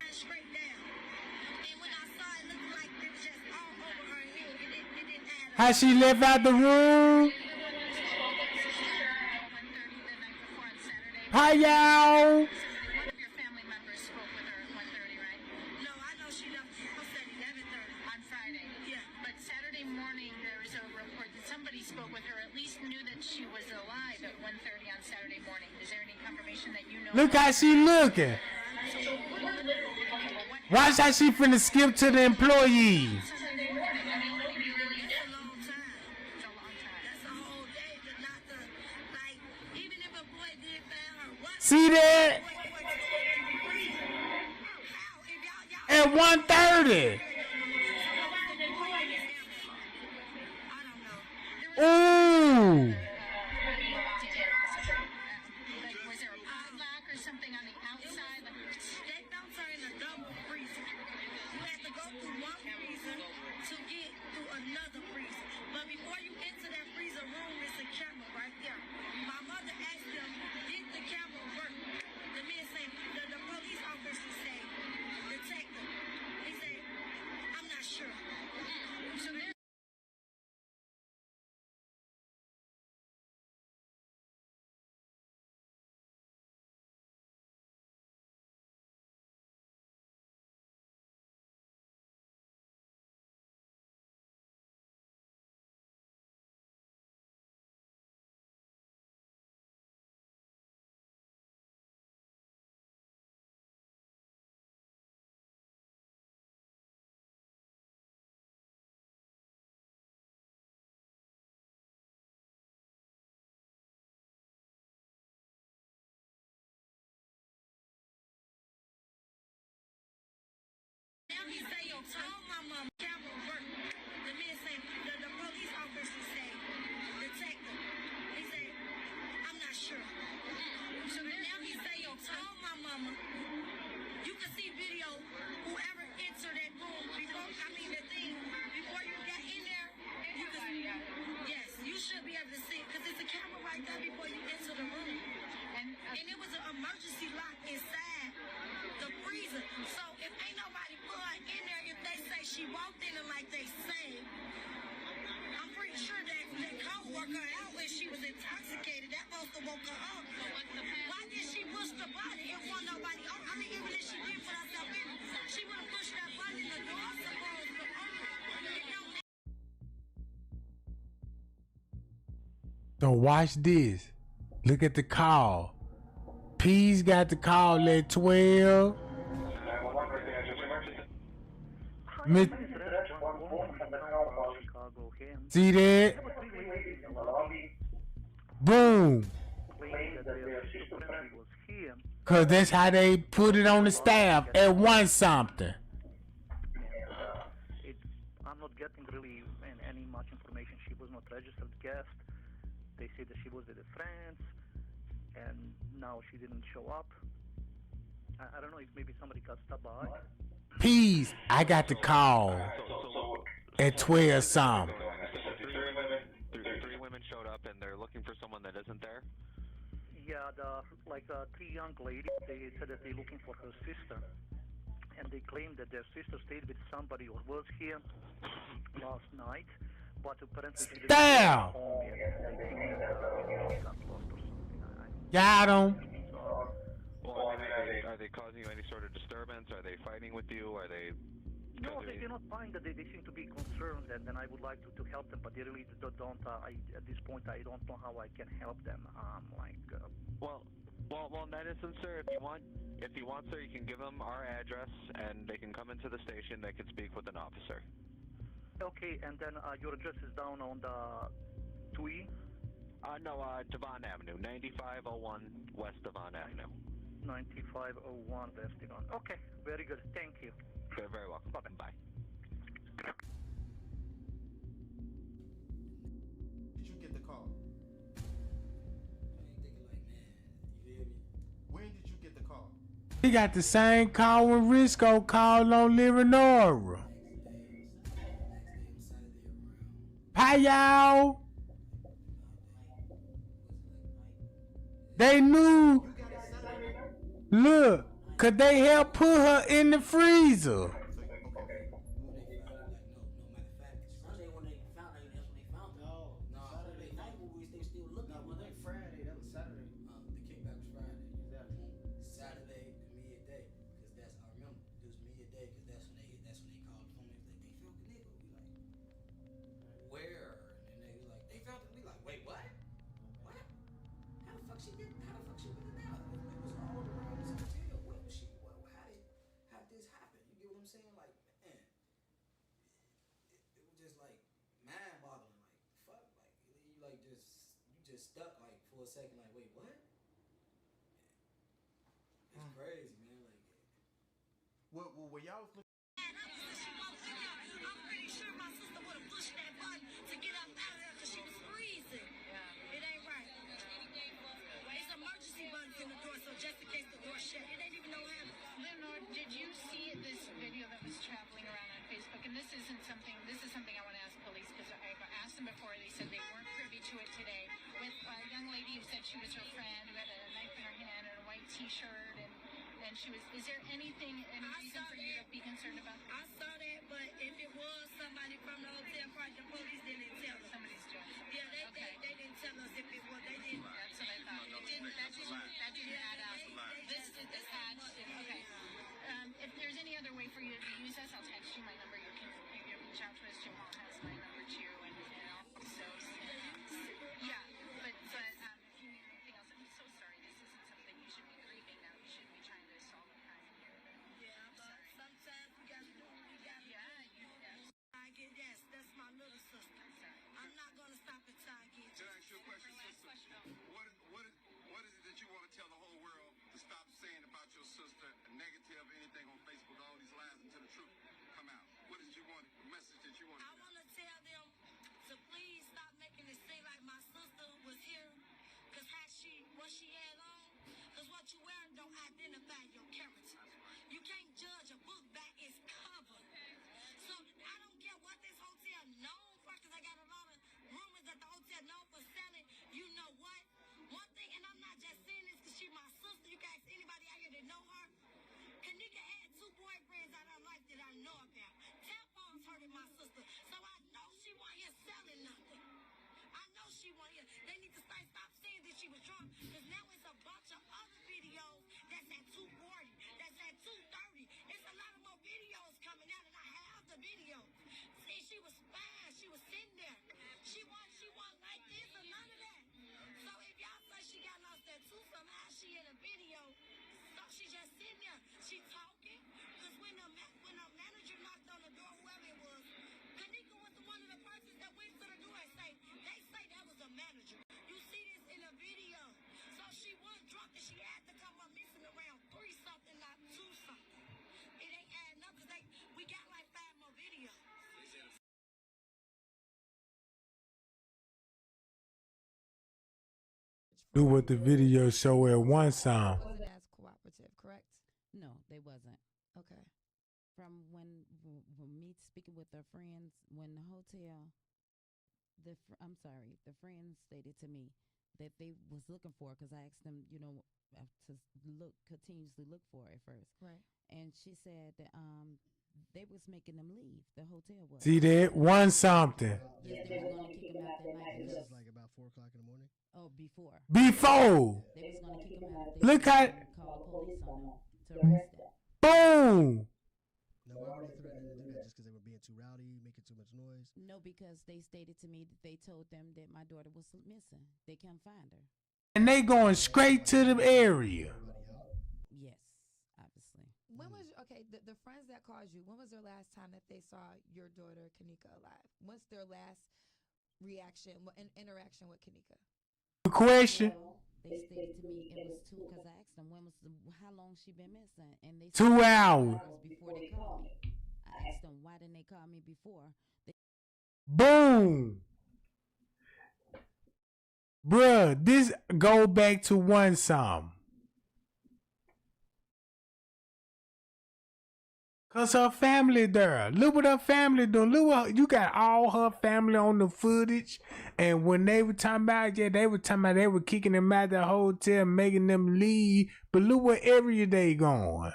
Straight down. And when I saw it, looked like it was just all over her head. It didn't add up. How she left out the room? Hi, y'all. One of your family members spoke with her at 1:30, right? No, I know she left house at 11:30. On Friday. Yeah. But Saturday morning, there was a report that somebody spoke with her, at least knew that she was alive at 1:30 on Saturday morning. Is there any confirmation that you know Look of? how she looking. Watch how she finna skip to the employees. That's a long time. It's a long time. That's a whole day to not to, like, even if a boy did find her, what? See that? How? If y'all, At 1:30. Ooh. Like, was there a padlock or something on the outside? They found her in a double freezer. You had to go through one freezer to get to another freezer. But before you enter that freezer room, it's a camera right there. My mother asked them, did the camera work? The man said, the police officer said, detective. He said, I'm not sure. So there. Now he say, yo, told my mom camera work. The man said, the police officer said, detective. He said, I'm not sure. So now he say, yo, told my mama, you can see video, whoever entered that room before, the thing, before you got in there, you can, yes, you should be able to see it, because it's a camera right there before you enter the room. And it was an emergency lock inside the freezer. So if ain't nobody put her in there, if they say she walked in it like they say, I'm pretty sure that they can't work her out when she was intoxicated. That supposed to woke her up. Why did she push the button? It wasn't nobody on. Even if she did put herself in, she would have pushed that button. The door supposed to open. So watch this. Look at the call. P's got the call at 12. Miss- See that? Boom. Cause that's how they put it on the staff at 1 something. I'm not getting really any much information. She was not registered guest. They said that she was with a friend, and now she didn't show up. I don't know if maybe somebody got stopped by. P's, I got the call at 12 something. Three women showed up and they're looking for someone that isn't there. Yeah, three young ladies. They said that they're looking for her sister, and they claimed that their sister stayed with somebody or was here last night, but apparently she didn't Damn! go home yet. They think that got lost or something. Got him. Well, are they causing you any sort of disturbance? Are they fighting with you? Are they? No, they're not fine. They seem to be concerned, and I would like to help them, but they really don't. At this point, I don't know how I can help them. Well, in that instance, sir, if you want, sir, you can give them our address, and they can come into the station. They can speak with an officer. Okay, and then your address is down on the 2E? No, Devon Avenue, 9501 West Devon Avenue. 9501 West Devon. Okay, very good. Thank you. You're very welcome. Bye. Did you get the call? I ain't thinking like, man, you hear me? When did you get the call? He got the same call when Risco called on Lirinora. Hi, y'all. They knew. Look, cause they helped put her in the freezer. Friday, that was Saturday. The kickback was Friday. stuck like for a second, like, wait, what? It's crazy, man. Like, Well, when y'all was looking. I'm pretty sure my sister would have pushed that button to get up out of there because she was freezing. Yeah. It ain't right. It's emergency buttons in the door, so just in case the door shut, it ain't even no habit. Leonard, did you see this video that was traveling around on Facebook? And this is something I want to ask police because I've asked them before. They said they weren't privy to it today. With a young lady who said she was her friend, who had a knife in her hand and a white T-shirt, and she was. Is there any reason for you to be concerned about that? I saw that, but if it was somebody from the hotel party, the police didn't tell us. Somebody's doing something. Yeah, they didn't tell us if it was. They didn't. That's what I thought. That didn't add up. This did attach. Okay. If there's any other way for you to use us, I'll text you my number. You can reach out to us. Jamal has my number too, and also, yeah. But if you need anything else, I'm so sorry. This isn't something you should be grieving now. You shouldn't be trying to solve a crime here. Yeah, but sometimes we gotta do what we gotta do. I get that's my little sister. I'm not gonna stop until I get Can I ask you a question, sister? What is it that you want to tell the whole world to stop saying about your sister, negative, anything on Facebook, all these lies until the truth come out? What is you want, the message that you want? I want to tell them to please stop making it seem like my sister was here, cause what she had on, cause what you wearing don't identify your character. You can't judge a book by its cover. So I don't care what this hotel known for, cause I got a lot of rumors that the hotel known for selling. You know what? One thing, and I'm not just saying this cause she my sister. You guys, anybody out here that know her? Kenneka had 2 boyfriends out of her life that I know about. Tampons hurted my sister, so I know she wasn't here selling nothing. I know she wasn't here. They need to stop saying that she was drunk, because now it's a bunch of other videos that's at 2:40, that's at 2:30. It's a lot of more videos coming out, and I have the videos. See, she was fine. She was sitting there. She wasn't like this or none of that. So if y'all say she got lost at 2, somehow she in a video. So she just sitting there. She talking. Because when the manager knocked on the door, whoever it was, Kenneka was one of the persons that went to the door and they say that was a manager. You see this in the video. So she was drunk and she had to come up missing around 3-something, not 2-something. It ain't adding up because we got like 5 more videos. Do what the video show at one time. Wasn't as cooperative, correct? No, they wasn't. Okay. From when me speaking with their friends, when the hotel, the friends stated to me that they was looking for, because I asked them, to continuously look for it at first. Right. And she said that they was making them leave. The hotel was. See that? One something. Yes, they was going to kick them out that night. This is like about 4 o'clock in the morning. Oh, before. Before. They was going to kick them out. Look how. Call the police on them to arrest them. Boom. No, why were they threatening to do that? Just because they were being too rowdy, making too much noise? No, because they stated to me that they told them that my daughter was missing. They can't find her. And they going straight to the area. Yes, obviously. When was the friends that called you? When was their last time that they saw your daughter Kenneka alive? What's their last reaction and interaction with Kenneka? The question. Well, they stated to me it was 2, because I asked them how long she been missing, and they 2 hours before they called me. I asked them why didn't they call me before. Boom. Bruh, this go back to one song. Cause her family there. Look what her family doing. Look what you got all her family on the footage. And when they were talking about, they were kicking them out of the hotel, making them leave. But look what area they going.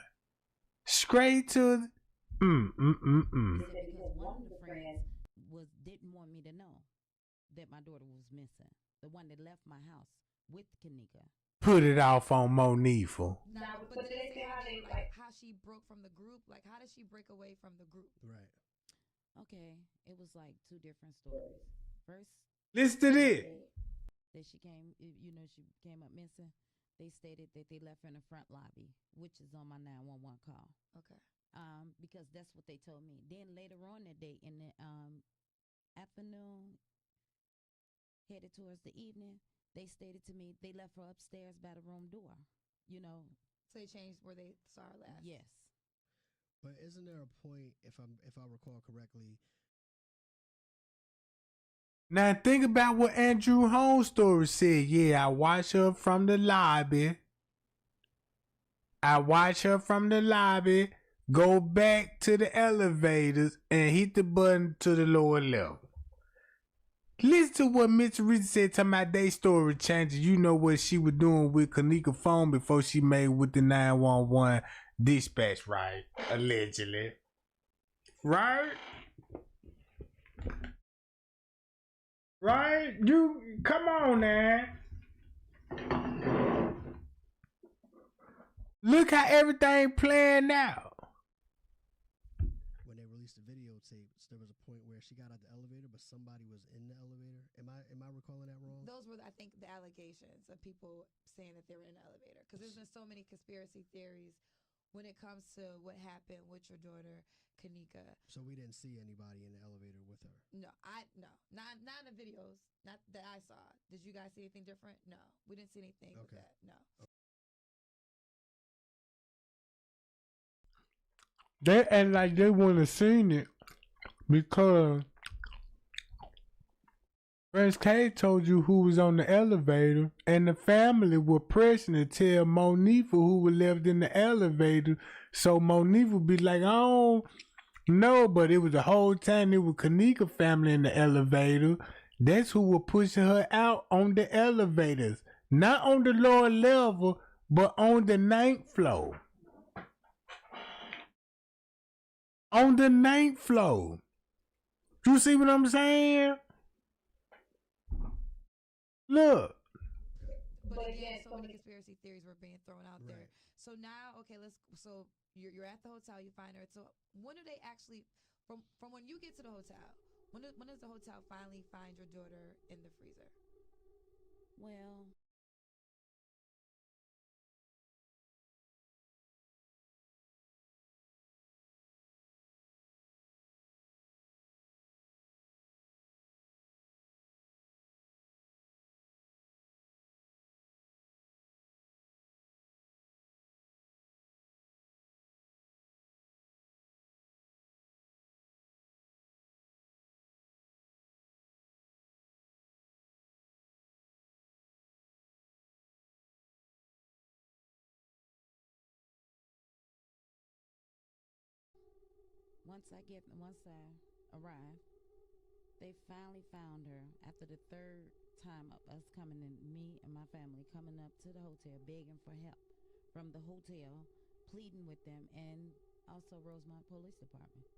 Straight to Because one of the friends didn't want me to know that my daughter was missing. The one that left my house with Kenneka. put it off on Monifa. Now, but did they say how she broke from the group? Like, how did she break away from the group? Right. Okay, it was like 2 different stories. First, listen to this. That she came up missing. They stated that they left her in the front lobby, which is on my 911 call. Okay. Because that's what they told me. Then later on that day in the afternoon, headed towards the evening, They stated to me they left her upstairs by the room door. You know. So they changed where they saw her last. Yes. But isn't there a point, if I recall correctly? Now think about what Andrew Holmes' story said. Yeah, I watched her from the lobby. Go back to the elevators and hit the button to the lower level. Listen to what Mr. Reese said talking about their story changes. You know what she was doing with Kenneka phone before she made with the 911 dispatch, right? Allegedly. Right? Right? You come on now. Look how everything playing out. When they released the videotapes, there was a point where she got out the elevator, but somebody was in the elevator. Am I recalling that wrong? Those were, I think, the allegations of people saying that they were in the elevator. Because there's been so many conspiracy theories when it comes to what happened with your daughter, Kenneka. So we didn't see anybody in the elevator with her. No, not in the videos, not that I saw. Did you guys see anything different? No, we didn't see anything with that. No. They act like they wouldn't have seen it because Prince K told you who was on the elevator, and the family were pressing to tell Monifa who was left in the elevator. So Monifa would be like, I don't know, but it was the whole time it was Kenneka family in the elevator. That's who were pushing her out on the elevators. Not on the lower level, but on the 9th floor. On the 9th floor. You see what I'm saying? Look. But again, so many conspiracy theories were being thrown out there. So now, okay, so you're at the hotel, you find her. So when do they actually, from when you get to the hotel, when does the hotel finally find your daughter in the freezer? Well, once I arrived, they finally found her after the third time of us coming in, me and my family coming up to the hotel begging for help from the hotel, pleading with them, and also Rosemont Police Department.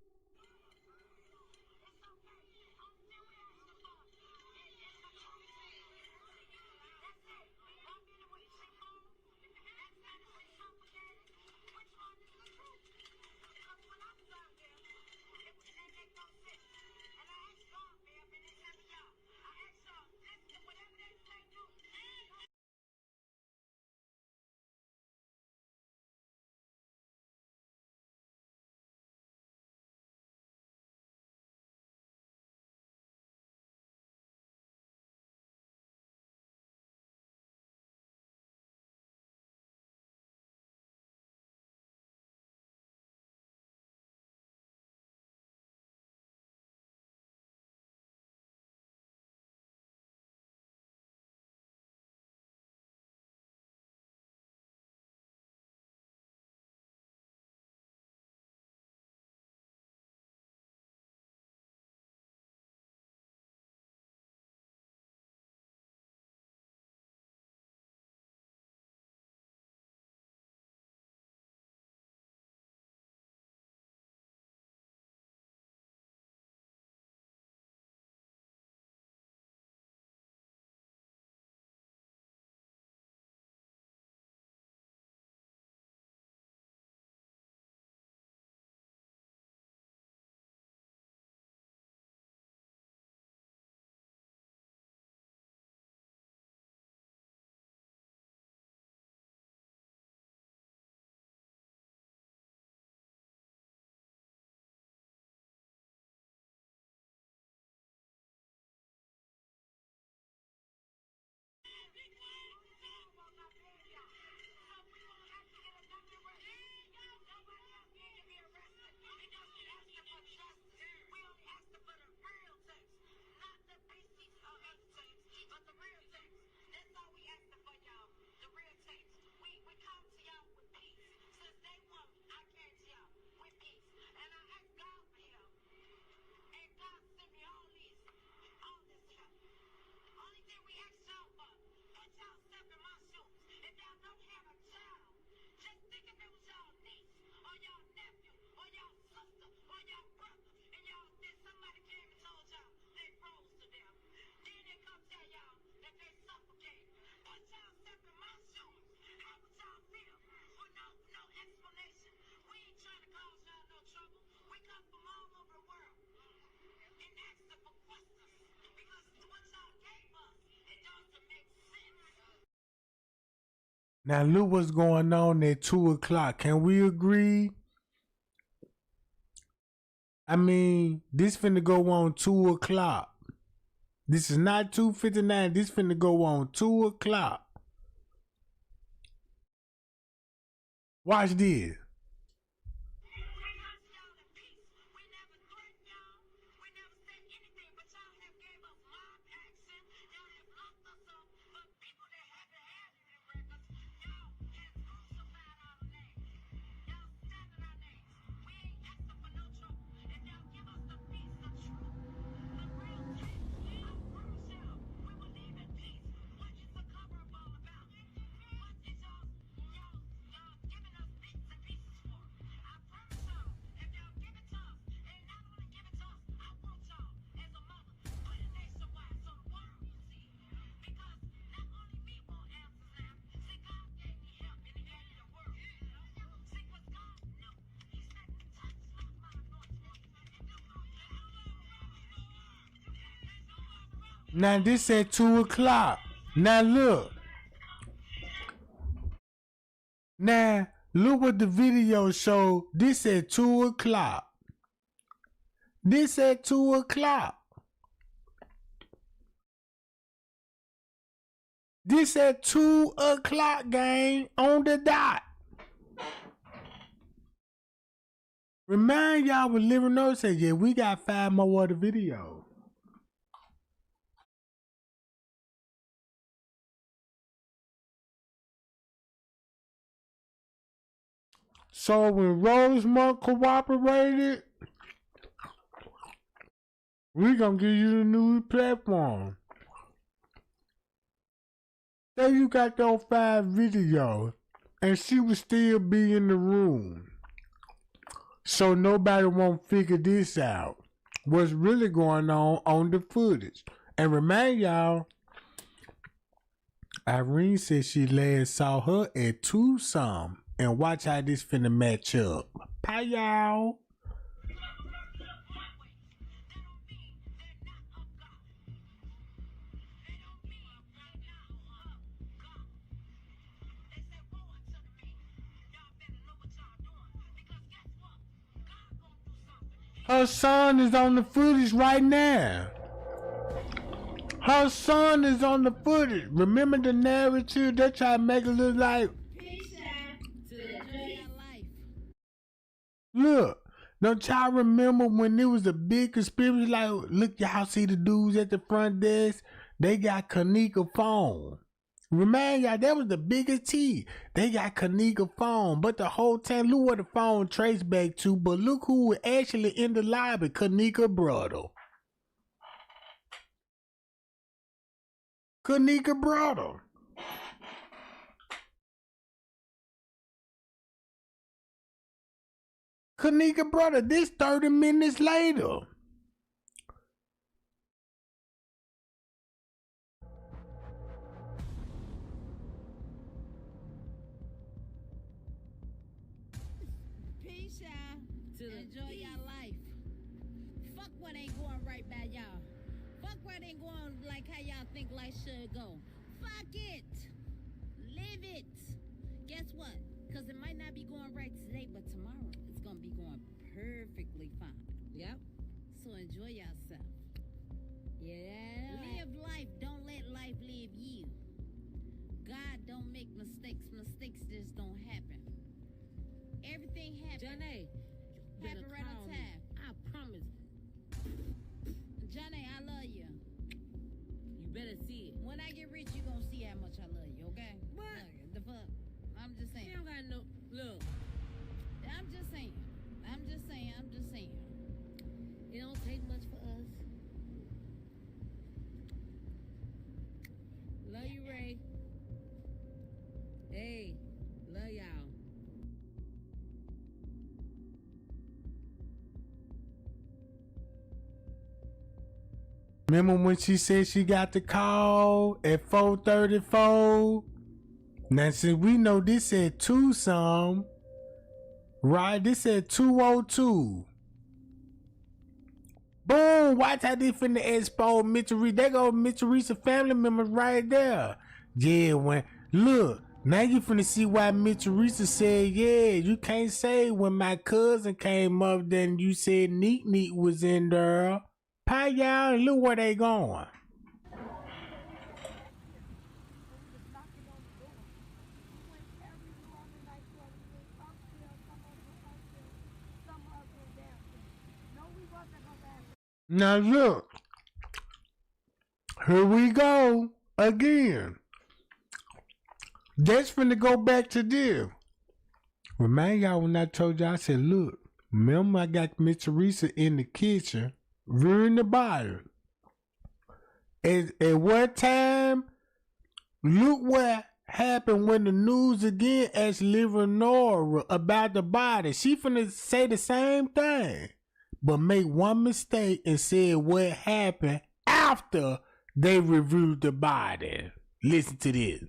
Now look what's going on at 2 o'clock. Can we agree? I mean, this finna go on 2 o'clock. This is not 2:59. This finna go on 2 o'clock. Watch this. Now this at 2 o'clock. Now look. Now look what the video show. This at 2 o'clock. This at 2 o'clock. This at 2 o'clock, gang, on the dot. Remind y'all with Living Notes said, yeah, we got 5 more of the video. So when Rosemont cooperated, we gonna give you the new platform. Say you got those 5 videos and she would still be in the room. So nobody won't figure this out. What's really going on the footage. And remind y'all, Irene said she last saw her at 2 some. And watch how this finna match up. Bye, y'all. Her son is on the footage right now. Her son is on the footage. Remember the narrative? They try to make it look like. Look, don't y'all remember when there was a big conspiracy? Like, look, y'all see the dudes at the front desk? They got Kenneka phone. Remind y'all, that was the biggest T. They got Kenneka phone. But the whole time, look what the phone traced back to. But look who was actually in the lobby. Kenneka brother. Kenneka brother. Kenneka brother, this 30 minutes later. Peace, y'all. Enjoy your life. Fuck what ain't going right by y'all. Fuck what ain't going like how y'all think life should go. Fuck it. Live it. Guess what? Because it might not be going right today, but tomorrow it's going to be going perfectly fine. Yep. So enjoy yourself. Yeah. Live life. Don't let life live you. Johnny, happy rental time. I promise. Johnny, I love you. You better see it. When I get rich, you gonna see how much I love you, okay? What? Look, the fuck? I'm just saying. You don't got no... Look. I'm just saying. It don't take much for us. Love you, Ray. Hey, love y'all. Remember when she said she got the call at 4:34? Now, since we know this said 2 some, right? This said 2:02. Boom! Watch how they finna expose Mitchell Reese. They go Mitchell Reese family members right there. Yeah, when look, now you finna see why Mitchell Reese said, yeah, you can't say when my cousin came up, then you said Neat was in there. Pie y'all, and look where they going. Now look, here we go again. That's finna go back to this. Remind y'all when I told y'all, I said, look, remember I got Miss Teresa in the kitchen, rearing the body. At what time, look what happened when the news again asked Leonora about the body. She finna say the same thing, but make one mistake and said what happened after they reviewed the body. Listen to this.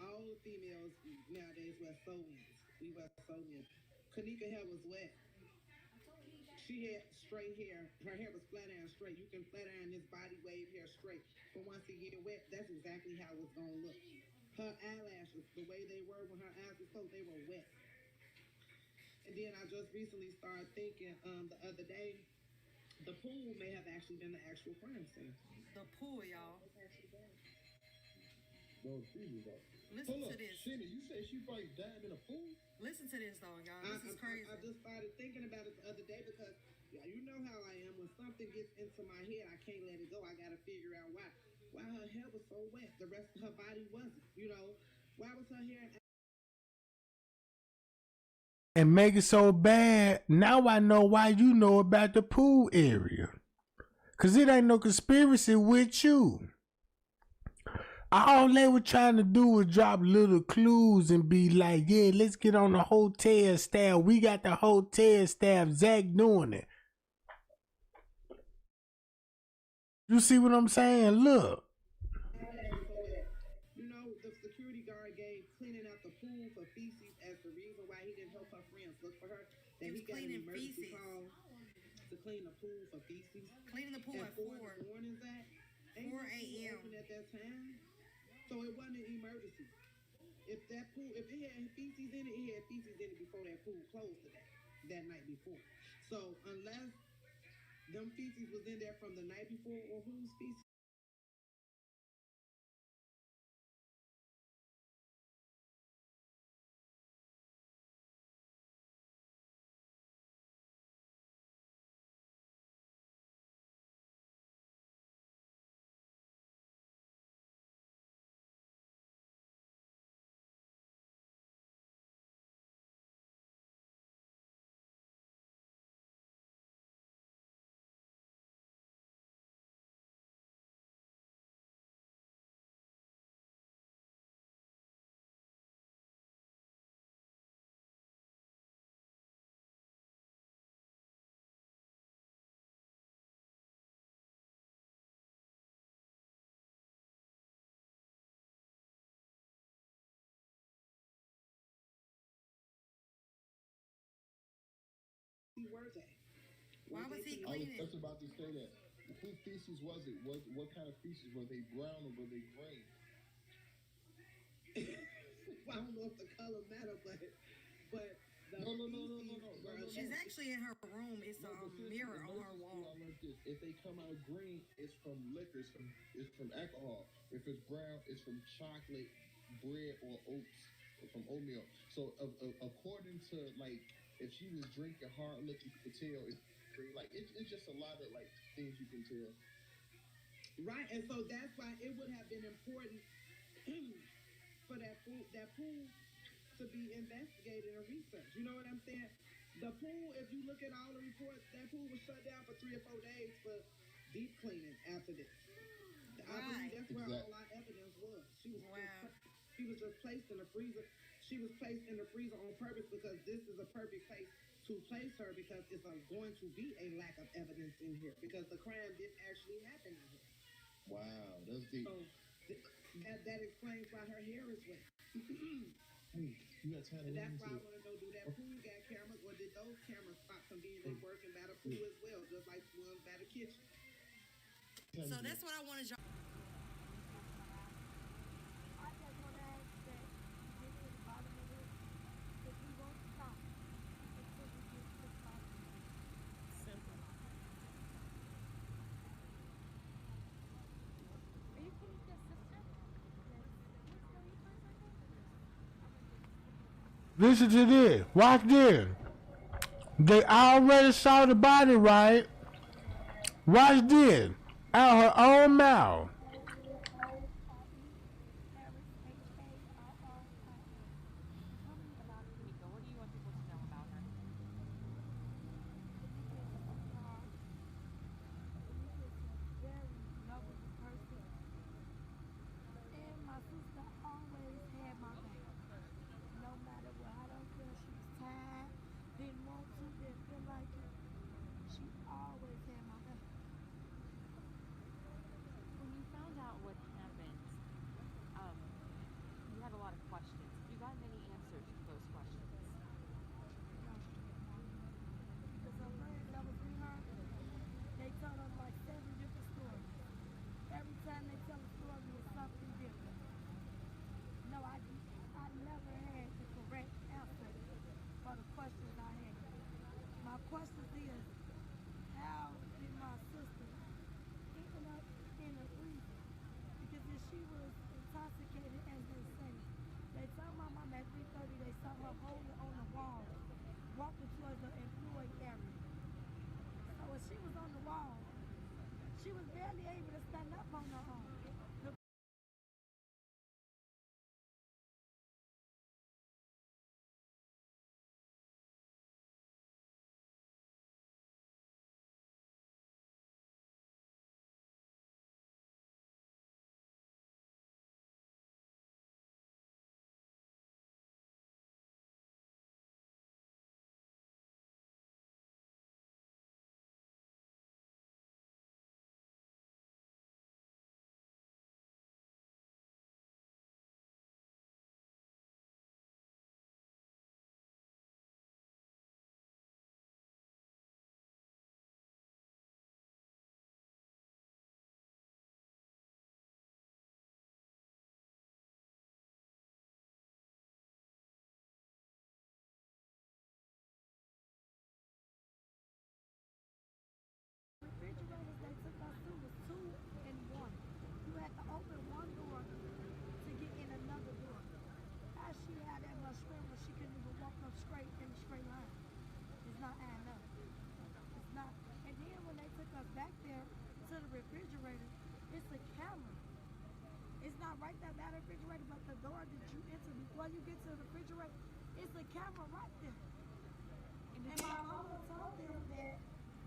All females nowadays wear sew-ins. We wear sew-ins. Kenneka hair was wet. She had straight hair. Her hair was flat iron straight. You can flat iron this body wave hair straight. But once it get wet, that's exactly how it's gonna look. Her eyelashes, the way they were when her eyes were closed, they were wet. And then I just recently started thinking the other day, the pool may have actually been the actual crime scene. The pool, y'all. Listen to this. Shinny, you said she probably died in a pool? Listen to this, though, y'all. This is crazy. I just started thinking about it the other day because you know how I am. When something gets into my head, I can't let it go. I got to figure out why. Why her hair was so wet. The rest of her body wasn't. You know, why was her hair... And make it so bad, now I know why you know about the pool area. Cause it ain't no conspiracy with you. All they were trying to do was drop little clues and be like, yeah, let's get on the hotel staff. We got the hotel staff. Zach doing it. You see what I'm saying? Look. You know, the security guard gave cleaning out the pool for feces as the reason why he didn't help her friends look for her. That he got an emergency call to clean the pool for feces. Cleaning the pool at 4 in the morning, Zach. 4 a.m. At that time. So it wasn't an emergency. If that pool, if it had feces in it, it had feces in it before that pool closed that night before. So unless them feces was in there from the night before, or whose feces? Were they? Why was he cleaning? I was just about to say that. Whose feces was it? What kind of feces? Were they brown or were they green? don't know if the color matter, but no. She's actually in her room. It's a mirror on her wall. I learned this. If they come out green, it's from liquor. It's from alcohol. If it's brown, it's from chocolate, bread, or oats, or from oatmeal. So according to like, if she was drinking hard liquor, you could tell it's green. Like it's just a lot of like things you can tell. Right, and so that's why it would have been important for that pool to be investigated and researched. You know what I'm saying? The pool, if you look at all the reports, that pool was shut down for 3 or 4 days for deep cleaning after this. I believe that's where all our evidence was. She was just placed in the freezer. She was placed in the freezer on purpose because this is a perfect place to place her because it's going to be a lack of evidence in here because the crime didn't actually happen in here. Wow, that's deep. So that explains why her hair is wet. You got time to that's why I want to know, do that pool got cameras or did those cameras stop conveniently working by the pool as well, just like the ones by the kitchen? So that's what I wanted y'all. Listen to this. Watch this. They already saw the body, right? Watch this. Out her own mouth.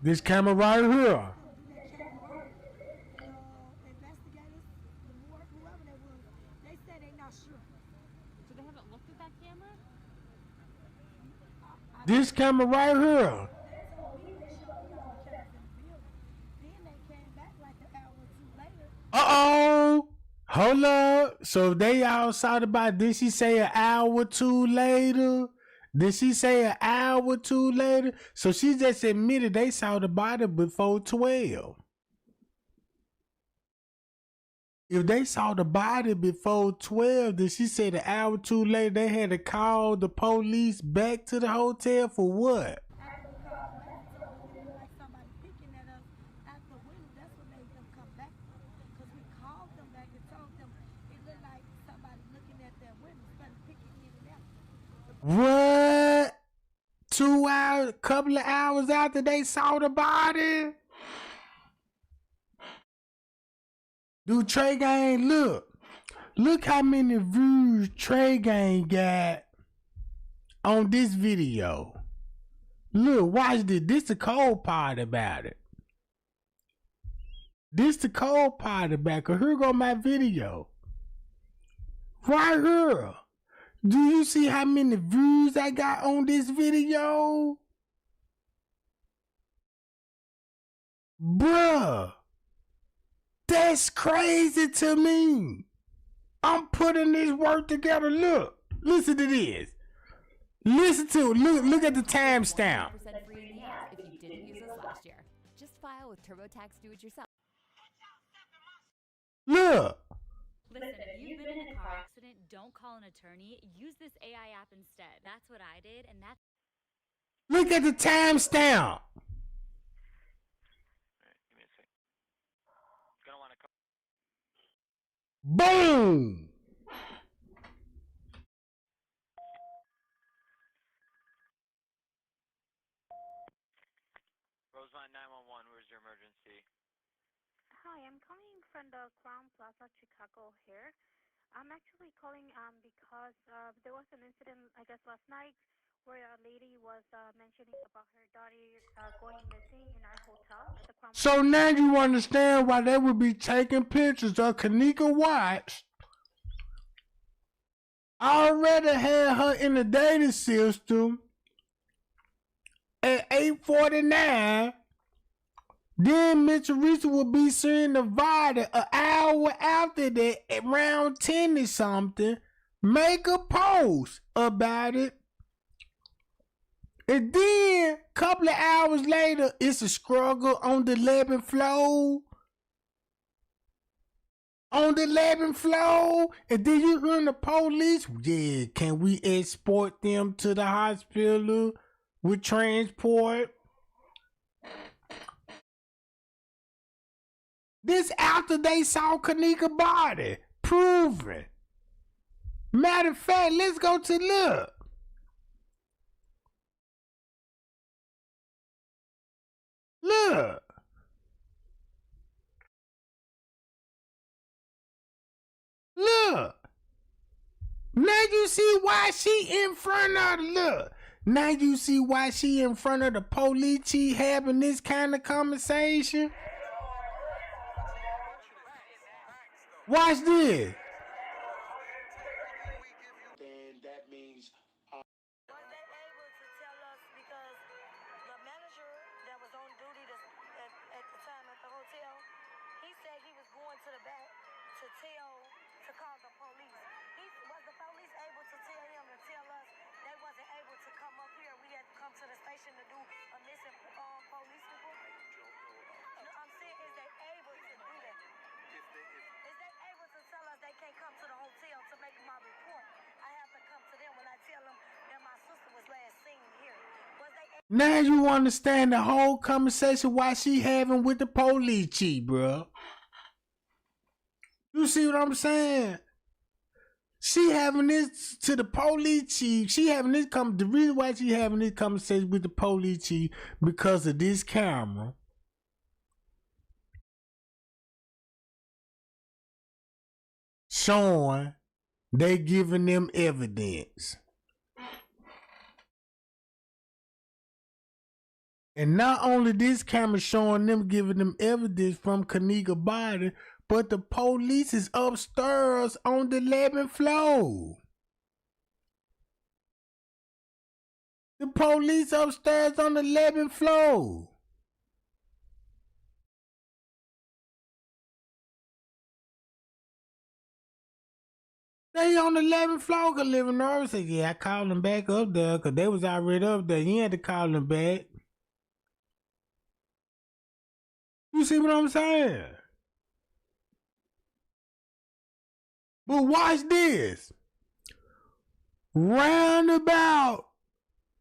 This camera right here. This camera right here. Uh-oh. Hold up. So they all saw about, did she say an hour or two later? Did she say an hour or two later? So she just admitted they saw the body before 12. If they saw the body before 12, then she said an hour or two later they had to call the police back to the hotel for what? What? 2 hours, couple of hours after they saw the body? Dude, Trey Gang, look how many views Trey Gang got on this video. Look, watch this. This the cold part about it. This the cold part about it. 'Cause here go my video. Right here. Do you see how many views I got on this video? Bruh. That's crazy to me. I'm putting this work together. Look. Listen to this. Listen to it. Look at the timestamp. Free in the app if you didn't use us last year. Just file with TurboTax Do It Yourself. Look. Listen, if you've been in a car accident, don't call an attorney. Use this AI app instead. That's what I did, and that's... Look at the timestamp. Boom. Roseline 911, where's your emergency? Hi, I'm calling from the Crown Plaza, Chicago here. I'm actually calling because there was an incident, I guess, last night where a lady was mentioning about her daughter going missing in our hotel at the Crown Plaza. So now you understand why they would be taking pictures of Kenneka Watts. I already had her in the data system at 8:49. Then Miss Teresa will be seeing the body an hour after that, around 10 or something. Make a post about it. And then, a couple of hours later, it's a struggle on the 11th floor. On the 11th floor. And then you hear the police. Yeah, can we escort them to the hospital with transport? This after they saw Kenneka body. Proven. Matter of fact, let's go to look. Look. Look. Now you see why she in front of the look. Now you see why she in front of the police chief having this kind of conversation. Watch this. Then that means Was they able to tell us because the manager that was on duty at the time at the hotel, he said he was going to the back to call the police. Was the police able to tell him to tell us they wasn't able to come up here? We had to come to the station to do a missing police report? I'm saying, is they able to do that? Is they able to tell us they can't come to the hotel to make my report? I have to come to them when I tell them that my sister was last seen here. Was they able? Now you understand the whole conversation why she having with the police chief, bro. You see what I'm saying? She having this to the police chief. She having this the reason why she having this conversation with the police chief because of this camera. Showing they giving them evidence. And not only this camera showing them giving them evidence from Kenneka body, but the police is upstairs on the 11th floor. The police upstairs on the 11th floor. They on the 11th floor, cause living over said, yeah, I called them back up there, cause they was already up there. You had to call them back. You see what I'm saying? But watch this. Round about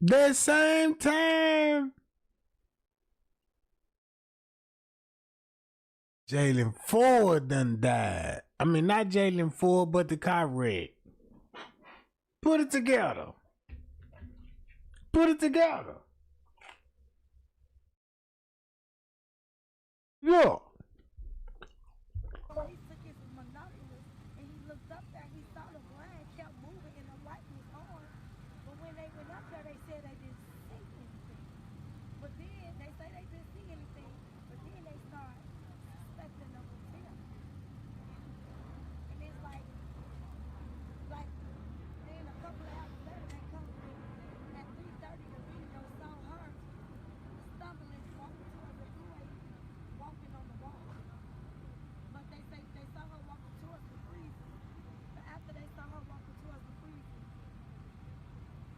that same time, Jalen Ford done died. I mean, not Jalen Ford, but the car wreck. Put it together. Put it together. Yeah. So he took his monoculars and he looked up there. He saw the blind kept moving and the light was on. But when they went up there, they said they didn't see anything. But then they say they didn't see anything. But then they start suspecting the hotel. And it's like then a couple of hours later, they come at 3:30. The video saw her stumbling, walking towards the freeway, walking on the wall. But they say they saw her walking towards the freezer. But after they saw her walking towards the freezer,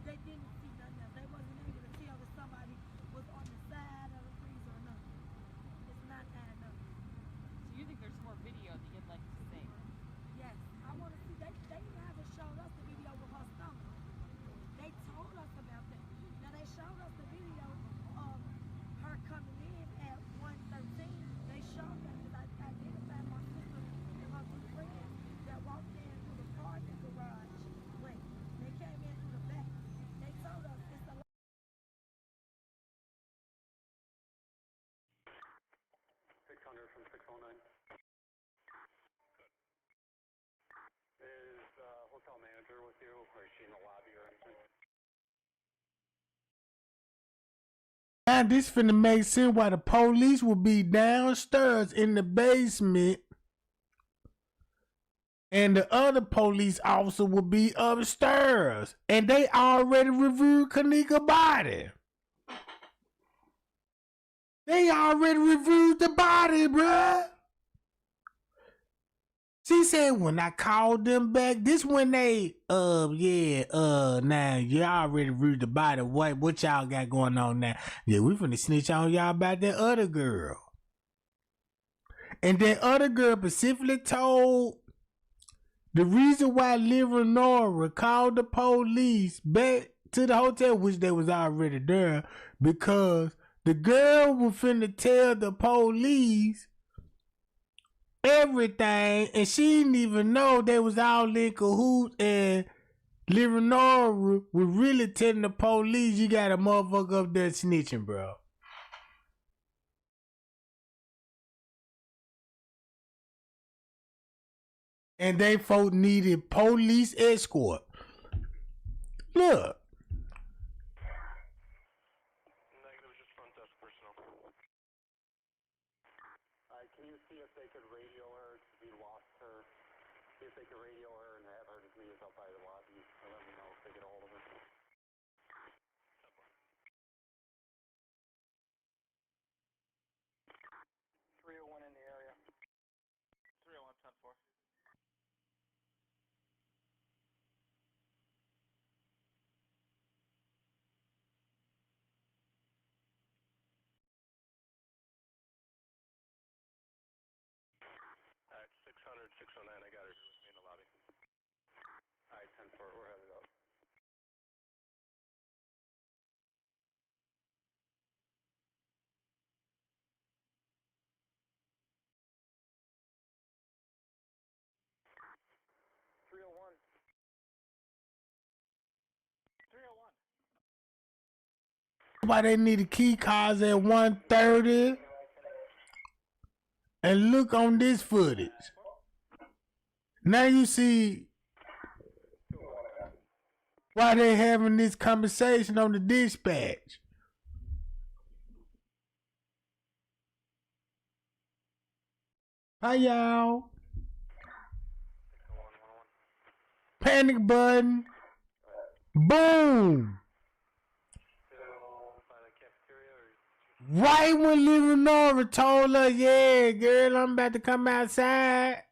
they didn't see nothing else. They wasn't able to tell if somebody was on the side of the freezer or not. It's not adding up. So you think there's more video that you'd like to see? Yes, I want to see. They haven't showed us the video with her stomach. They told us about that. Now they showed us the video of her coming in at 1:13. They showed that because I identified my sister and her two friends that walked in through the parking garage. Wait, they came in through the back. They told us it's a 600 from 609. Is hotel manager with you, or is she in the lobby or anything? Now this finna make sense why the police will be downstairs in the basement and the other police officer will be upstairs. And they already reviewed Kenneka's body. They already reviewed the body, bruh. She said when I called them back, this when they, now you already reviewed the body. What y'all got going on now? Yeah, we finna snitch on y'all about that other girl. And that other girl specifically told the reason why Nora called the police back to the hotel, which they was already there, because the girl was finna tell the police everything, and she didn't even know they was all in cahoots, and Nora was really telling the police, you got a motherfucker up there snitching, bro. And they folk needed police escort. Look. Negative, just front desk personnel. Alright, can you see if they could radio her, because we lost her. See if they could radio her and have her just meet us out by the lobby and let me know if they get a hold of her. 301 in the area. 301, 10-4. Alright, 600, 609, I got her here with me in the lobby. Alright, 10-4, we're headed up. Why they needed key cards at 1:30. And look on this footage. Now you see why they having this conversation on the dispatch. Hi y'all. Panic button. Boom. Right when Nora told her, yeah, girl, I'm about to come outside.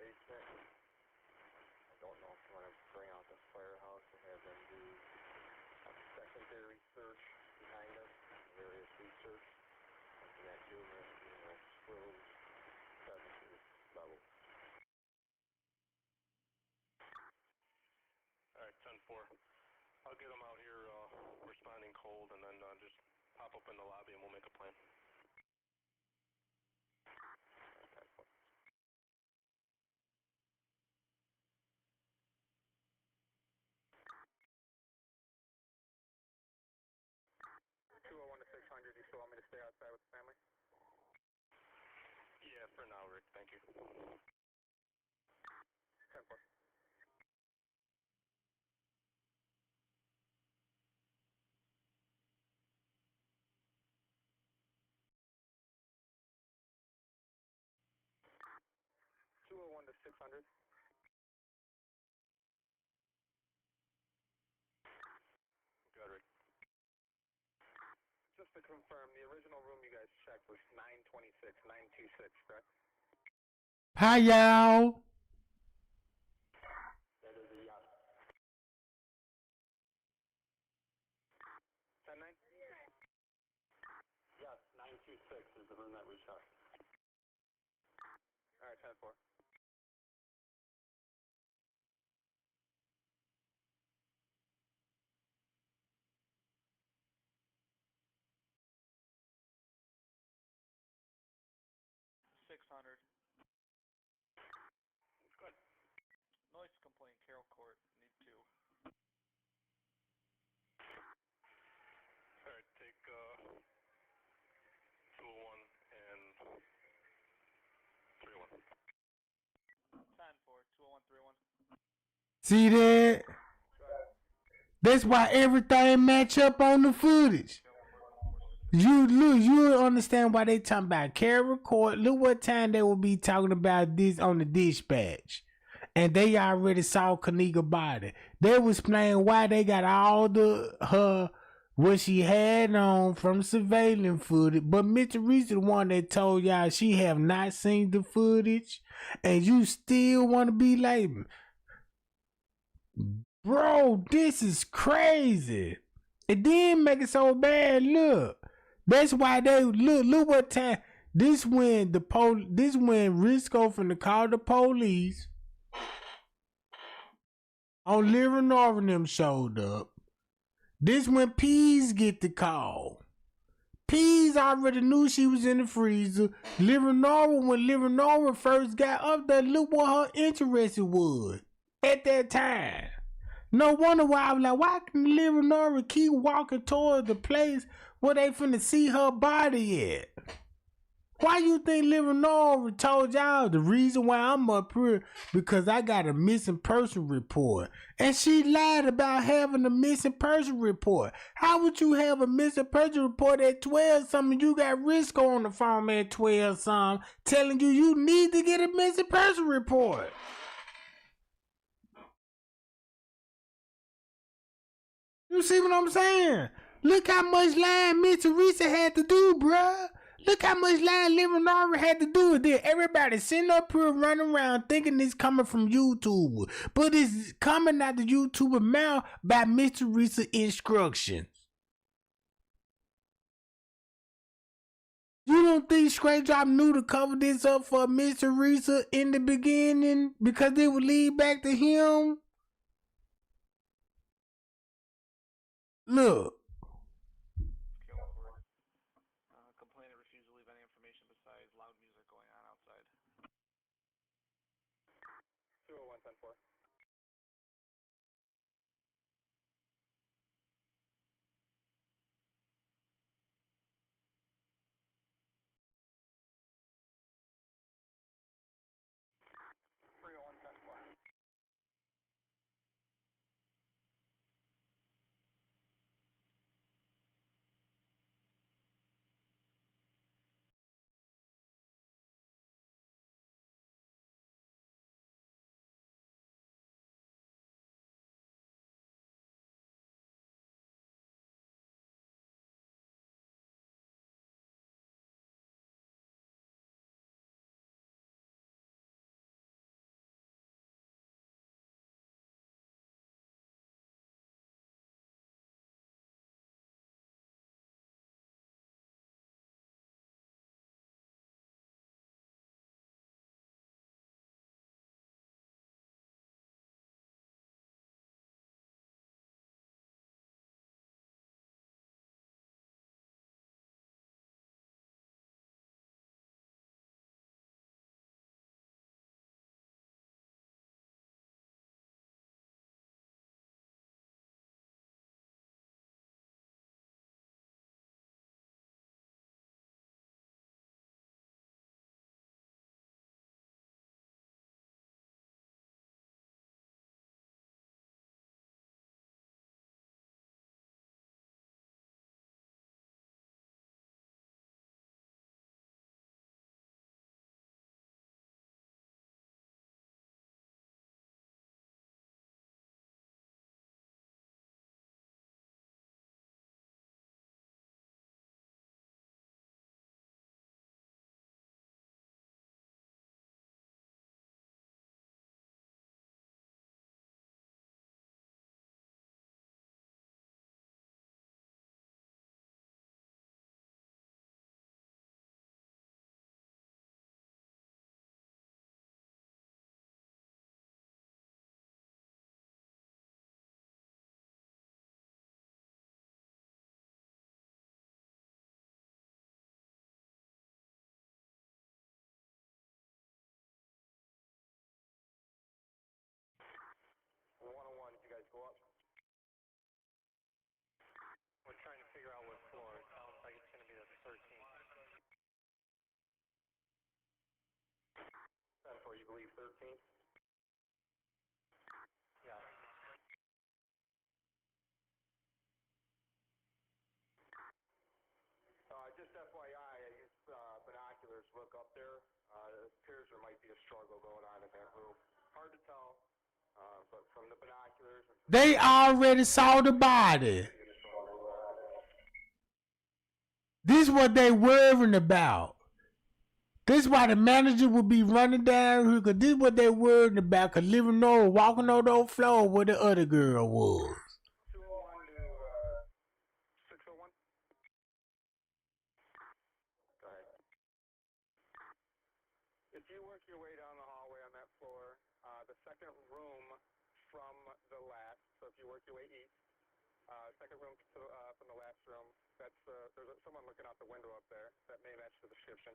basement. I don't know if you want to bring out the firehouse and have them do a secondary search behind us, various research, looking at numerous, screws, crevices, levels. Alright, 10-4. I'll get them out here responding cold, and then just pop up in the lobby and we'll make a plan. To 600, you still want me to stay outside with the family? Yeah, for now, Rick. Thank you. 10-4. 201 to 600. Good, Rick. Just to confirm, the original room you guys checked was 926, 926, correct? Hi, y'all. That is a yacht. 10-9? Yes, 926 is the room that we checked. Alright, 10-4. Good. Noise complaint, Carroll Court, need 2. Alright, take 201 and 301. 10-4, 201, 301. See that? That's why everything match up on the footage. You look, you understand why they talking about carry record. Look what time they will be talking about this on the dispatch. And they already saw Kenneka body. They was playing why they got all what she had on from surveillance footage. But Mr. Reese the one that told y'all she have not seen the footage. And you still want to be like, bro, this is crazy. It didn't make it so bad. Look. That's why they look what time. This when Risco finna call the police on Lyra Norman them showed up. This when Peas get the call. Peas already knew she was in the freezer. Lyra Norman, when Lyra Norman first got up there, look what her interest was at that time. No wonder why I was like, why can Lyra Norman keep walking toward the place where they finna see her body at? Why you think Lyra Norman told y'all the reason why I'm up here? Because I got a missing person report. And she lied about having a missing person report. How would you have a missing person report at 12 something? You got Risco on the phone at 12 something telling you need to get a missing person report. You see what I'm saying? Look how much lying Miss Teresa had to do, bruh. Look how much lying Lyra Norman had to do with it. Everybody sitting up here running around thinking it's coming from YouTube. But it's coming out the YouTuber mouth by Miss Teresa instructions. You don't think Straight Drop knew to cover this up for Miss Teresa in the beginning because it would lead back to him? Look. Complainant refused to leave any information besides loud music going on outside. 201, 10-4. 13? Yeah. Just FYI, I use binoculars. Look up there. It appears there might be a struggle going on in that room. Hard to tell, but from the binoculars. They already saw the body. This is what they worrying about. This is why the manager would be running down here, because this is what they worried about, because living over, walking on the floor where the other girl was. 201 to 601. Go ahead. If you work your way down the hallway on that floor, the second room from the last, so if you work your way east, second room from the last room, that's there's someone looking out the window up there. That may match the description.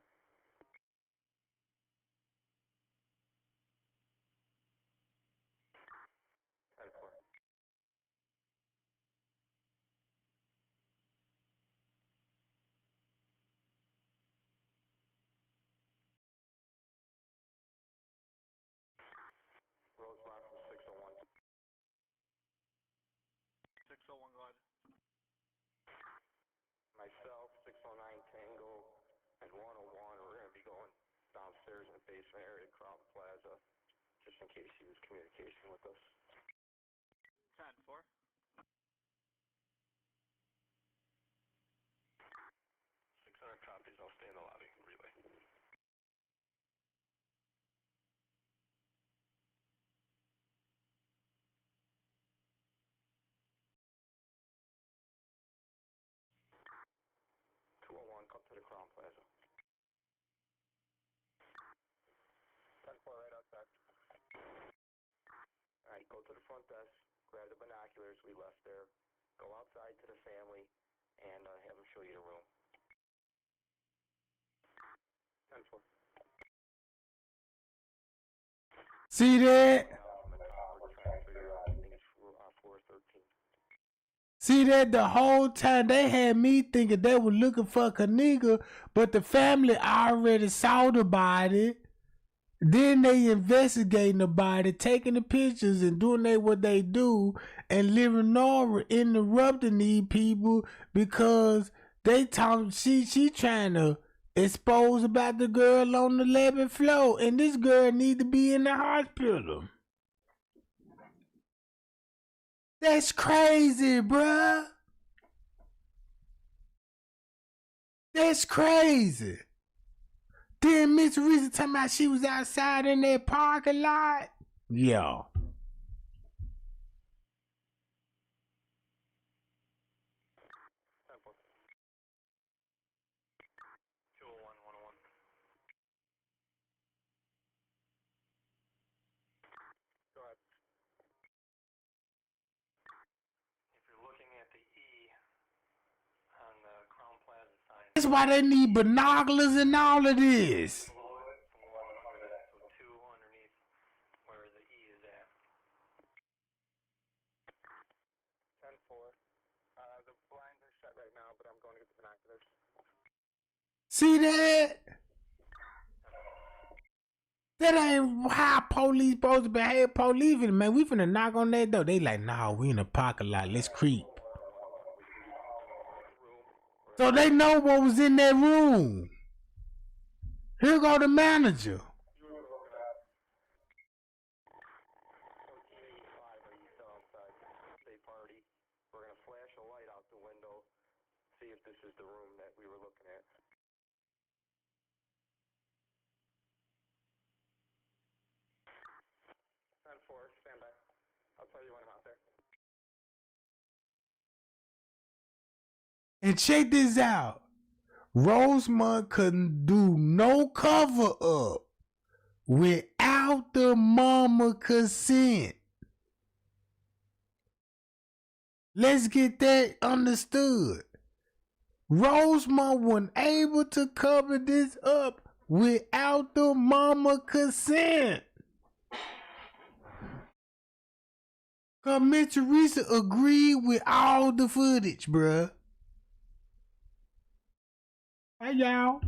Rosemont from 601. 601, go ahead. Myself, 609 Tango, and 101. We're going to be going downstairs in the basement area of Crown Plaza, just in case he was communicating with us. 10-4. 600 copies. I'll stay in the lobby. Relay. Come to the Crown Plaza. 10-4 right outside. Alright, go to the front desk, grab the binoculars we left there, go outside to the family, and have them show you the room. 10-4. See that? See that? The whole time they had me thinking they were looking for Kenneka, but the family already saw the body. Then they investigating the body, taking the pictures and doing what they do, and Nora interrupting these people because they talk. She trying to expose about the girl on the 11th floor, and this girl need to be in the hospital. That's crazy, bruh. That's crazy. Then Miss Teresa talking about she was outside in that parking lot. Yeah. That's why they need binoculars and all of this. The blinds are shut right now, but I'm going to get the binoculars. See that? That ain't how police supposed to behave. Police, man, we finna knock on that door. They like, nah, we in a parking lot. Let's creep. So they know what was in that room. Here go the manager. We're going to flash a light out the window, see if this is the room that we were looking at. Stand by. I'll tell you when I'm out there. And check this out. Rosemont couldn't do no cover up without the mama consent. Let's get that understood. Rosemont wasn't able to cover this up without the mama consent. Cause Miss Teresa agreed with all the footage, bruh. Hey, y'all.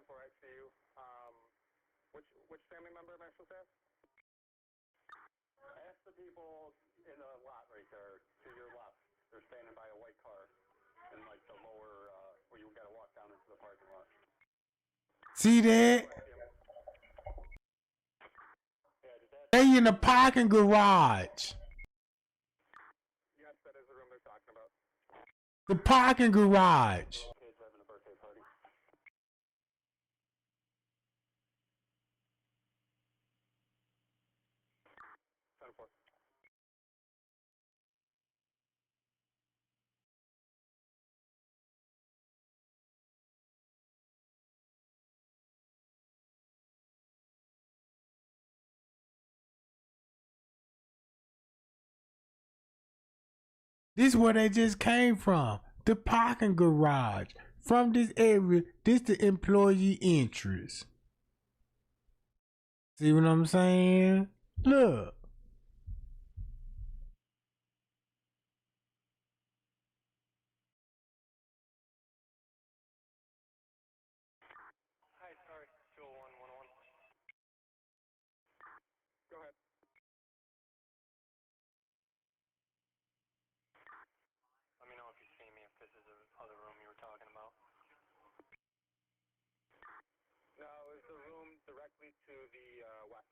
10-4 XU. Which family member am I supposed to ask? Ask the people in the lot right there to your left. They're standing by a white car in like the lower where you gotta walk down into the parking lot. See that? They in the parking garage. Yes, that is the room they're talking about. The parking garage. Kids having a birthday party. This is where they just came from. The parking garage. From this area, this the employee entrance. See what I'm saying? Look. Hi, sorry. 201-101. Go ahead. Let me know if you see me, if this is the other room you were talking about. No, it's the room directly to the west.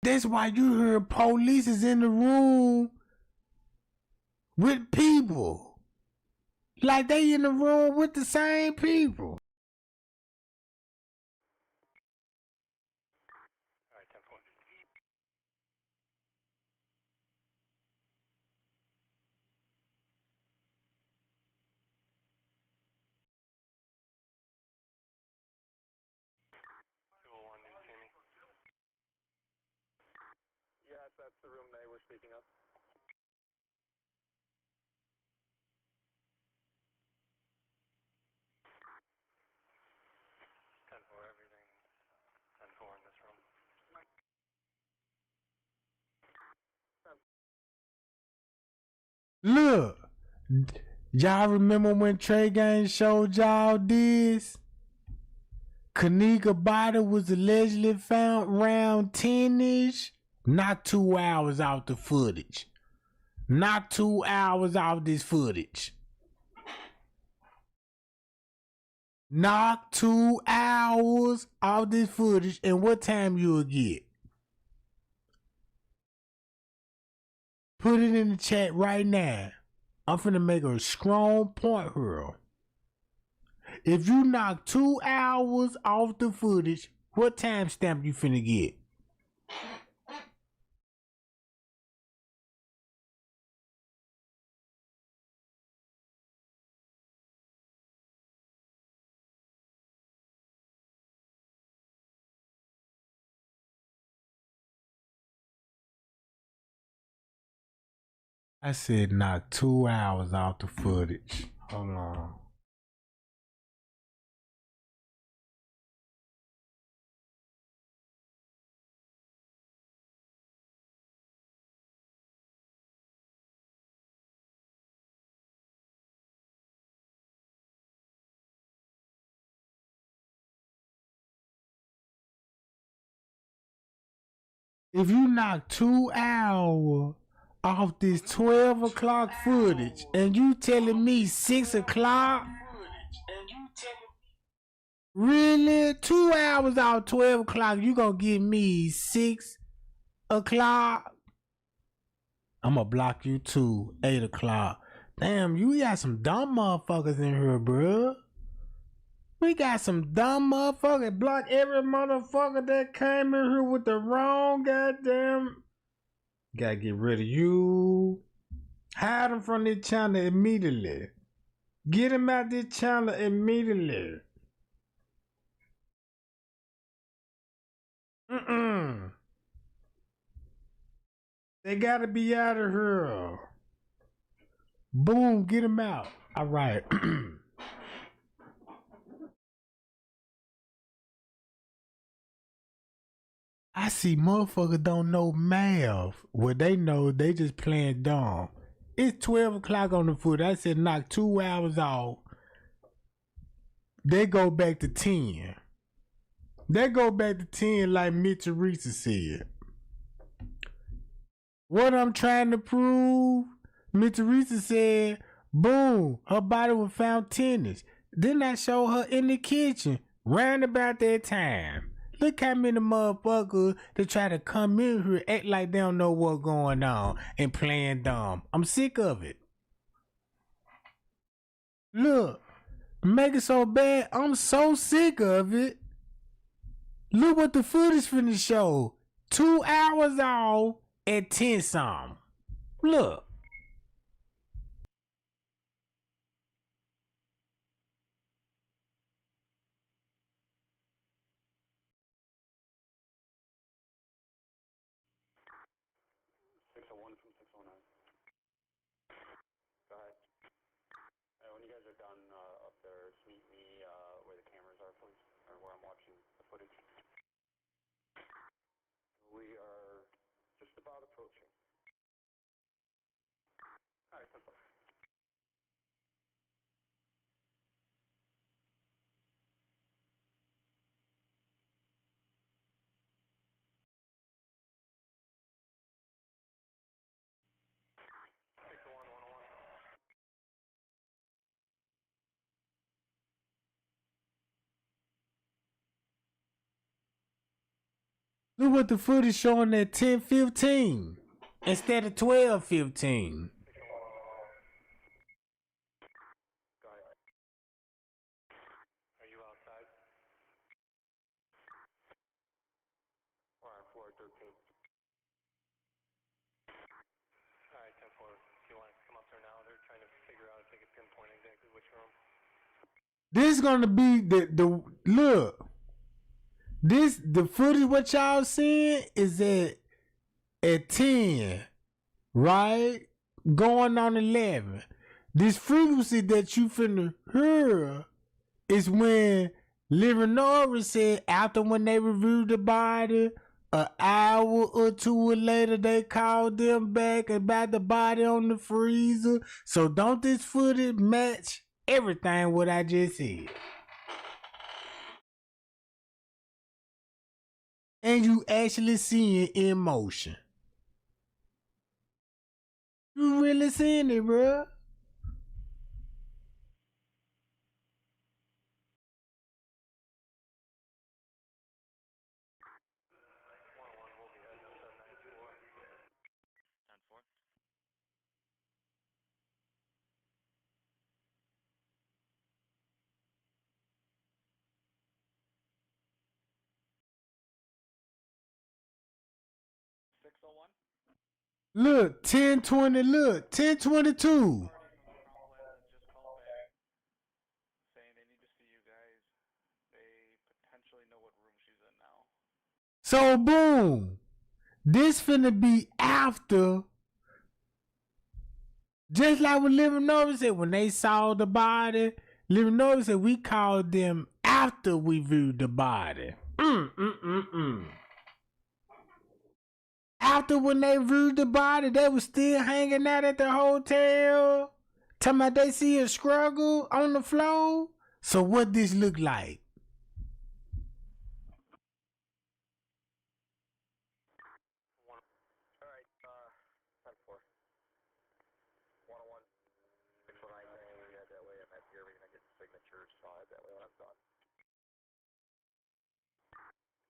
That's why you heard police is in the room with people. Like they in the room with the same people. All right, 10-4. Yes, that's the room they were speaking of. 10-4, everything. 10-4 in this room. Look. Y'all remember when Trey Gang showed y'all this? Kenneka body was allegedly found around 10-ish. Not 2 hours off the footage. Not 2 hours off this footage. Knock 2 hours off this footage, and what time you'll get? Put it in the chat right now. I'm finna make a strong point here. If you knock 2 hours off the footage, what timestamp you finna get? I said knock 2 hours off the footage. Hold on. If you knock 2 hours off this 12 o'clock footage and you telling me 6 o'clock? Really? 2 hours off 12 o'clock, you gonna give me 6 o'clock? I'm gonna block you too, 8 o'clock. Damn, you got some dumb motherfuckers in here, bruh. We got some dumb motherfuckers. Block every motherfucker that came in here with the wrong goddamn. Gotta get rid of you. Hide them from this channel immediately. Get them out this channel immediately. They gotta be out of here. Boom, get them out. All right. I see motherfuckers don't know math. What they know, they just playing dumb. It's 12 o'clock on the foot. I said knock 2 hours off. they go back to 10. They go back to 10 like Mitch Teresa said. What I'm trying to prove, Mitch Teresa said, boom, her body was found tennis. Then I show her in the kitchen, round about that time. Look how many motherfuckers that try to come in here, act like they don't know what's going on and playing dumb. I'm sick of it. Look, make it so bad, I'm so sick of it. Look what the footage finna show. 2 hours off at 10 something. Look. Go ahead. When you guys are done up there, just meet me where the cameras are, please, or where I'm watching the footage. We are just about approaching. All right, simple. Look what the footage showing at 10:15 instead of 12:15. Are you outside? We're on floor 13. All right, 10-4. If you want to come up there now, they're trying to figure out if they can pinpoint exactly which room. This is gonna be the look. This the footage what y'all seeing is at 10, right? Going on 11. This frequency that you finna hear is when Living Norris said after when they reviewed the body, an hour or two later they called them back about the body on the freezer. So don't this footage match everything what I just said? And you actually seeing in motion. You really seeing it, bruh. Look, 10:20, look, 10:22. So boom. This finna be after. Just like what Living Norris said when they saw the body. Living Norris said we called them after we viewed the body. After when they viewed the body, they was still hanging out at the hotel. Talking about they see a struggle on the floor. So what this look like? All right, 10-4. 101. 619, we had that way. I'm at here. We're going to get the signatures. So I'll have that way when I'm done.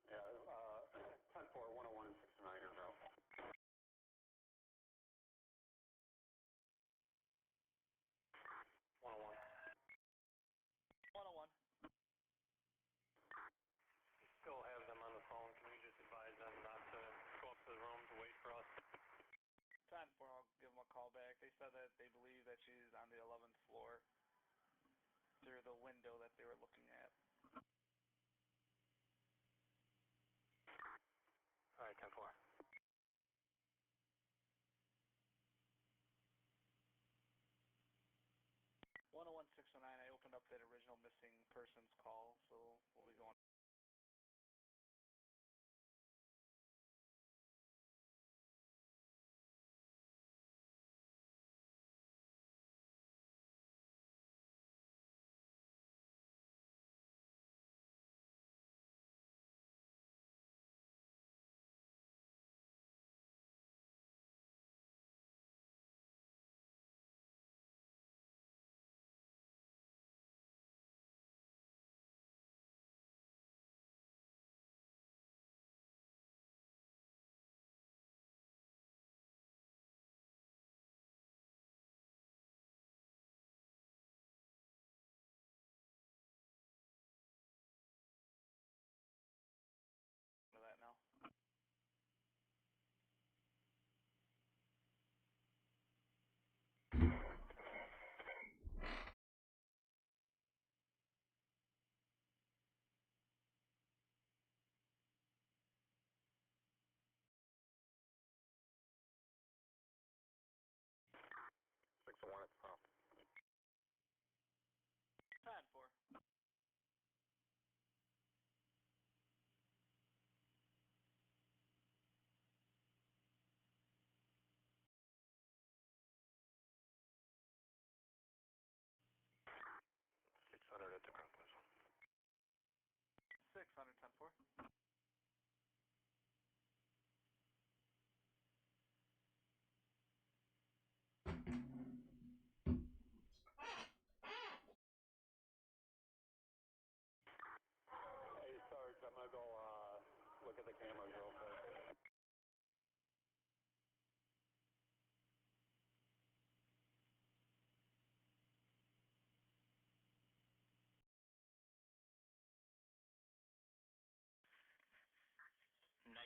Yeah, 10-4, 101, and 619 are now. 101. 101. Still have them on the phone. Can we just advise them not to go up to the room to wait for us? 10-4, I'll give them a call back. They said that they believe that she's on the 11th floor through the window that they were looking at. All right, 10-4. 101-609, I opened up that original missing persons call, so we'll be going.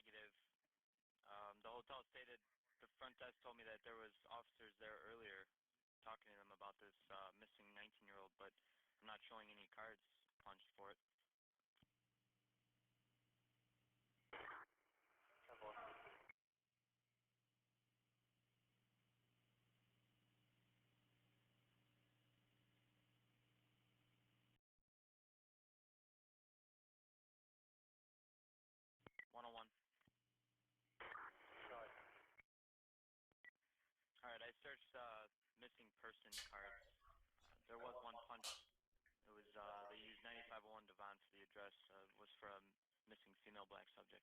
Negative. The hotel stated, the front desk told me that there was officers there earlier talking to them about this missing 19-year-old, but I'm not showing any cards punched for it. 101. Alright, I searched missing person cards. There was one punch. It was, they used 9501 Devon for the address. Was for a missing female black subject.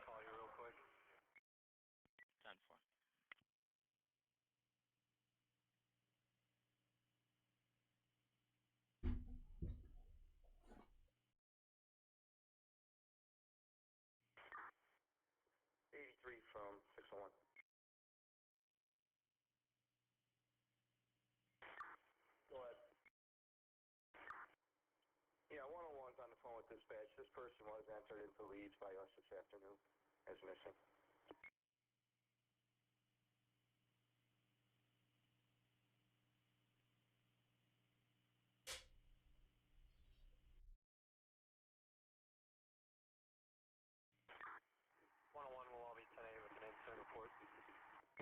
Call you real quick. 10-4. From 601. Go ahead. Yeah, 101's on the phone with dispatch. This person was entered into leads by us this afternoon as missing. Will all be 10A with an incident report. 101,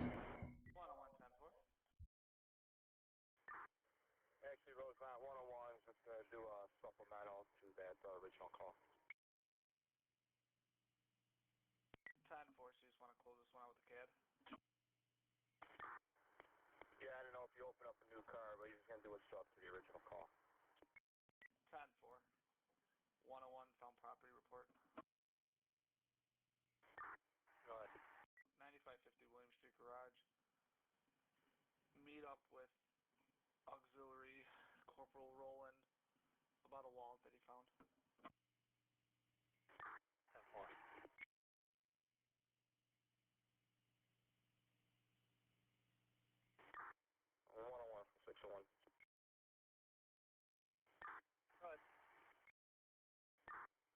10-4. Actually, Rosemont 101 is just going to do a supplemental to that original call. 10-4, so you just want to close this one out with the CAD? Yeah, I don't know if you open up a new car, but he's just going to do a sub to the original call. 10-4. 101, found property report. Go ahead. 9550 William Street Garage. Meet up with Auxiliary Corporal Roland about a wallet that he found. 10-4. One from 601. Go ahead.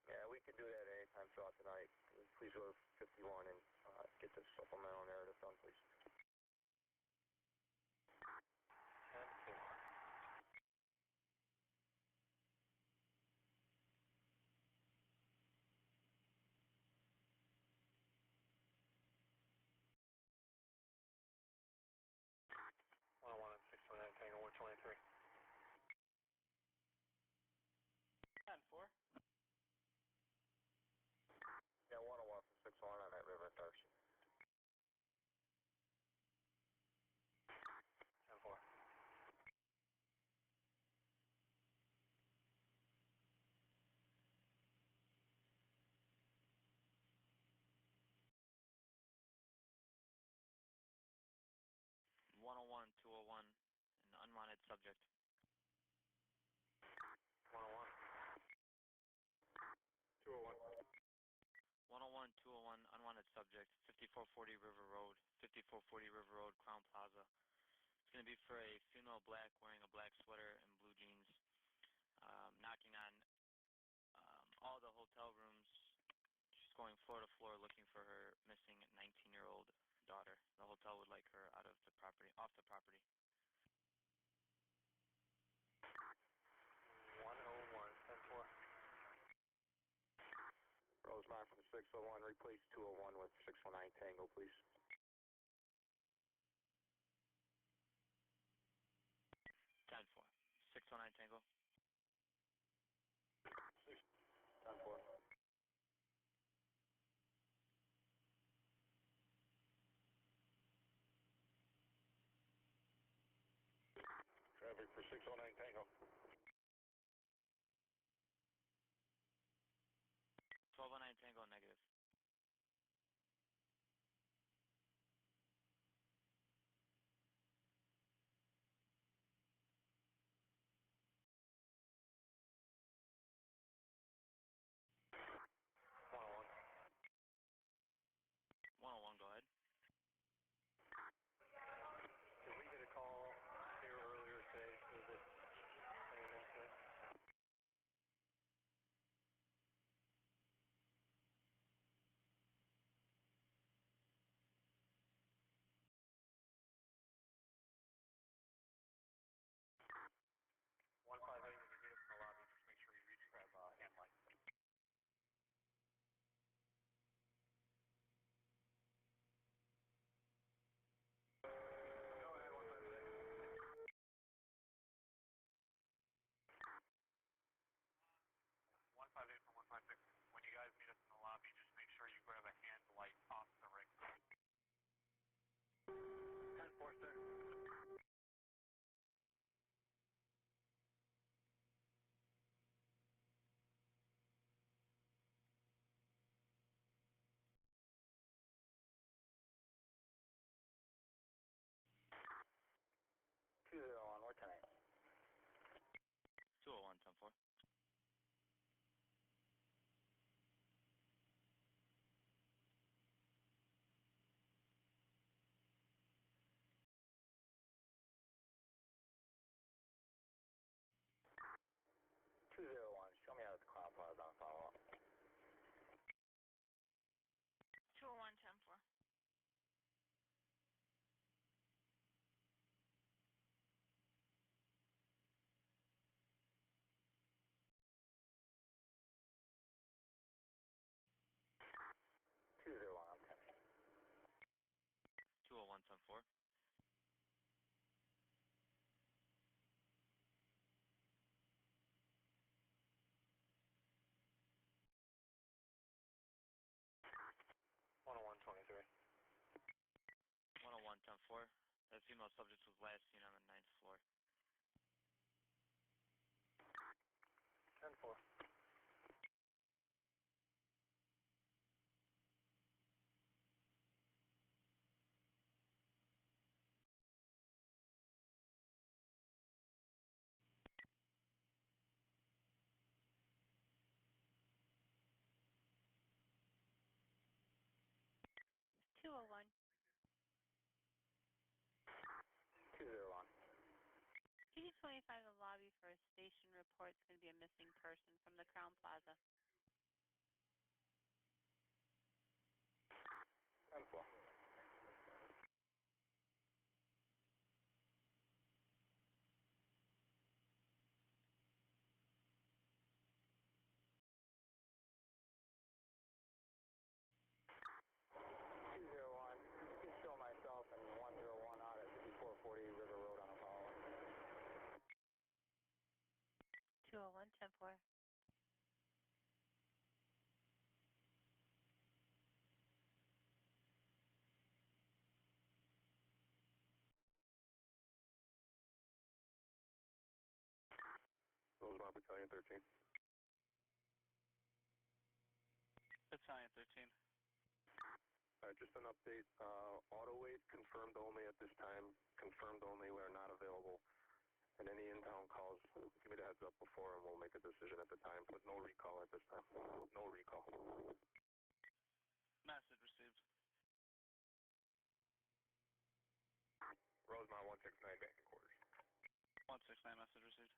Yeah, we can do that anytime throughout the night. Please go to 51 and get the supplemental narrative done, please. 10-4. One 619 Tango 123. 10-4. Yeah, 101 from 601 on that river at Darcy. 10-4. One 201, an unwanted subject. 101. 201. 101 201, unwanted subject, 5440 River Road, 5440 River Road, Crown Plaza. It's going to be for a female black wearing a black sweater and blue jeans, knocking on all the hotel rooms. She's going floor to floor looking for her missing 19-year-old daughter. The hotel would like her out of the property, off the property. 101, 10-4. Rosemont from 601, replace 201 with 619 Tango, please. 10-4. 609 Tango. 10-4. Traffic for 609 Tango. 1209 Tango, negative. Go ahead. Did we get a call here earlier today? Was it That female subject was last seen on the 9th floor. 10-4. PD25, the lobby for a station report is going to be a missing person from the Crown Plaza. 10-4. You can show myself and 101 out at 5440 River Road on Apollo. 201, 10-4. Rosemont Battalion 13. Battalion 13. Just an update. Auto wait confirmed only at this time. Confirmed only. We are not available. And any in-town calls, give me the heads up before and we'll make a decision at the time. But no recall at this time. No recall. Message received. Rosemont 169 back in quarters. 169, message received.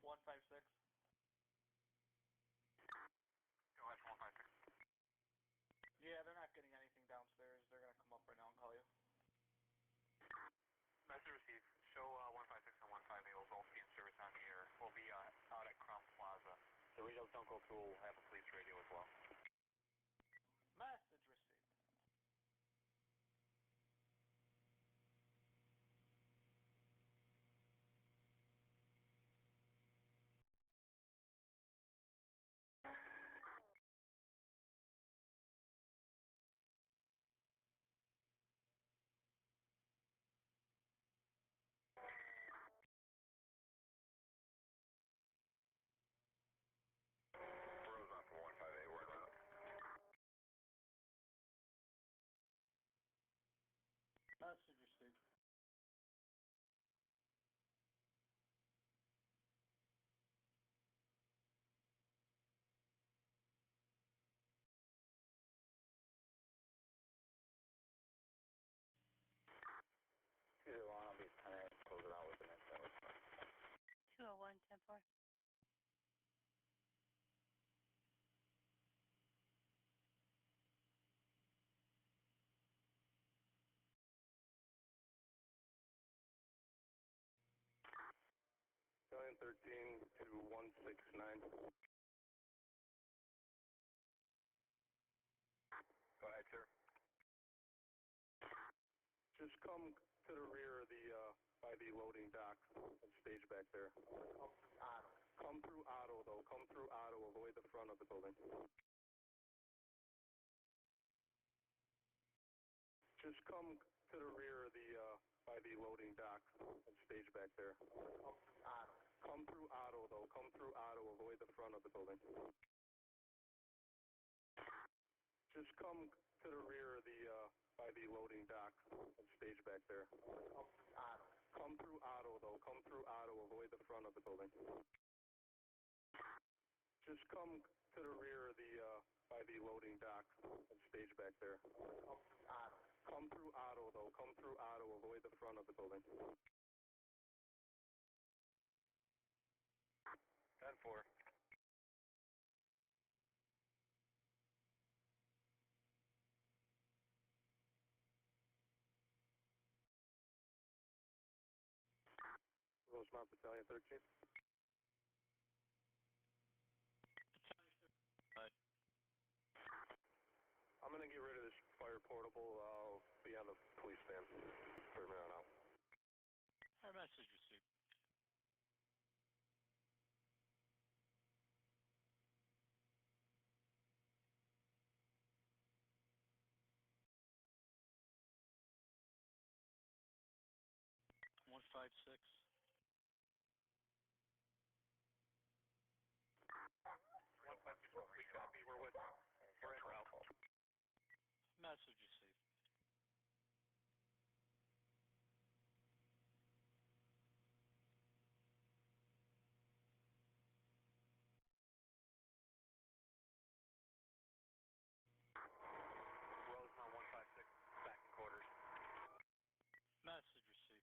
One five six. Go ahead, 156. Yeah, they're not getting anything downstairs. They're gonna come up right now and call you. Message received. Show 156 and 158 will both be in service on the air. We'll be out at Crown Plaza. The radios don't go through. We'll have a police radio as well. Message received. Rosemont for 158. Where about? Message received. I'll be kind of close it out with the next hour. 201, 10-4. Battalion 13 to 169. Go ahead, sir. Just come to the rear of the, by the loading dock and stage back there. Come through Otto, though. Come through Otto. Avoid the front of the building. Just come to the rear of the, by the loading dock and stage back there. Come through Otto, though. Come through Otto. Avoid the front of the building. Just come to the rear of the, by the loading dock and stage back there. Come through Otto, though. Come through Otto. Avoid the front of the building. Just come to the rear of the, by the loading dock and stage back there. Come through Otto, though. Come through Otto. Avoid the front of the building. 10-4. Rosemont Battalion 13. I'm going to get rid of this fire portable. I'll be on the police stand for a minute now. Our message received. 156. 156, we copy. We're en route. Message received. Rosemont 156, back in quarters. Message received.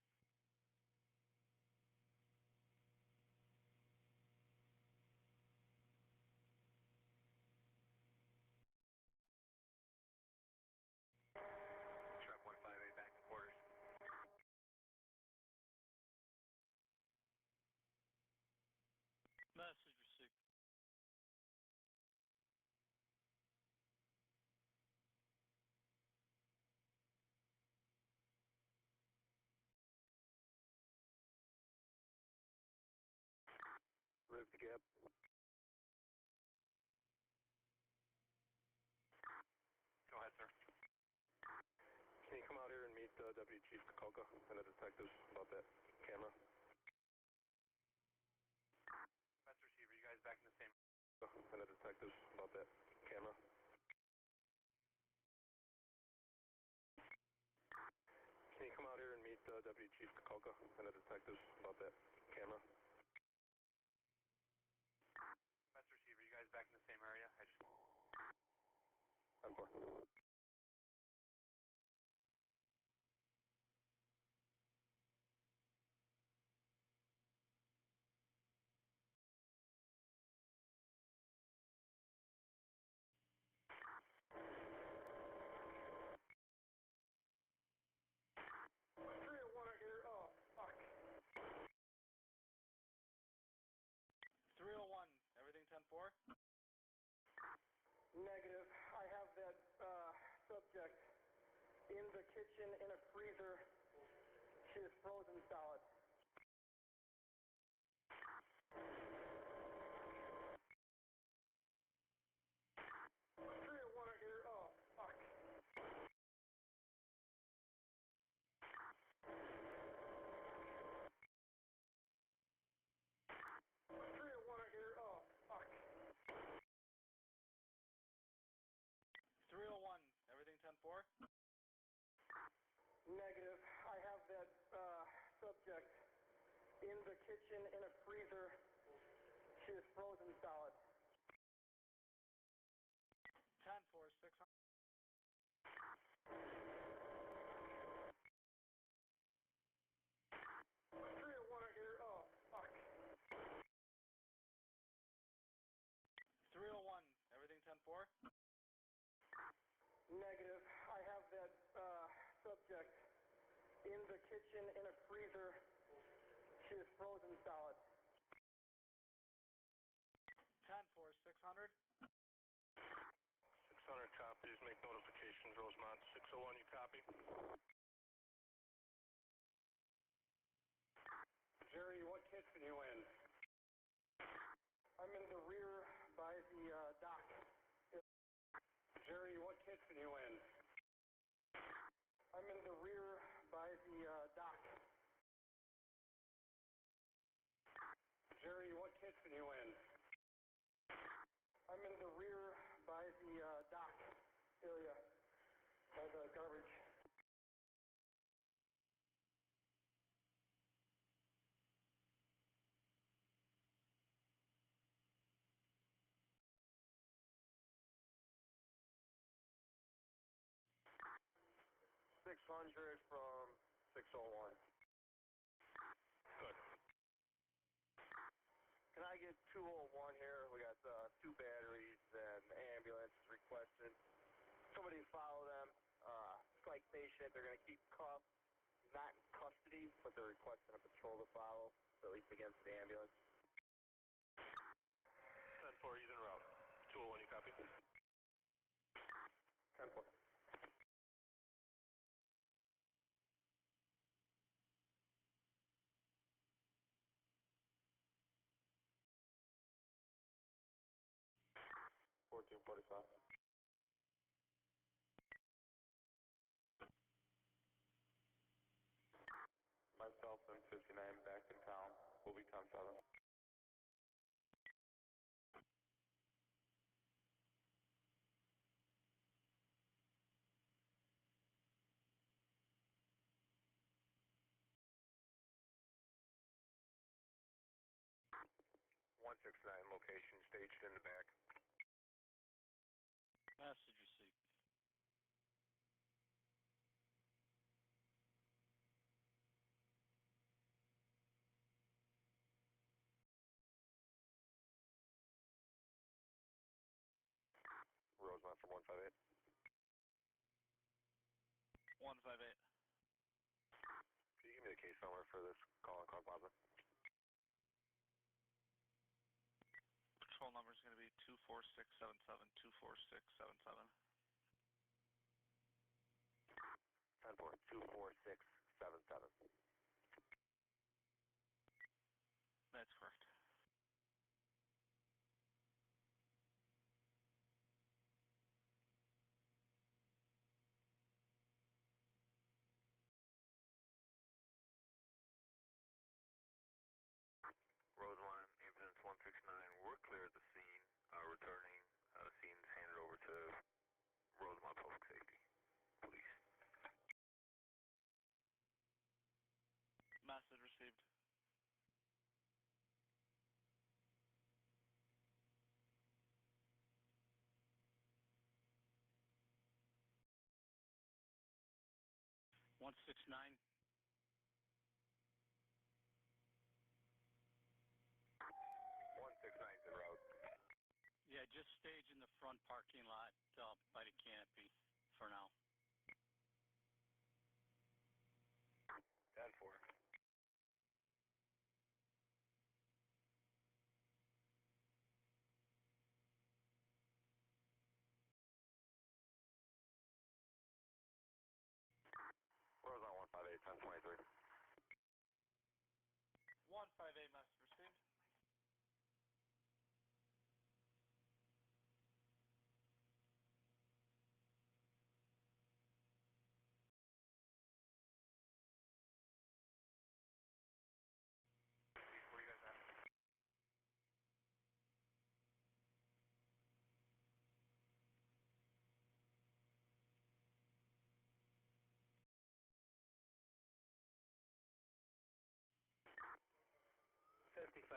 Truck 158, back in quarters. Message received. Rip the gap. Go ahead, sir. Can you come out here and meet Deputy Chief Kenneka and the detectives about that camera? That's receiver. You guys back in the same... And the detectives about that camera? Can you come out here and meet Deputy Chief Kenneka and the detectives about that camera? That's receiver. You guys back in the same area? I just... I'm for. 301, everything 10-4? Negative. I have that subject in the kitchen in a freezer. She is frozen solid. Everything 10-4? Negative. I have that subject in the kitchen in a freezer. She is frozen solid. 10-4, 600. Everything 10-4? Negative. I have that subject in the kitchen in a freezer. She is frozen solid. 10-4, 600. 600 copies. Make notifications. Rosemont 601, you copy? Jerry, what kitchen are you in? I'm in the rear by the dock. Jerry, what kitchen are you in? I'm in the rear by the dock. Jerry, what kitchen are you in? I'm in the rear by the dock area, by the garbage. .600 from 601. Good. Can I get 201 here? We got 2 batteries and the ambulance is requested. Somebody follow them. Strike patient. They're going to keep cuffed. Not in custody, but they're requesting a patrol to follow, so at least against the ambulance. 10-4, he's en route. 201, you copy? 10-4. $14.45. Myself and 59 Will be 10-7. Location staged in the back. Message received. Rosemont from 158. 158. Can you give me the case number for this call on Crown Plaza? Patrol number is going to be 24677, 24677. 10-4, 24677. That's correct. Rosemont, ambulance 169, we're clear at the scene. Returning, scene's handed over to Rosemont Public Safety Police. Message received. One 169. 169's en route. Yeah, just stage in the front parking lot by the canopy for now. 10-4. Rosemont 158, 1023. 158, message received. Where you guys at?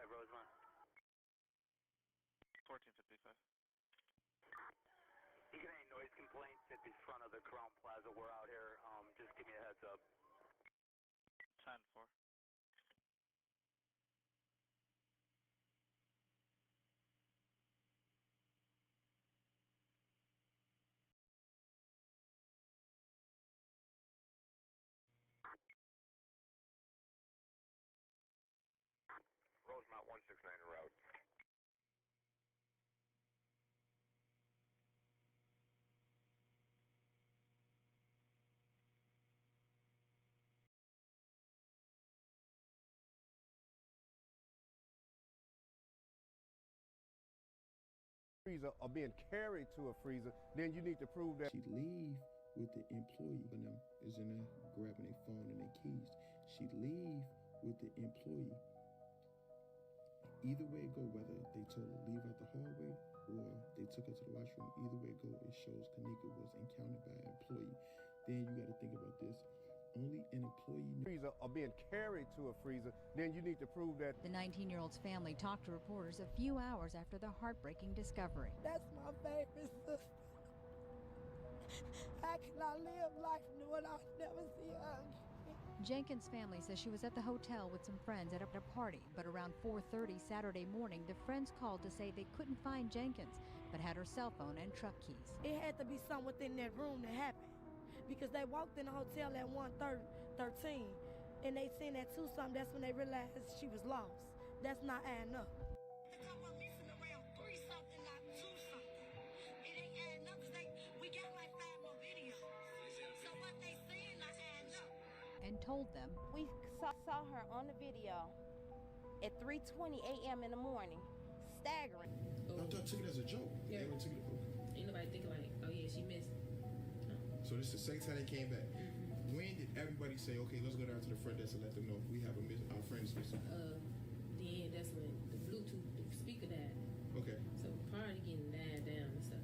Rosemont. 1455. You get any noise complaints at the front of the Crown Plaza? We're out here. Just give me a heads up. 10-4. Rosemont 169 en route. Freezer or being carried to a freezer, then you need to prove that. She leave with the employee and them is in there grabbing their phone and their keys. She leave with the employee. Either way it go, whether they told her leave out the hallway or they took her to the washroom, either way it go, it shows Kenneka was encountered by an employee. Then you got to think about this. Only an employee Freezer or being carried to a freezer, then you need to prove that. The 19-year-old's family talked to reporters a few hours after the heartbreaking discovery. That's my favorite sister. How can I live life knowing I'll never see her again? Jenkins' family says she was at the hotel with some friends at a party, but around 4:30 Saturday morning, the friends called to say they couldn't find Jenkins, but had her cell phone and truck keys. It had to be something within that room that happened, because they walked in the hotel at 1:13, and they seen at 2-something. That's when they realized she was lost. That's not adding up. And told them, we saw her on the video at 3:20 a.m. in the morning, staggering. I took it as a joke. Yeah. They took it. Ain't nobody thinking like, oh yeah, she missed. So this is the second time they came back. When did everybody say, okay, let's go down to the front desk and let them know we have our friend is missing? then that's when the Bluetooth speaker died. Okay. So party getting died down and stuff.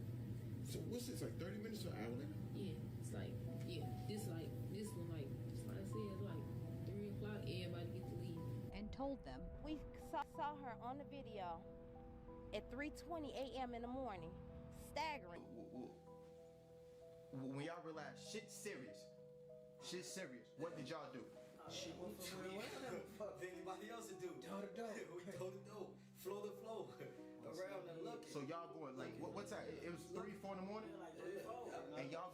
So what's this, like 30 minutes to an hour later? Yeah, it's like, yeah, this one like, just like I said, it's like 3 o'clock, everybody get to leave. And told them, We saw her on the video at 3:20 a.m. in the morning, staggering. When y'all realize shit's serious, what did y'all do? Shit, what anybody else to do? Door to door. We door to door. Floor to floor. Around and looking. So y'all going like what's that? It was 3, 4 in the morning? Yeah, like 3, 4. And y'all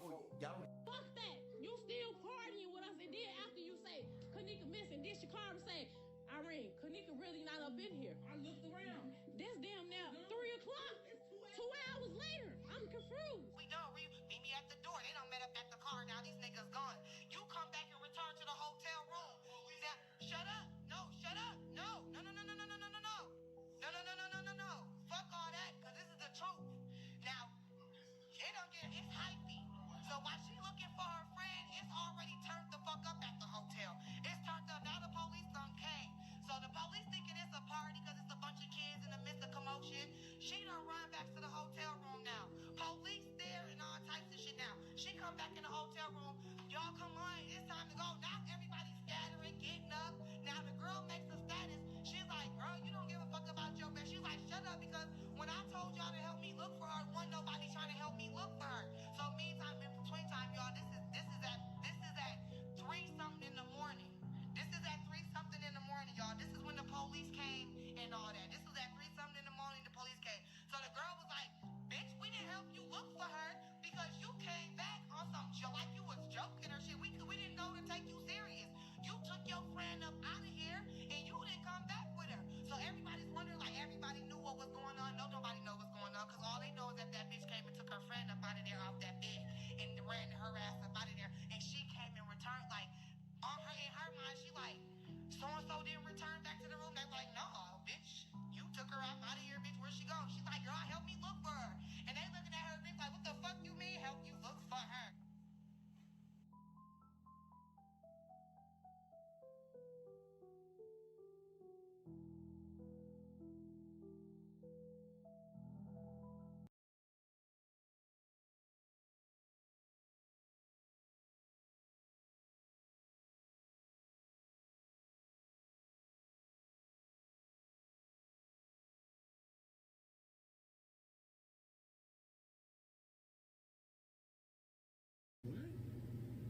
Fuck that! You still partying with us, and then after you say Kenneka missing, then Shakara say, Irene, Kenneka really not up in here. I looked around. This damn now 3 o'clock. 2 hours later. I'm confused. We don't. Meet me at the door. They done met up at the car. Now these niggas gone. You come back and return to the hotel room. Now, shut up. No, shut up. No. No. Fuck all that, because this is the truth. Now, it's hypey. So while she looking for her friend, it's already turned the fuck up at the hotel. It's turned up. Now the police done came. So the police thinking it's a party because it's a bunch of kids in the midst of commotion. She done run back to the hotel room now. Police there and all types of shit now. She come back in the hotel room. Y'all come on, it's time to go. Now everybody's scattering, getting up. Now the girl makes a status. She's like, girl, you don't give a fuck about your best. She's like, shut up, because when I told y'all to help me look for her, wasn't nobody trying to help me look for her. So meantime, in between time, y'all, this is at 3 something in the morning. This is at 3 something in the morning, y'all. This is when the police came and all that. This was at 3 something in the morning, the police came. So the girl was like, bitch, we didn't help you look for her because you came back on some like you was joking or shit. We didn't know to take you serious. You took your friend up out of here and you didn't come back with her. So everybody's wondering, like everybody knew what was going on. No, nobody know what's going on, because all they know is that bitch came and took her friend up out of there off that bed and ran her ass up out of there. And she came and returned, like in her mind, she like, so-and-so didn't return back to the room. They like, no, bitch, you took her out of here, bitch. Where'd she go? She's like, girl, help me look for her. And they looking at her, bitch, like, what the fuck you mean help you look for her?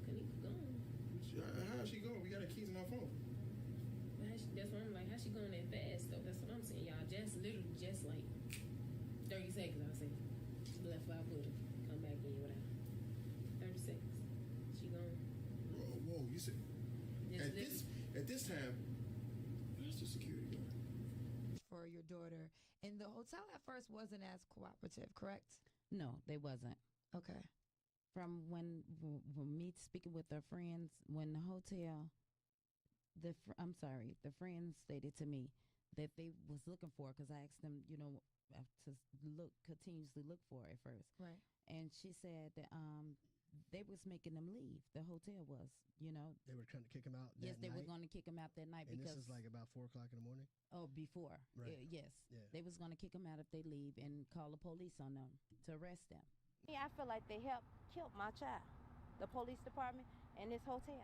Kenneka gone. How's she going? We got her keys in our phone. That's why I'm like, how she going that fast though? That's what I'm saying, y'all. Literally just like 30 seconds, I'll say. Left out with her. Come back in without 30 seconds. She gone. Whoa, you said at this time, that's the security guard. For your daughter. And the hotel at first wasn't as cooperative, correct? No, they wasn't. Okay. From when me speaking with their friends, when the hotel, the friends stated to me that they was looking for, because I asked them, to continuously look for her at first. Right. And she said that they was making them leave. The hotel was, They were trying to kick him out. Yes, they were going to kick him out that night. And because this is like about 4 o'clock in the morning. Oh, before. Right. Yes. Yeah. They was going to kick him out if they leave and call the police on them to arrest them. I feel like they helped kill my child, the police department and this hotel.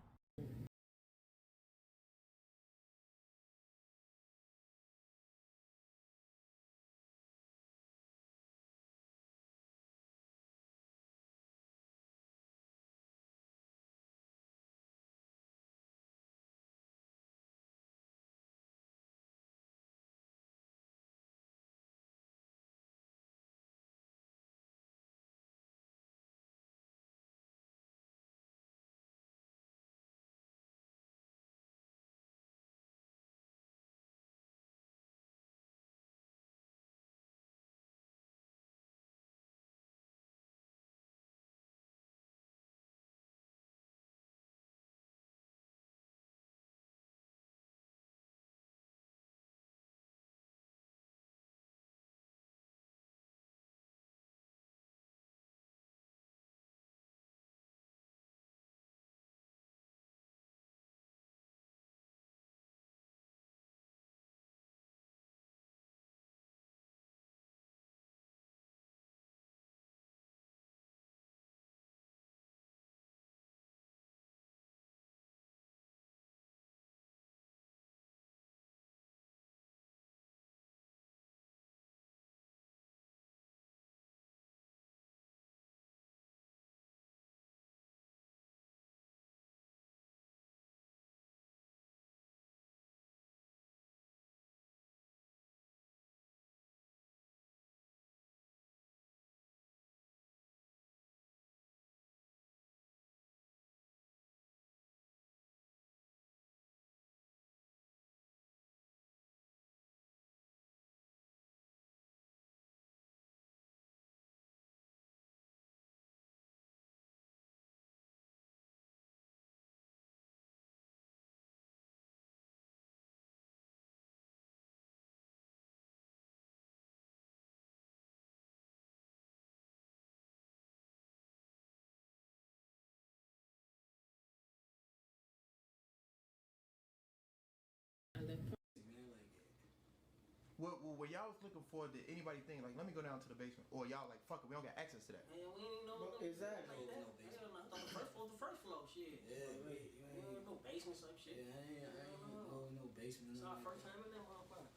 Well, when y'all was looking for, did anybody think like, let me go down to the basement, or y'all like, fuck it, we don't got access to that? Man, we ain't know Exactly. like that. I thought the first floor was the first floor. Shit. Yeah, we ain't no basement type shit. Yeah, I ain't no basement. It's our first time in that motherfucker.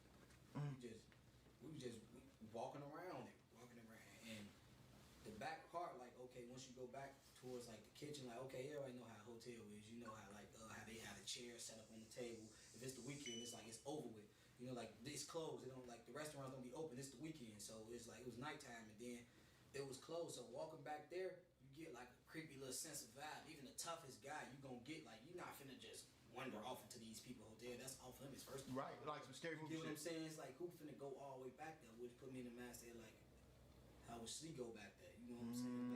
We was just walking around it, and the back part, like, okay, once you go back towards like the kitchen, like, okay, everybody know how a hotel is. You know how like how they have a chair set up on the table. If it's the weekend, it's like it's over with. You know, like it's closed. They don't like the restaurants don't be open. It's the weekend, so it's like it was nighttime, and then it was closed. So walking back there, you get like a creepy little sense of vibe. Even the toughest guy, you gonna get like you're not finna just wander off into these people hotel. That's off limits first. Right, like some scary movie. You know what I'm saying? It's like who finna go all the way back there? Which put me in the mindset like, how would she go back there? You know what I'm saying?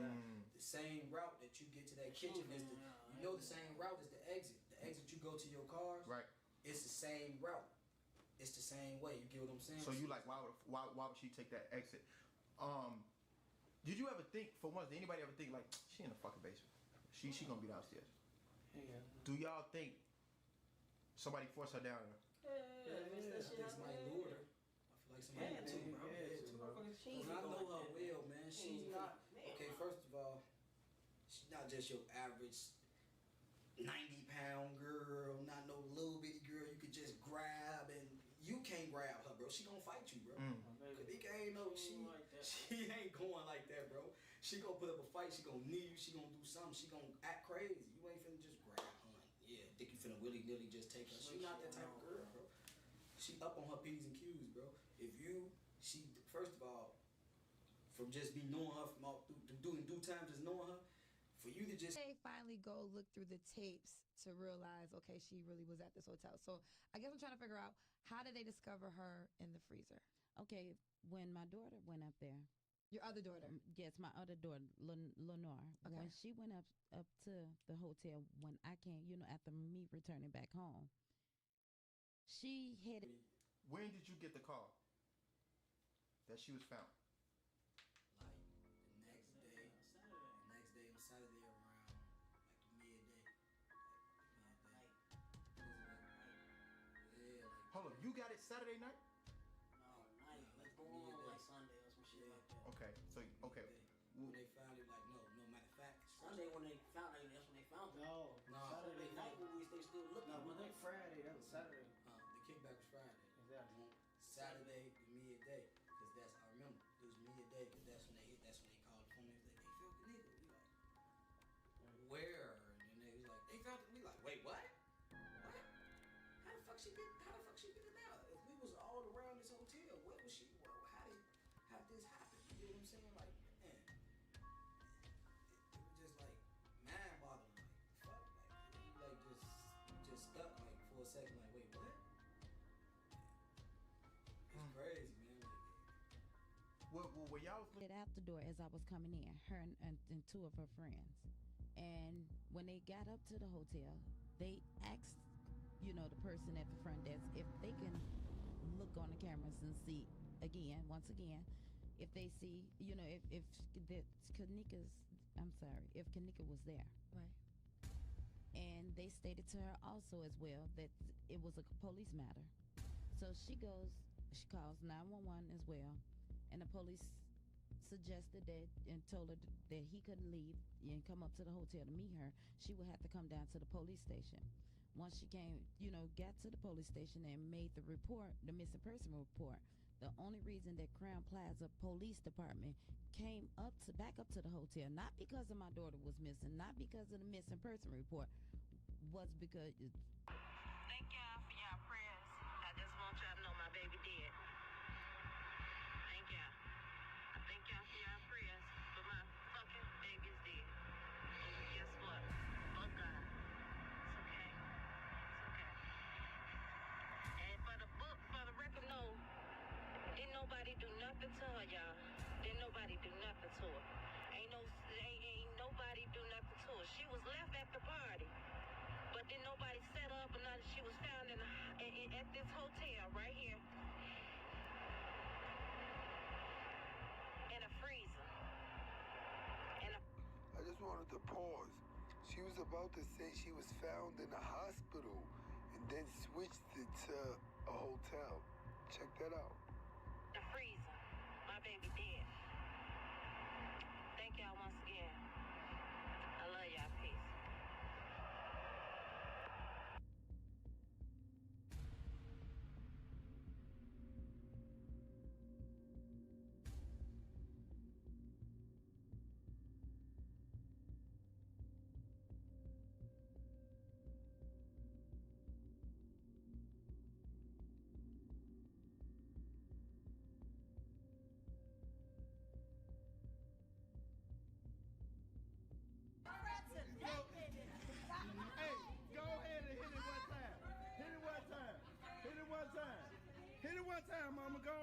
The same route that you get to that kitchen is the, you know, the same route is the exit. The exit you go to your cars. Right. It's the same route. It's the same way. You get what I'm saying? So you like, why would she take that exit? Did you ever think, for once, did anybody ever think like, she in the fucking basement? She gonna be downstairs. Yeah. Do y'all think somebody forced her down there? Yeah, I think somebody lured her. I feel like somebody had to, bro. I know her well, man. She's not. Okay, first of all, she's not just your average 90-pound girl, not no little bitty girl you could just grab, and you can't grab her, bro. She gonna fight you, bro. Kenneka ain't no, she ain't going like that, bro. She gonna put up a fight. She gonna knee you. She gonna do something. She gonna act crazy. You ain't finna just grab her. Yeah, think you finna willy-nilly just take her. She not that type of girl, bro. She up on her P's and Q's, bro. First of all, from just be knowing her from all doing due time, just knowing her, for you to just. They finally go look through the tapes to realize, okay, she really was at this hotel. So I guess I'm trying to figure out, how did they discover her in the freezer? Okay, when my daughter went up there. Your other daughter? Yes, my other daughter, Lenore. Okay. When she went up to the hotel, when I came, you know, after me returning back home, she headed. When did you get the call that she was found? Like the next day on Saturday around like midday. Yeah, like. Hold on, you got it Saturday night? No, night. Let's go on like Sunday or some shit like that. Okay, so okay. When they found it, like no matter of fact, Sunday when they found it, that's when they found it. No, Saturday night when they still looking. No, but like Friday, that was Saturday. The kickback was Friday. Exactly. Saturday to midday, cause that's I remember it was midday, cause that's when they hit. That's when they called the phone. They was like, they found Kenneka. We like, where? And then they was like, they found it. We like, wait, what? What? How the fuck she get it out? If we was all around this hotel, what was she? How did this happen? You know what I'm saying? Like, man, it was just like mind boggling. Like, fuck, like just stuck like for a second. Like, wait, what? It's crazy, man. Well, y'all was out the door as I was coming in, her and two of her friends. And when they got up to the hotel, they asked, you know, the person at the front desk if they can look on the cameras and see once again, if they see, you know, if Kenneka was there. Right. And they stated to her also as well that it was a police matter. So she calls 911 as well, and the police suggested that and told her that he couldn't leave and come up to the hotel to meet her. She would have to come down to the police station. Once she came, you know, got to the police station and made the report, the missing person report, the only reason that Crown Plaza Police Department came back up to the hotel, not because of my daughter was missing, not because of the missing person report, was because. Thank y'all for y'all prayers. I just want y'all to know my baby dead. Thank y'all. I thank y'all for y'all prayers, but my fucking baby's dead. And guess what? Fuck God. It's okay. It's okay. And for the record, no. Didn't nobody do nothing to her, y'all. Didn't nobody do nothing to her. Ain't nobody do nothing to her. She was left at the party. But didn't nobody set her up or nothing. She was found at this hotel right here. In a freezer. I just wanted to pause. She was about to say she was found in a hospital and then switched it to a hotel. Check that out. The freezer. My baby dead. Thank y'all once again. I love y'all. Peace. Hey, go ahead and hit it one time. Hit it one time. Hit it one time. Hit it one time, mama. Go